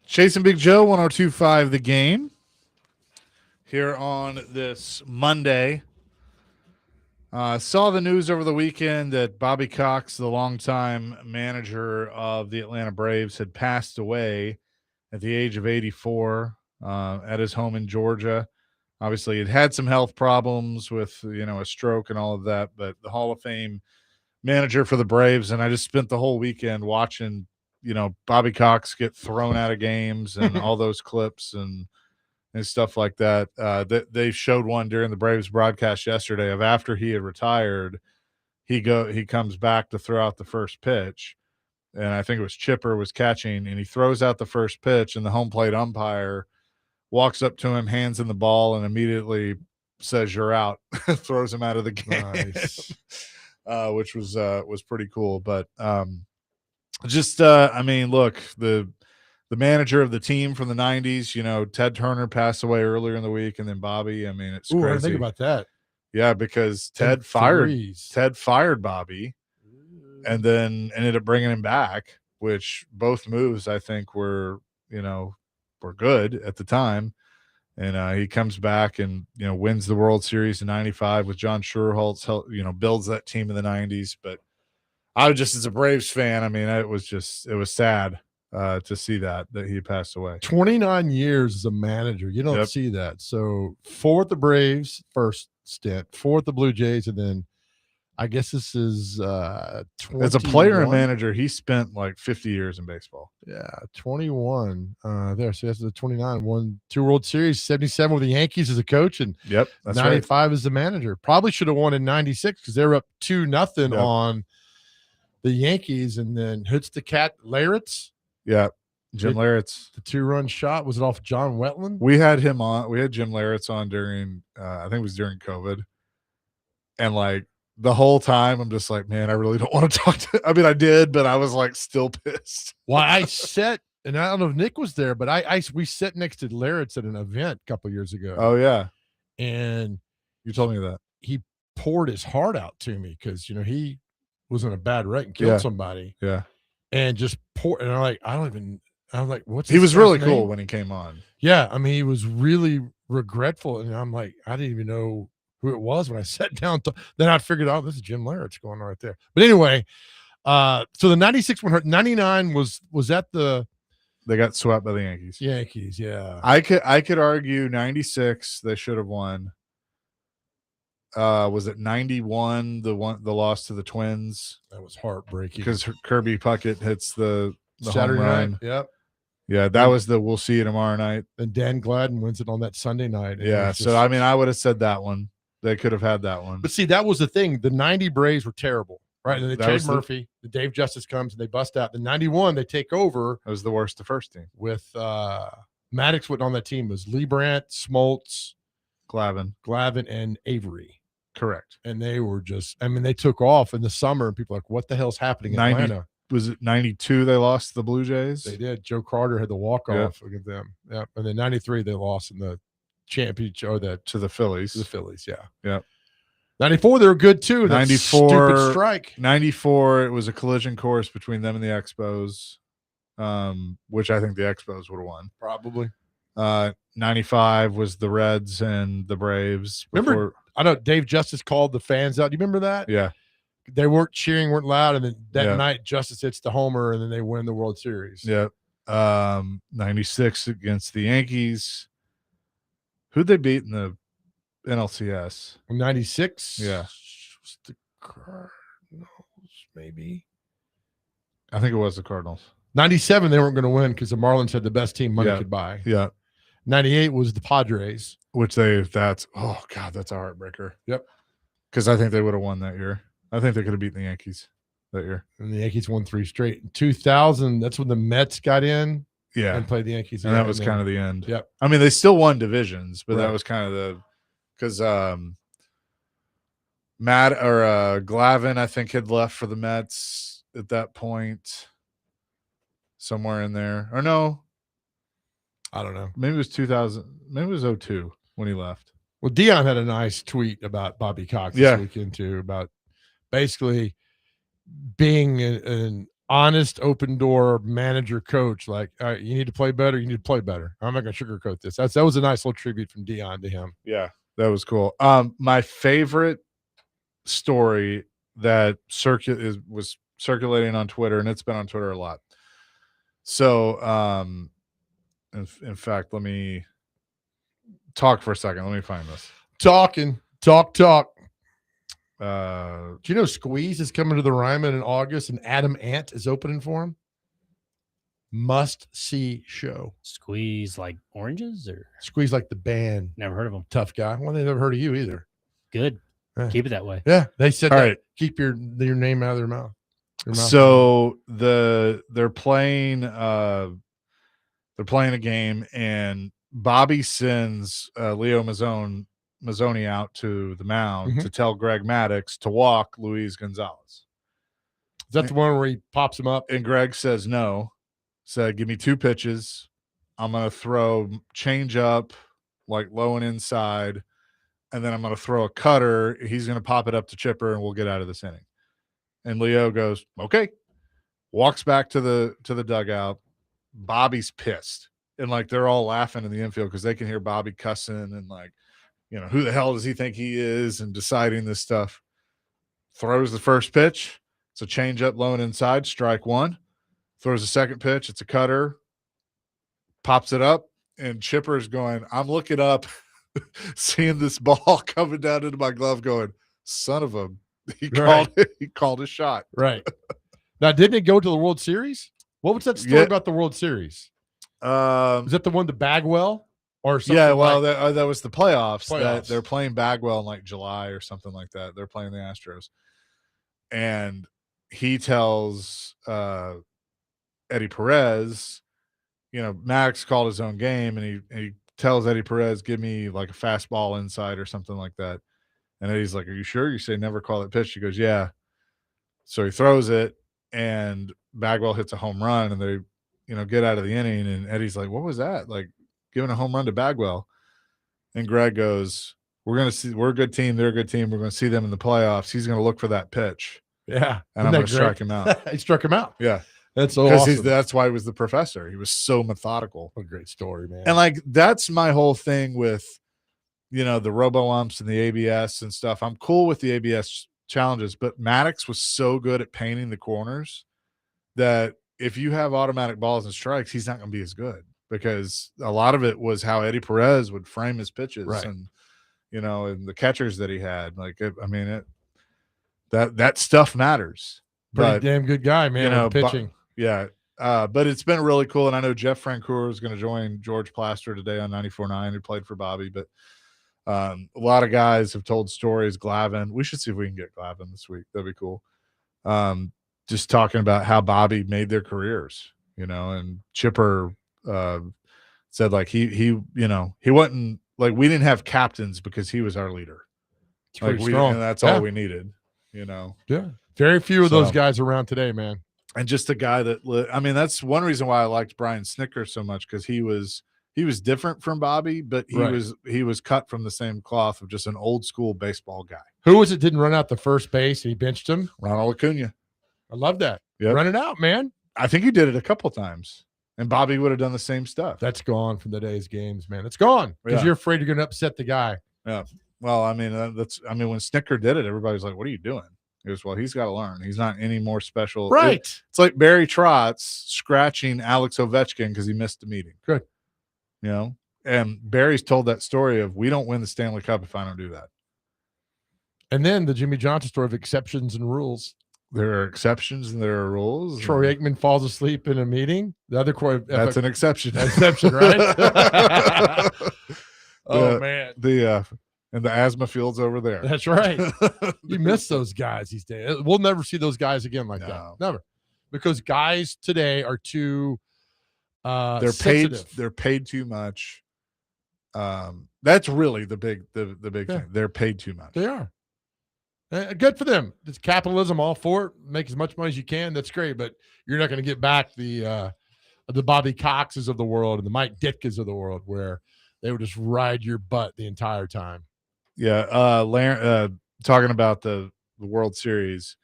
Chasing Big Joe, 102.5 The Game. Here on this Monday. Saw the news over the weekend that Bobby Cox, the longtime manager of the Atlanta Braves, had passed away at the age of 84 at his home in Georgia. Obviously, he'd had some health problems with, a stroke and all of that, but the Hall of Fame manager for the Braves, and I just spent the whole weekend watching, Bobby Cox get thrown out of games and all those clips and stuff like that. They showed one during the Braves broadcast yesterday of after he had retired, he comes back to throw out the first pitch, and I think it was Chipper was catching, and he throws out the first pitch, and the home plate umpire walks up to him, hands him the ball, and immediately says, "You're out," throws him out of the game. Nice. Which was pretty cool. But look, the manager of the team from the 90s, Ted Turner passed away earlier in the week, and then Bobby. It's Ooh, I crazy. didn't think about that. Yeah, because Ted fired Bobby and then ended up bringing him back, which both moves I think were good at the time. And he comes back and, wins the World Series in 95 with John Schuerholz, builds that team in the 90s. But I was just, as a Braves fan, it was sad to see that he passed away. 29 years as a manager. You don't see that. So 4 at the Braves, first stint, 4 at the Blue Jays, and then I guess this is 21. As a player and manager, he spent like 50 years in baseball. Yeah, 21 there. So that's the 29. Won 2 World Series, 77 with the Yankees as a coach, and that's 95 as the manager. Probably should have won in 96 because they were up 2-0 on the Yankees, and then hits the cat Laritz. Yeah, Jim Laritz. The 2-run shot. Was it off John Wetland? We had him on. We had Jim Laritz on during, I think it was during COVID. And like the whole time, I'm just like, man, I really don't want to talk to. I did, but I was like still pissed. Well, I sat, and I don't know if Nick was there, but we sat next to Laritz at an event a couple years ago. Oh, yeah. And you told me that. He poured his heart out to me because, he was in a bad wreck and killed somebody. Yeah. And just poured. And I'm like, what's he was really name? cool when he came on. Yeah. He was really regretful. And I'm like, I didn't even know who it was when I sat down. Then I figured out this is Jim Laritz going on right there. But anyway, so the 96 one hurt. 99 was that they got swept by the Yankees. Yankees, yeah. I could argue 96 they should have won. Was it 91 the loss to the Twins? That was heartbreaking because Kirby Puckett hits the Saturday home run. Night. Yep. Yeah, that was the we'll see you tomorrow night. And Dan Gladden wins it on that Sunday night. Yeah, so I would have said that one. They could have had that one. But see, that was the thing. The 90 Braves were terrible, right? And they trade Murphy. The Dave Justice comes and they bust out. The 91 they take over. That was the worst. The first team with Maddox. What on that team was Lee Brandt, Smoltz, Glavine, and Avery. Correct. And they were just. they took off in the summer, and people were like, "What the hell's happening in Atlanta?" Was it 92 they lost to the Blue Jays? They did. Joe Carter had the walk-off against them. Yeah. And then 93 they lost in the championship to the Phillies. Yeah. Yeah. 94 they were good too. 94 stupid strike. 94 it was a collision course between them and the Expos, which I think the Expos would have won. Probably. 95 was the Reds and the Braves. Remember, I know Dave Justice called the fans out. Do you remember that? Yeah. They weren't cheering, weren't loud, and then that night Justice hits the homer, and then they win the World Series. Yeah. 96 against the Yankees. Who'd they beat in the NLCS? 96? Yeah. Was the Cardinals, maybe? I think it was the Cardinals. 97, they weren't going to win because the Marlins had the best team money could buy. Yeah. 98 was the Padres. Which that's a heartbreaker. Yep. Because I think they would have won that year. I think they could have beaten the Yankees that year. And the Yankees won 3 straight. In 2000, that's when the Mets got in. Yeah. And played the Yankees. And that was kind of the end. Yep. They still won divisions, but that Right. was kind of because Glavine, I think, had left for the Mets at that point. Somewhere in there. Or no. I don't know. Maybe it was 2000. Maybe it was 02 when he left. Well, Dion had a nice tweet about Bobby Cox this weekend too, about basically being an honest, open door manager coach. Like, all right, you need to play better. You need to play better. I'm not going to sugarcoat this. That was a nice little tribute from Dion to him. Yeah, that was cool. My favorite story that was circulating on Twitter, and it's been on Twitter a lot. So, in fact, let me talk for a second. Let me find this. Talk. Do you know Squeeze is coming to the Ryman in August and Adam Ant is opening for him? Must-see show. Squeeze like oranges or Squeeze like the band. Never heard of them. Tough guy. Well, they never heard of you either. Good. Yeah. Keep it that way. Yeah, they said All that. right. Keep your name out of their mouth. So they're playing a game, and Bobby sends Leo Mazzoni out to the mound to tell Greg Maddux to walk Luis Gonzalez. Is that the one where he pops him up? And Greg says no. Said, give me 2 pitches. I'm going to throw change up, like low and inside, and then I'm going to throw a cutter. He's going to pop it up to Chipper, and we'll get out of this inning. And Leo goes, okay. Walks back to the dugout. Bobby's pissed. And, like, they're all laughing in the infield because they can hear Bobby cussing and, like, you know, who the hell does he think he is and deciding this stuff. Throws the first pitch. It's a change up low and inside, strike 1. Throws a second pitch. It's a cutter. Pops it up. And Chipper's going, I'm looking up, seeing this ball coming down into my glove going, son of a, he called a shot. Right. Now, didn't it go to the World Series? What was that story about the World Series? Is that the one to Bagwell or something? Yeah, well, that was the playoffs. That they're playing Bagwell in like July or something like that. They're playing the Astros. And he tells Eddie Perez, you know, Max called his own game, and he tells Eddie Perez, give me like a fastball inside or something like that. And Eddie's like, are you sure? You say never call that pitch. He goes, yeah. So he throws it, and Bagwell hits a home run, and they, you know, get out of the inning. And Eddie's like, what was that? Like giving a home run to Bagwell. And Greg goes, we're a good team. They're a good team. We're going to see them in the playoffs. He's going to look for that pitch. Yeah. And I'm going to strike him out. He struck him out. Yeah. That's so awesome. That's why he was the professor. He was so methodical. What a great story, man. And like, that's my whole thing with, you know, the robo-umps and the ABS and stuff. I'm cool with the ABS challenges, but Maddux was so good at painting the corners that if you have automatic balls and strikes, he's not going to be as good, because a lot of it was how Eddie Perez would frame his pitches and, you know, and the catchers that he had. Like, that stuff matters. Pretty damn good guy, man, you know, pitching. But it's been really cool. And I know Jeff Francoeur is going to join George Plaster today on 94.9, who played for Bobby. But a lot of guys have told stories. Glavin, we should see if we can get Glavin this week. That'd be cool. Just talking about how Bobby made their careers, you know, and Chipper said like he you know, he wasn't like, we didn't have captains because he was our leader. It's pretty strong. And that's all we needed, you know. Yeah. Very few of those guys around today, man. And just a guy that, I mean, that's one reason why I liked Brian Snitker so much, because he was different from Bobby, but he was cut from the same cloth of just an old school baseball guy. Who was it didn't run out the first base and he benched him? Ronald Acuna. I love that. Yep. Run it out, man. I think he did it a couple times, and Bobby would have done the same stuff. That's gone from today's games, man. It's gone because you're afraid you're going to upset the guy. Yeah. Well, I mean, when Snitker did it, everybody was like, what are you doing? He goes, well, he's got to learn. He's not any more special. Right. It's like Barry Trotz scratching Alex Ovechkin because he missed a meeting. Good. You know, and Barry's told that story of, we don't win the Stanley Cup if I don't do that. And then the Jimmy Johnson story of exceptions and rules. There are exceptions and there are rules. Troy Aikman falls asleep in a meeting. The other that's an exception. Exception, right? Man. And the asthma field's over there. That's right. You miss those guys these days. We'll never see those guys again like that. Never. Because guys today are too they're sensitive. They're paid too much. That's really the big thing. They're paid too much. They are. Good for them. It's capitalism, all for it. Make as much money as you can. That's great, but you're not going to get back the Bobby Coxes of the world and the Mike Ditkas of the world, where they would just ride your butt the entire time. Yeah. Talking about the World Series,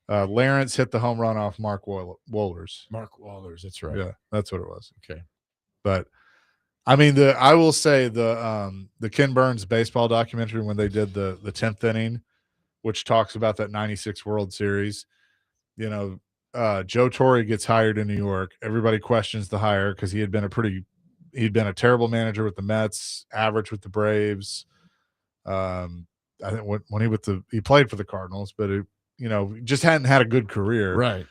Lawrence hit the home run off Mark Wohlers. Mark Wohlers, that's right. Yeah, that's what it was. Okay. But I mean, I will say the Ken Burns baseball documentary when they did the 10th inning, which talks about that 96 World Series, you know, Joe Torre gets hired in New York. Everybody questions the hire because he'd been a terrible manager with the Mets, average with the Braves. I think when he played for the Cardinals, but just hadn't had a good career. Right.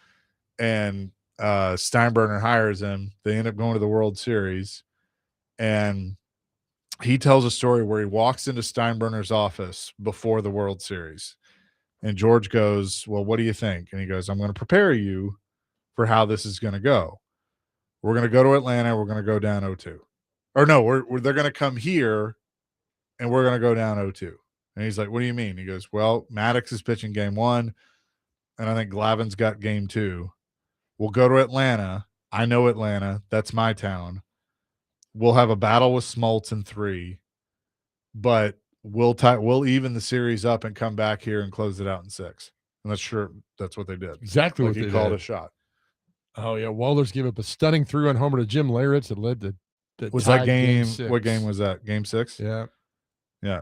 And Steinbrenner hires him. They end up going to the World Series, and he tells a story where he walks into Steinbrenner's office before the World Series. And George goes, "Well, what do you think?" And he goes, "I'm going to prepare you for how this is going to go. We're going to go to Atlanta. We're going to go down 0-2. Or no, they're going to come here, and we're going to go down 0-2." And he's like, "What do you mean?" He goes, "Well, Maddox is pitching game 1, and I think Glavin's got game 2. We'll go to Atlanta. I know Atlanta. That's my town. We'll have a battle with Smoltz in 3, but we'll even the series up and come back here and close it out in 6." And that's what they did. Exactly what he they called did. a shot. Oh yeah, Wohlers gave up a stunning through-run homer to Jim Leyritz that led to Was that game? 6. What game was that? Game 6? Yeah. Yeah.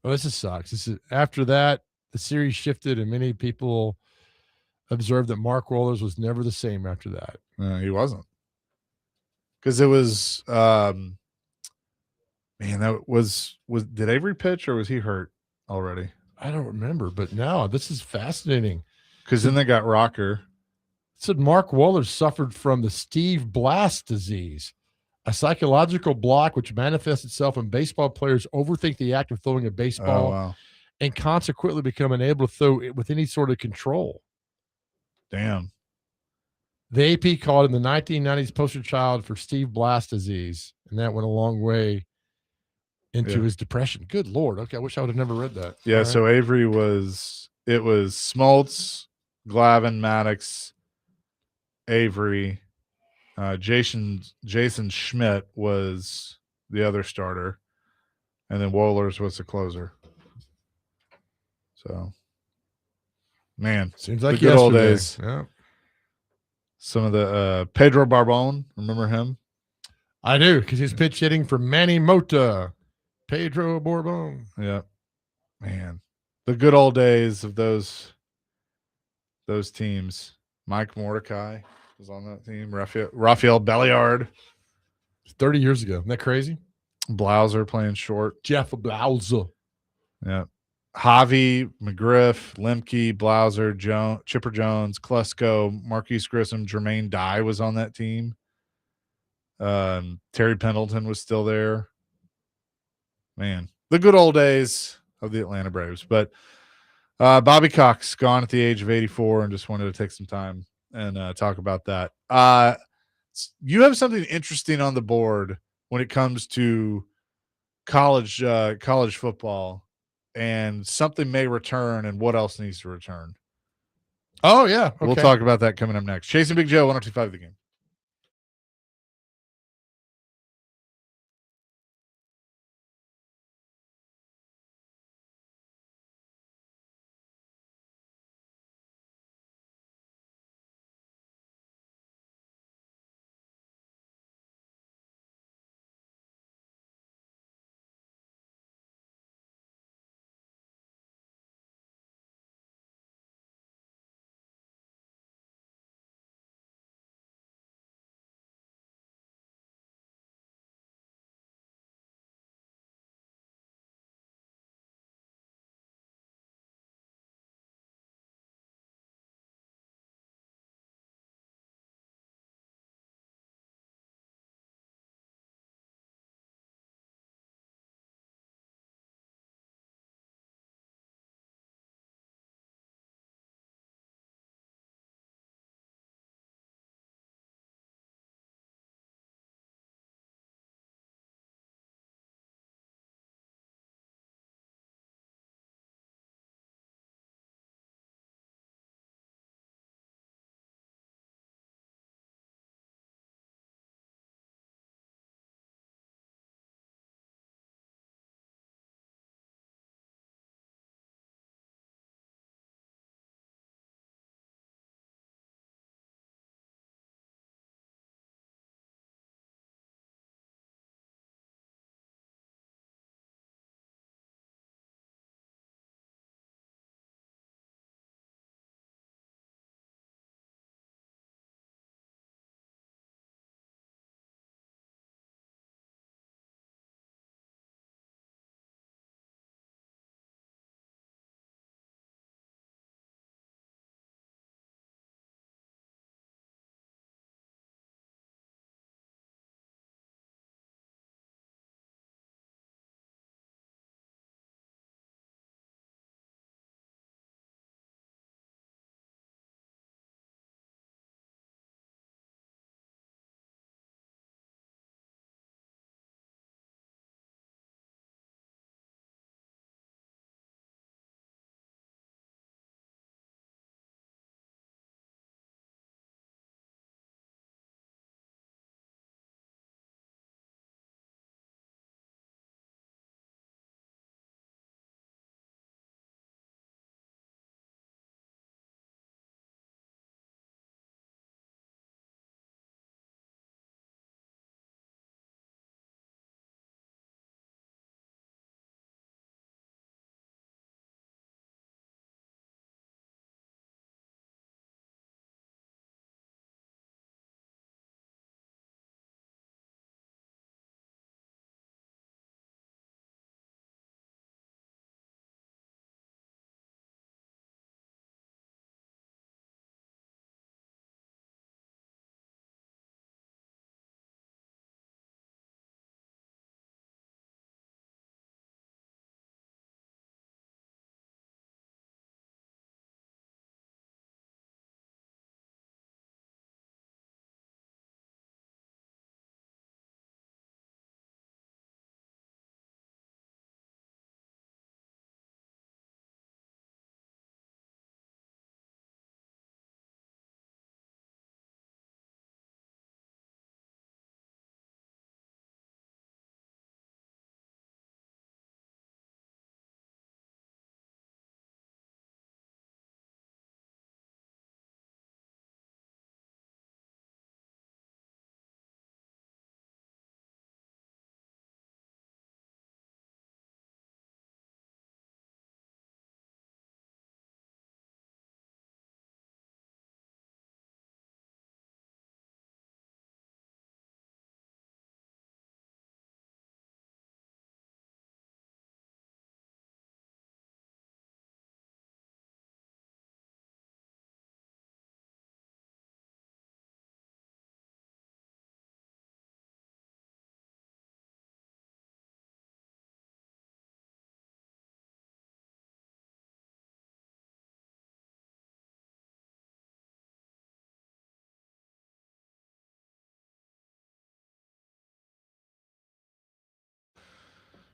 Well, this sucks. After that, the series shifted, and many people observed that Mark Wohlers was never the same after that. He wasn't. Because it was did Avery pitch or was he hurt already? I don't remember, but now this is fascinating. Because then they got Rocker. It said Mark Wohlers suffered from the Steve Blass disease, a psychological block which manifests itself when baseball players overthink the act of throwing a baseball and consequently become unable to throw it with any sort of control. Damn. The AP called him the 1990s poster child for Steve Blass disease, and that went a long way into his depression. Good Lord. Okay, I wish I would have never read that. Yeah, so Avery was Smoltz, Glavin, Maddox, Avery, Jason Schmidt was the other starter, and then Wohlers was the closer. So, man, seems like the good old yesterday. days. Yeah. Some of the Pedro Barbon, remember him? I do, because he's pitch hitting for Manny Mota. Pedro Bourbon. Yeah. Man. The good old days of those teams. Mike Mordecai was on that team. Rafael Belliard. 30 years ago. Isn't that crazy? Blauser playing short. Jeff Blauser. Yeah. Javi, McGriff, Lemke, Blauser, Chipper Jones, Klesko, Marquise Grissom, Jermaine Dye was on that team. Terry Pendleton was still there. Man, the good old days of the Atlanta Braves. But Bobby Cox gone at the age of 84, and just wanted to take some time and talk about that. You have something interesting on the board when it comes to college football, and something may return, and what else needs to return. Oh, yeah. Okay. We'll talk about that coming up next. Chasing Big Joe, 102.5 The Game.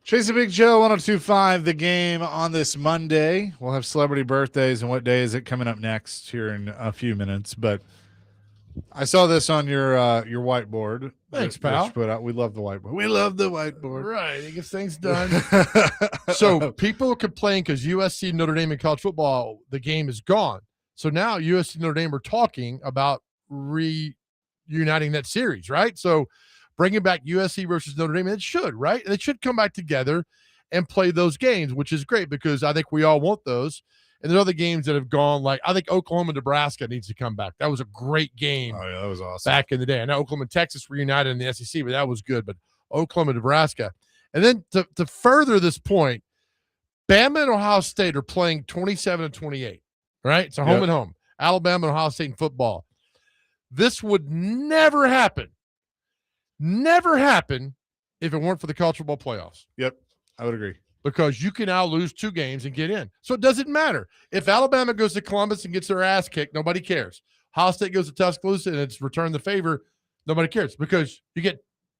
Chase the Big Joe, 102.5 The Game on this Monday. We'll have celebrity birthdays, and what day is it coming up next here in a few minutes. But I saw this on your whiteboard. Thanks, that pal. you put out. We love the whiteboard. We love the whiteboard. Right. It gets things done. So people complain because USC, Notre Dame, and college football, the game is gone. So now USC, Notre Dame are talking about reuniting that series, right? So bringing back USC versus Notre Dame, it should, right? They should come back together and play those games, which is great because I think we all want those. And there's other games that have gone, like I think Oklahoma, Nebraska needs to come back. That was a great game. Oh, yeah, that was awesome. Back in the day. I know Oklahoma and Texas reunited in the SEC, but that was good. But Oklahoma, Nebraska. And then to further this point, Bama and Ohio State are playing 27-28, right? So home and home. Alabama and Ohio State in football. This would never happen if it weren't for the college football playoffs. Yep, I would agree. Because you can now lose 2 games and get in. So it doesn't matter. If Alabama goes to Columbus and gets their ass kicked, nobody cares. Ohio State goes to Tuscaloosa and it's returned the favor, nobody cares because you get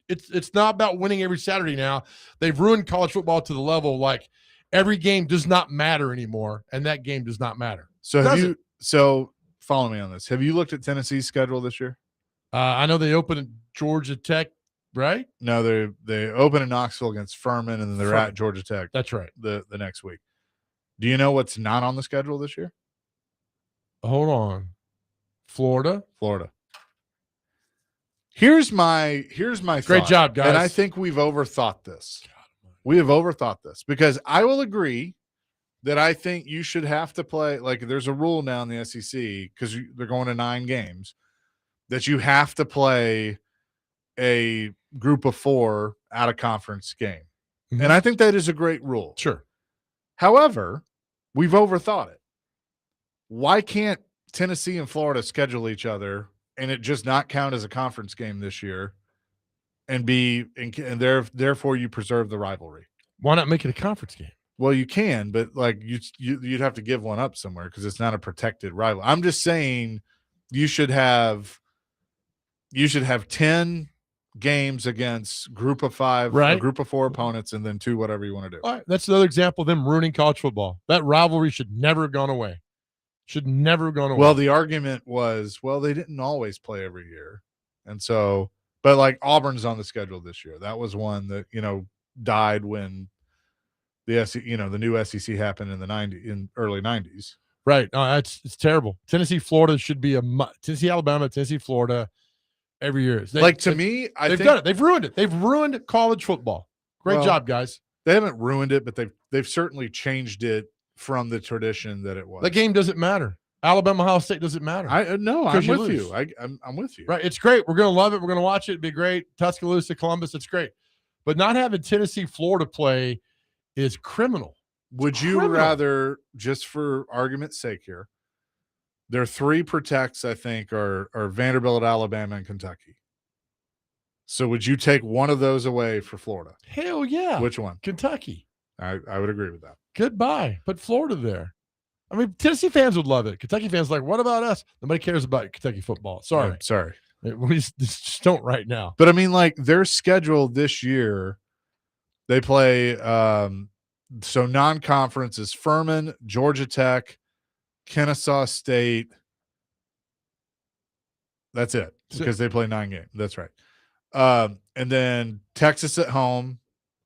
it's not about winning every Saturday now. They've ruined college football to the level like every game does not matter anymore, and that game does not matter. So follow me on this. Have you looked at Tennessee's schedule this year? I know they open at Georgia Tech, right? No, they open in Knoxville against Furman, and then they're at Georgia Tech. That's right. The next week. Do you know what's not on the schedule this year? Hold on. Florida. Here's my Great thought, job, guys. and I think we've overthought this. We have overthought this because I will agree that I think you should have to play, like there's a rule now in the SEC because they're going to 9 games that you have to play a group of 4 out of conference game. Mm-hmm. And I think that is a great rule. Sure. However, we've overthought it. Why can't Tennessee and Florida schedule each other and it just not count as a conference game this year and therefore you preserve the rivalry? Why not make it a conference game? Well, you can, but like you'd have to give one up somewhere because it's not a protected rival. I'm just saying you should have 10 games against group of 5, right? Or group of 4 opponents, and then 2 whatever you want to do. All right, that's another example of them ruining college football. That rivalry should never have gone away. Well, the argument was, they didn't always play every year, and so, but like Auburn's on the schedule this year. That was one that died when the new SEC happened in early 90s. Right. It's terrible. Tennessee, Florida should be Tennessee, Alabama, Tennessee, Florida every year. They've done it. They've ruined it. They've ruined college football. Great job, guys. They haven't ruined it, but they've certainly changed it from the tradition that it was. The game doesn't matter. Alabama, Ohio State doesn't matter. I'm with you. I'm with you. Right. It's great. We're going to love it. We're going to watch it. It'd be great. Tuscaloosa, Columbus. It's great. But not having Tennessee, Florida play is criminal. Would you rather, just for argument's sake here, their 3 protects, I think, are Vanderbilt, Alabama, and Kentucky. So would you take one of those away for Florida? Hell yeah. Which one? Kentucky. I would agree with that. Goodbye. Put Florida there. I mean, Tennessee fans would love it. Kentucky fans like, what about us? Nobody cares about Kentucky football. Sorry. Sorry. We just don't right now. But I mean, like their schedule this year, they play so non-conference is Furman, Georgia Tech, Kennesaw State. That's it because they play 9 games. That's right. And then Texas at home,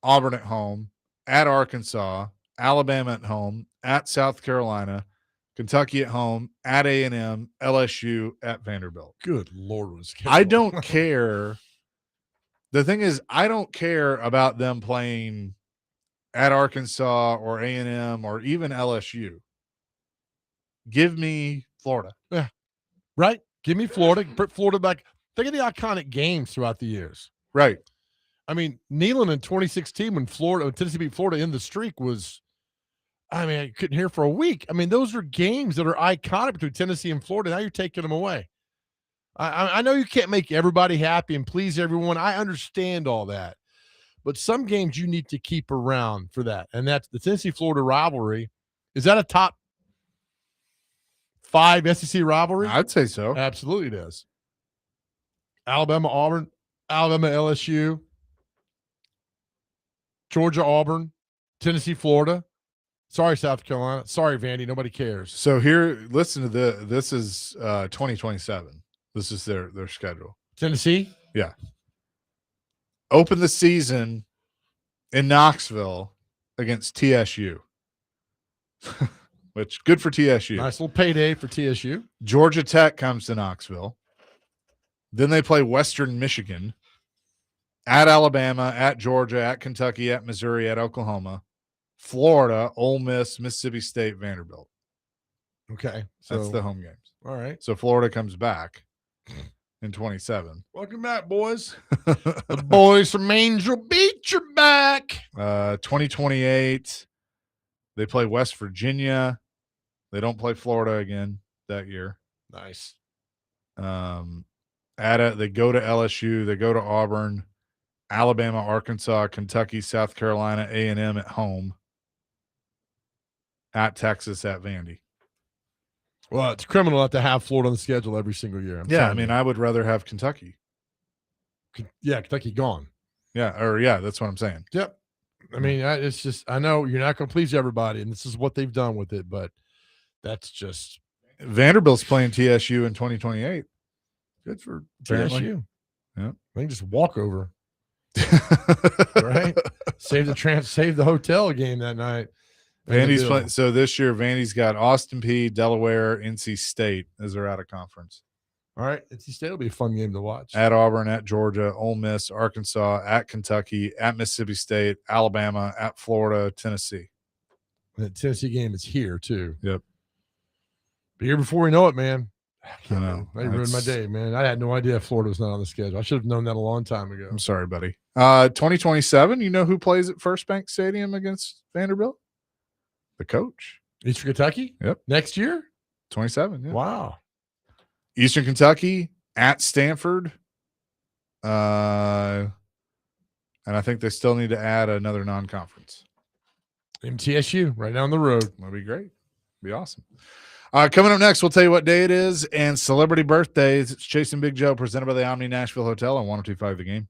Auburn at home, at Arkansas, Alabama at home, at South Carolina, Kentucky at home, at A&M, LSU, at Vanderbilt. Good Lord. I don't care. The thing is, I don't care about them playing at Arkansas or A&M or even LSU. Give me Florida. Yeah. Right? Give me Florida. Put Florida back. Think of the iconic games throughout the years. Right. I mean, Neyland in 2016 when Tennessee beat Florida in the streak was, I couldn't hear for a week. I mean, those are games that are iconic between Tennessee and Florida. Now you're taking them away. I know you can't make everybody happy and please everyone. I understand all that. But some games you need to keep around for that. And that's the Tennessee-Florida rivalry. Is that a top 5 SEC rivalry? I'd say so. Absolutely it is. Alabama, Auburn, Alabama, LSU. Georgia, Auburn, Tennessee, Florida. Sorry, South Carolina. Sorry, Vandy. Nobody cares. So here, listen to this. This is 2027. This is their schedule. Tennessee? Yeah. Open the season in Knoxville against TSU. Which, good for TSU. Nice little payday for TSU. Georgia Tech comes to Knoxville. Then they play Western Michigan, at Alabama, at Georgia, at Kentucky, at Missouri, at Oklahoma, Florida, Ole Miss, Mississippi State, Vanderbilt. Okay. That's the home games. All right. So Florida comes back in 27. Welcome back, boys. The boys from Angel Beach are back. 2028, they play West Virginia. They don't play Florida again that year. Nice. They go to LSU. They go to Auburn, Alabama, Arkansas, Kentucky, South Carolina, A&M at home, at Texas, at Vandy. Well, it's criminal not to have Florida on the schedule every single year. I would rather have Kentucky. Yeah, Kentucky gone. Yeah, that's what I'm saying. Yep. I mean, it's just, I know you're not going to please everybody, and this is what they've done with it, but that's just. Vanderbilt's playing TSU in 2028. Good for Apparently. TSU. Yeah. They can just walk over. Right? Save the hotel game that night. Vandy's playing. So this year, Vandy's got Austin Peay, Delaware, NC State as they're out of conference. All right. NC State will be a fun game to watch. At Auburn, at Georgia, Ole Miss, Arkansas, at Kentucky, at Mississippi State, Alabama, at Florida, Tennessee. And the Tennessee game is here, too. Yep. But here before we know it, man. I know. They ruined my day, man. I had no idea Florida was not on the schedule. I should have known that a long time ago. I'm sorry, buddy. 2027, you know who plays at First Bank Stadium against Vanderbilt? The coach. Eastern Kentucky? Yep. Next year? 27, yeah. Wow. Eastern Kentucky, at Stanford. And I think they still need to add another non-conference. MTSU, right down the road. That'd be great. Be awesome. Coming up next, we'll tell you what day it is and celebrity birthdays. It's Chasing Big Joe, presented by the Omni Nashville Hotel on 102.5 The Game.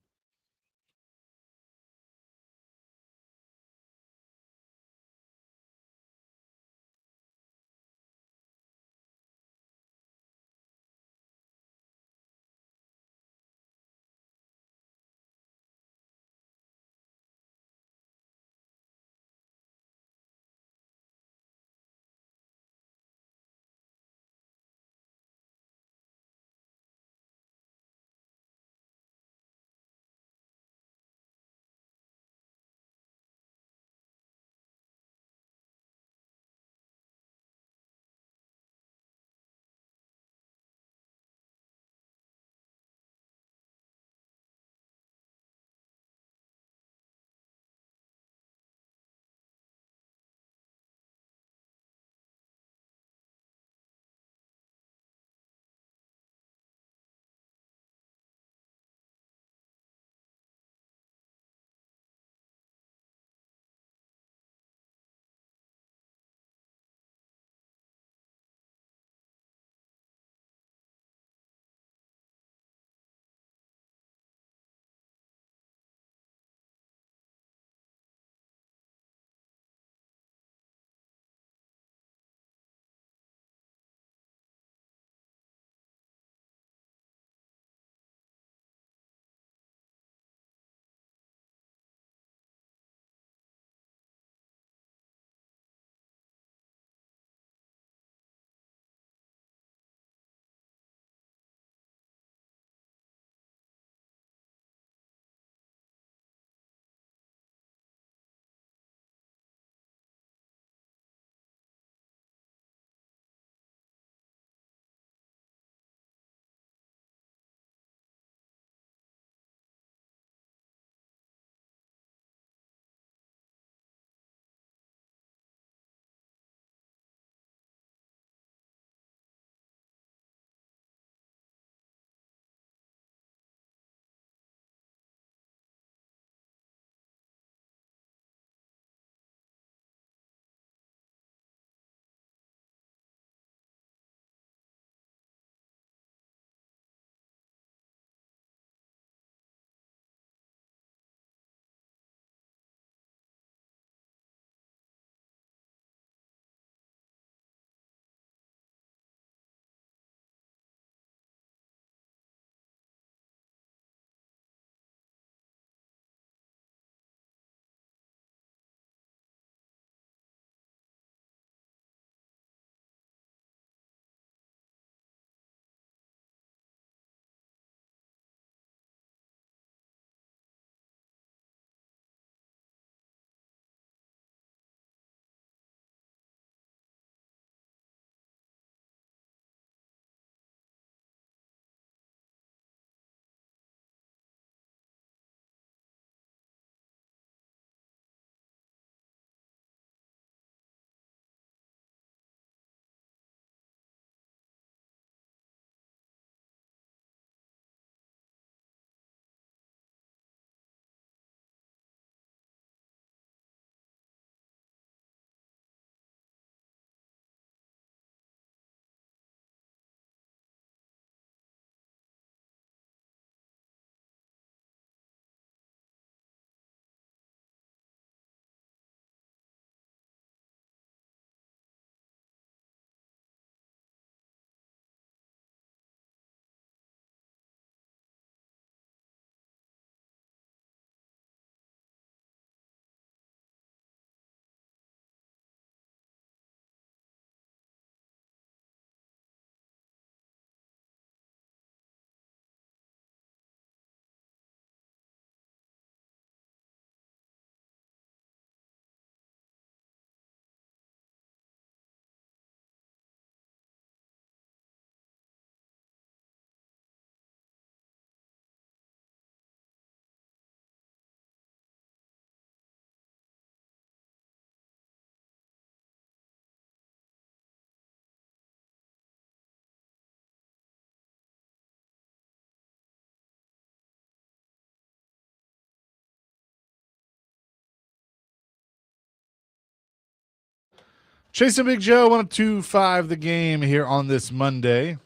Chase and Big Joe 102.5 The Game here on this Monday.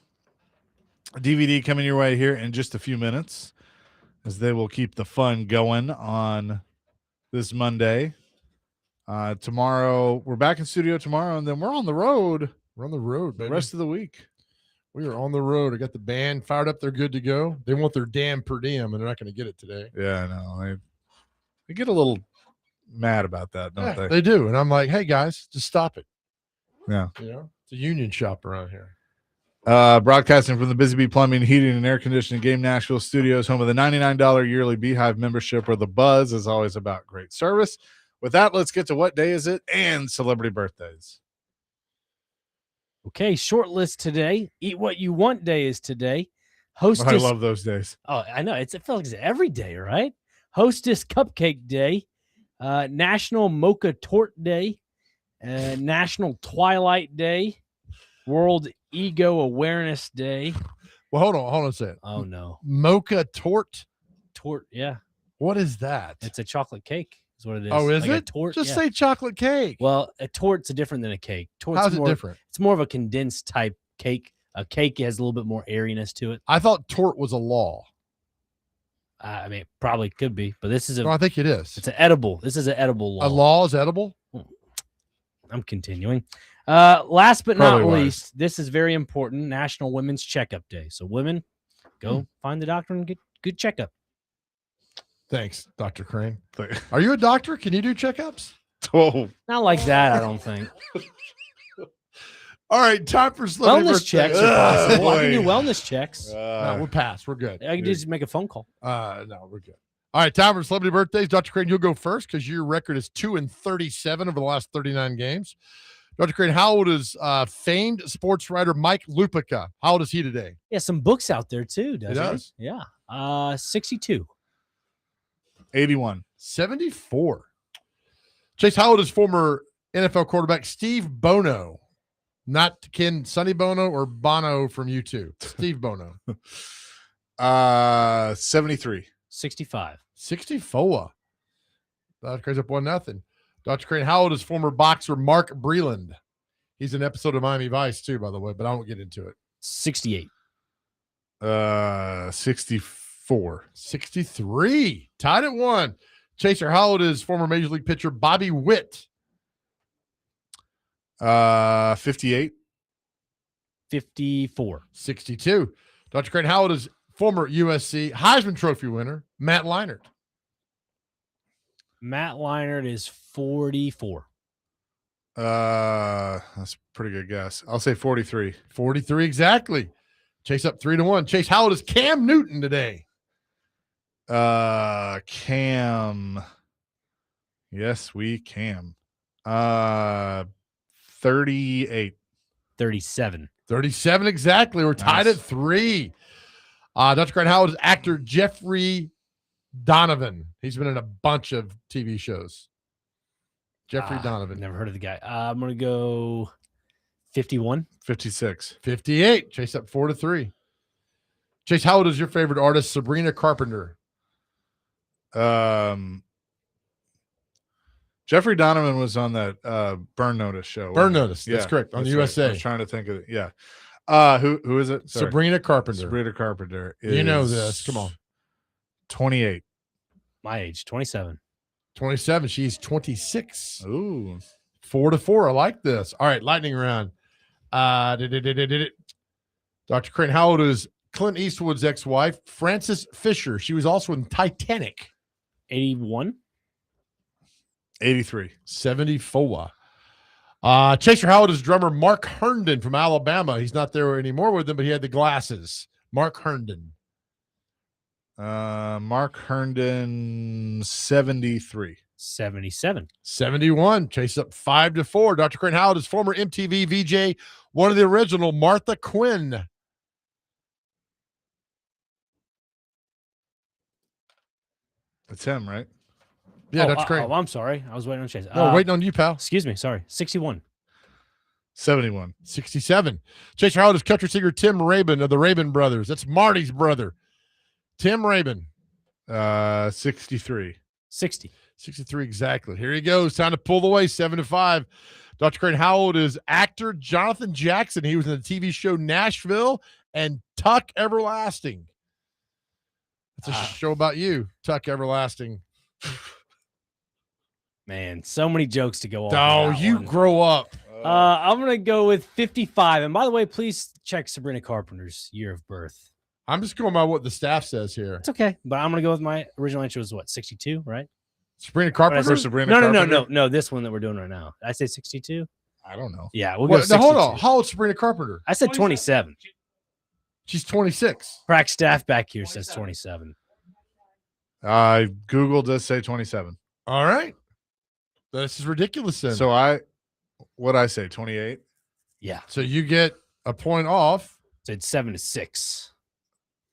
DVD coming your way here in just a few minutes, as they will keep the fun going on this Monday. Tomorrow, we're back in studio tomorrow, and then we're on the road. We're on the road, baby. The rest of the week. We are on the road. I got the band fired up. They're good to go. They want their damn per diem, and they're not going to get it today. Yeah, I know. They get a little mad about that, don't they? They do. And I'm like, hey, guys, just stop it. Yeah. It's a union shop around here. Broadcasting from the Busy Bee Plumbing, Heating, and Air Conditioning Game Nashville Studios, home of the $99 yearly Beehive membership, where the buzz is always about great service. With that, let's get to what day is it and celebrity birthdays. Okay, short list today. Eat What You Want Day is today. Hostess. I love those days. Oh, I know. It feels like it's every day, right? Hostess Cupcake Day, National Mocha Tort Day, National Twilight Day, World Ego Awareness Day. Well, hold on a second. Oh, no. Mocha Tort? Tort, yeah. What is that? It's a chocolate cake is what it is. Oh, is like it? A tort, Just yeah. say chocolate cake. Well, a tort's different than a cake. Tort's How's it different? It's more of a condensed type cake. A cake has a little bit more airiness to it. I thought tort was a law. I mean, it probably could be, but this is No, I think it is. It's an edible. This is an edible law. A law is edible? I'm continuing. Last but Probably not wise. least, this is very important. National Women's Checkup Day. So women, go find the doctor and get good checkup. Thanks, Dr. Crane. Are you a doctor? Can you do checkups? Oh, not like that, I don't think. All right, time for celebrity Wellness birthdays. checks are possible. I can do wellness checks. No, we're past. We're good. I can just make a phone call. No, we're good. All right, time for celebrity birthdays. Dr. Crane, you'll go first because your record is 2-37 over the last 39 games. Dr. Crane, how old is famed sports writer Mike Lupica? How old is he today? Yeah, some books out there too. He does? Yeah. 62. 81. 74. Chase, how old is former NFL quarterback Steve Bono? Not Ken Sonny Bono or Bono from U2. Steve Bono. 73. 65. 64. Dr. Crane's up 1-0. Dr. Crane, how old is former boxer Mark Breland? He's an episode of Miami Vice too, by the way, but I won't get into it. 68. 64. 63. Tied at 1. Chaser, how old is former Major League pitcher Bobby Witt? 58. 54. 62. Dr. Crane, how old is former USC Heisman Trophy winner Matt Leinart? Matt Leinart is 44. That's a pretty good guess. I'll say 43. 43 exactly. Chase up 3-1. Chase, how old is Cam Newton today? Cam. Yes, we can. 38. 37. 37 exactly. We're tied Nice. at 3. Dr. Crane, how old is actor Jeffrey Donovan? He's been in a bunch of TV shows. Jeffrey Donovan. Never heard of the guy. I'm going to go 51. 56. 58. Chase up 4-3. Chase, how old is your favorite artist, Sabrina Carpenter? Jeffrey Donovan was on that Burn Notice show. Burn Notice. That's Yeah, correct. On the that's USA. right. I was trying to think of it. Yeah. Who is it? Sorry. Sabrina Carpenter. Sabrina Carpenter. You know this. Come on. 28. My age, 27. 27. She's 26. Ooh. 4-4. I like this. All right, lightning round. Dr. Crane, how old is Clint Eastwood's ex-wife, Frances Fisher? She was also in Titanic. 81. 83. 74. Chaser, how old is drummer Mark Herndon from Alabama? He's not there anymore with them, but he had the glasses. Mark Herndon. Mark Herndon, 73. 77. 71. Chase up 5-4. Dr. Crane, how old is former MTV VJ, one of the original, Martha Quinn? That's him, right? Yeah, Dr. Crane. I'm sorry. I was waiting on Chase. No, waiting on you, pal. Excuse me. Sorry. 61. 71. 67. Chaser, how old is country singer Tim Rabin of the Rabin Brothers? That's Marty's brother. Tim Rabin. 63. 60. 63 exactly. Here he goes. Time to pull the way. 7-5. Dr. Crane, how old is actor Jonathan Jackson? He was in the TV show Nashville and Tuck Everlasting. It's a show about you, Tuck Everlasting. Man, so many jokes to go on. Oh, you grow up. I'm going to go with 55. And by the way, please check Sabrina Carpenter's year of birth. I'm just going by what the staff says here. It's okay, but I'm going to go with my original answer was what, 62, right? Sabrina Carpenter? No. This one that we're doing right now. Did I say 62? I don't know. Yeah, we'll go 62. Hold on. How old's Sabrina Carpenter? I said 27. She's 26. Crack staff back here says 27. Google does say 27. All right. This is ridiculous then. So what'd I say, 28? Yeah. So you get a point off. So it's 7-6.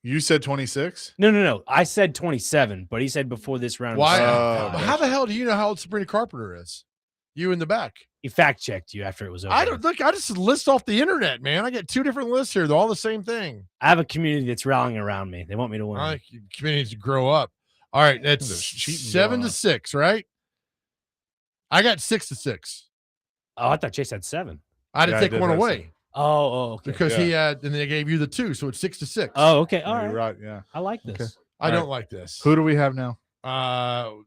You said 26? No. I said 27, but he said before this round. Why? How the hell do you know how old Sabrina Carpenter is? You in the back. He fact checked you after it was over. I just list off the internet, man. I get two different lists here. They're all the same thing. I have a community that's rallying around me. They want me to win. I like communities to grow up. All right, that's 7-6, right? I got 6-6. Oh, I thought Chase had 7. I had to take one away. Oh, okay. Because he had, and they gave you the 2, so it's 6-6. Oh, okay. All You're right. right. Yeah. I like this. Okay. I don't like this. Who do we have now?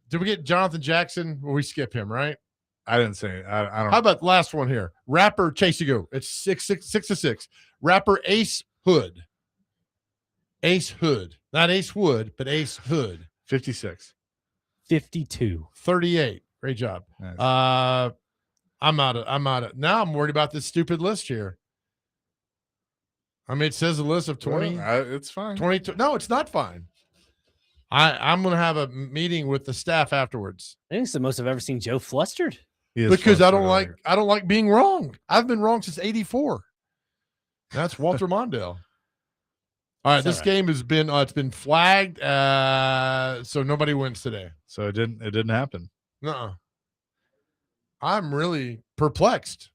Did we get Jonathan Jackson? Or we skip him, right? I didn't say it. I don't know. How about the last one here? Rapper Chase, you go. It's 6-6. Rapper Ace Hood. Ace Hood. Not Ace Wood, but Ace Hood. 56. 52. 38. Great job. Nice. I'm out of now I'm worried about this stupid list here. I mean, it says a list of 20. It's fine. 22. No, it's not fine. I'm going to have a meeting with the staff afterwards. I think it's the most I've ever seen Joe flustered. Because I don't like being wrong. I've been wrong since 84. That's Walter Mondale. All right, this game has been it's been flagged, so nobody wins today. So it didn't happen. No. I'm really perplexed.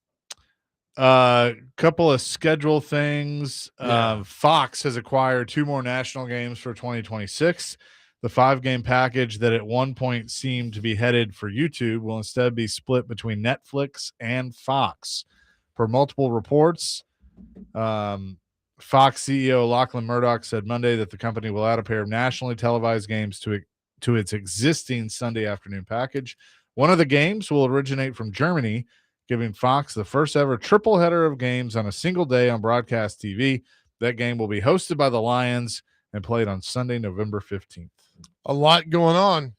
Couple of schedule things. Yeah. Fox has acquired 2 more national games for 2026. The 5-game package that at one point seemed to be headed for YouTube will instead be split between Netflix and Fox. Per multiple reports, Fox CEO Lachlan Murdoch said Monday that the company will add a pair of nationally televised games to its existing Sunday afternoon package. One of the games will originate from Germany, giving Fox the first ever triple header of games on a single day on broadcast TV. That game will be hosted by the Lions and played on Sunday, November 15th. A lot going on.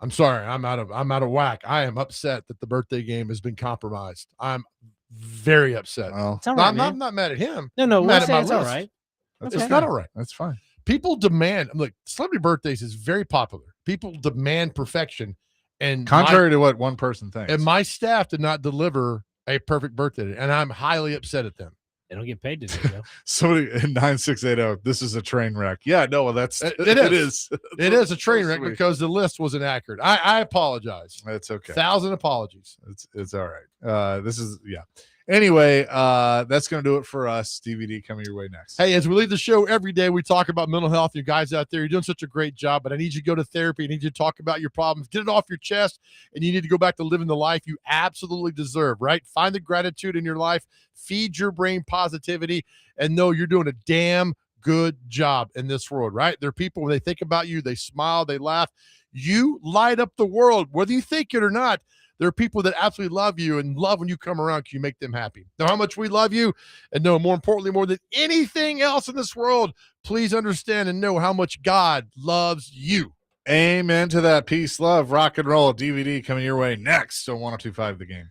I'm sorry. I'm out of whack. I am upset that the birthday game has been compromised. I'm very upset. Well, It's all right, I'm not mad at him. No, I'm we'll mad at say my it's all list. right. It's not all right. That's fine. People demand. Look, celebrity birthdays is very popular. People demand perfection, and Contrary to what one person thinks. and my staff did not deliver a perfect birthday, and I'm highly upset at them. They don't get paid today, Joe. Somebody in 9680, this is a train wreck. Yeah, no, well, that's It it is. is. It is a train wreck Sweet. because the list wasn't accurate. I apologize. That's okay. 1,000 apologies. It's all right. This is Anyway, that's going to do it for us. DVD coming your way next. Hey, as we leave the show every day, we talk about mental health. You guys out there, you're doing such a great job, but I need you to go to therapy. I need you to talk about your problems, get it off your chest, and you need to go back to living the life you absolutely deserve, right? Find the gratitude in your life, feed your brain positivity, and know you're doing a damn good job in this world, right? There are people, when they think about you, they smile, they laugh. You light up the world, whether you think it or not. There are people that absolutely love you and love when you come around because you make them happy. Know how much we love you, and know, more importantly, more than anything else in this world, please understand and know how much God loves you. Amen to that. Peace, love, rock and roll. DVD coming your way next on 102.5 The Game.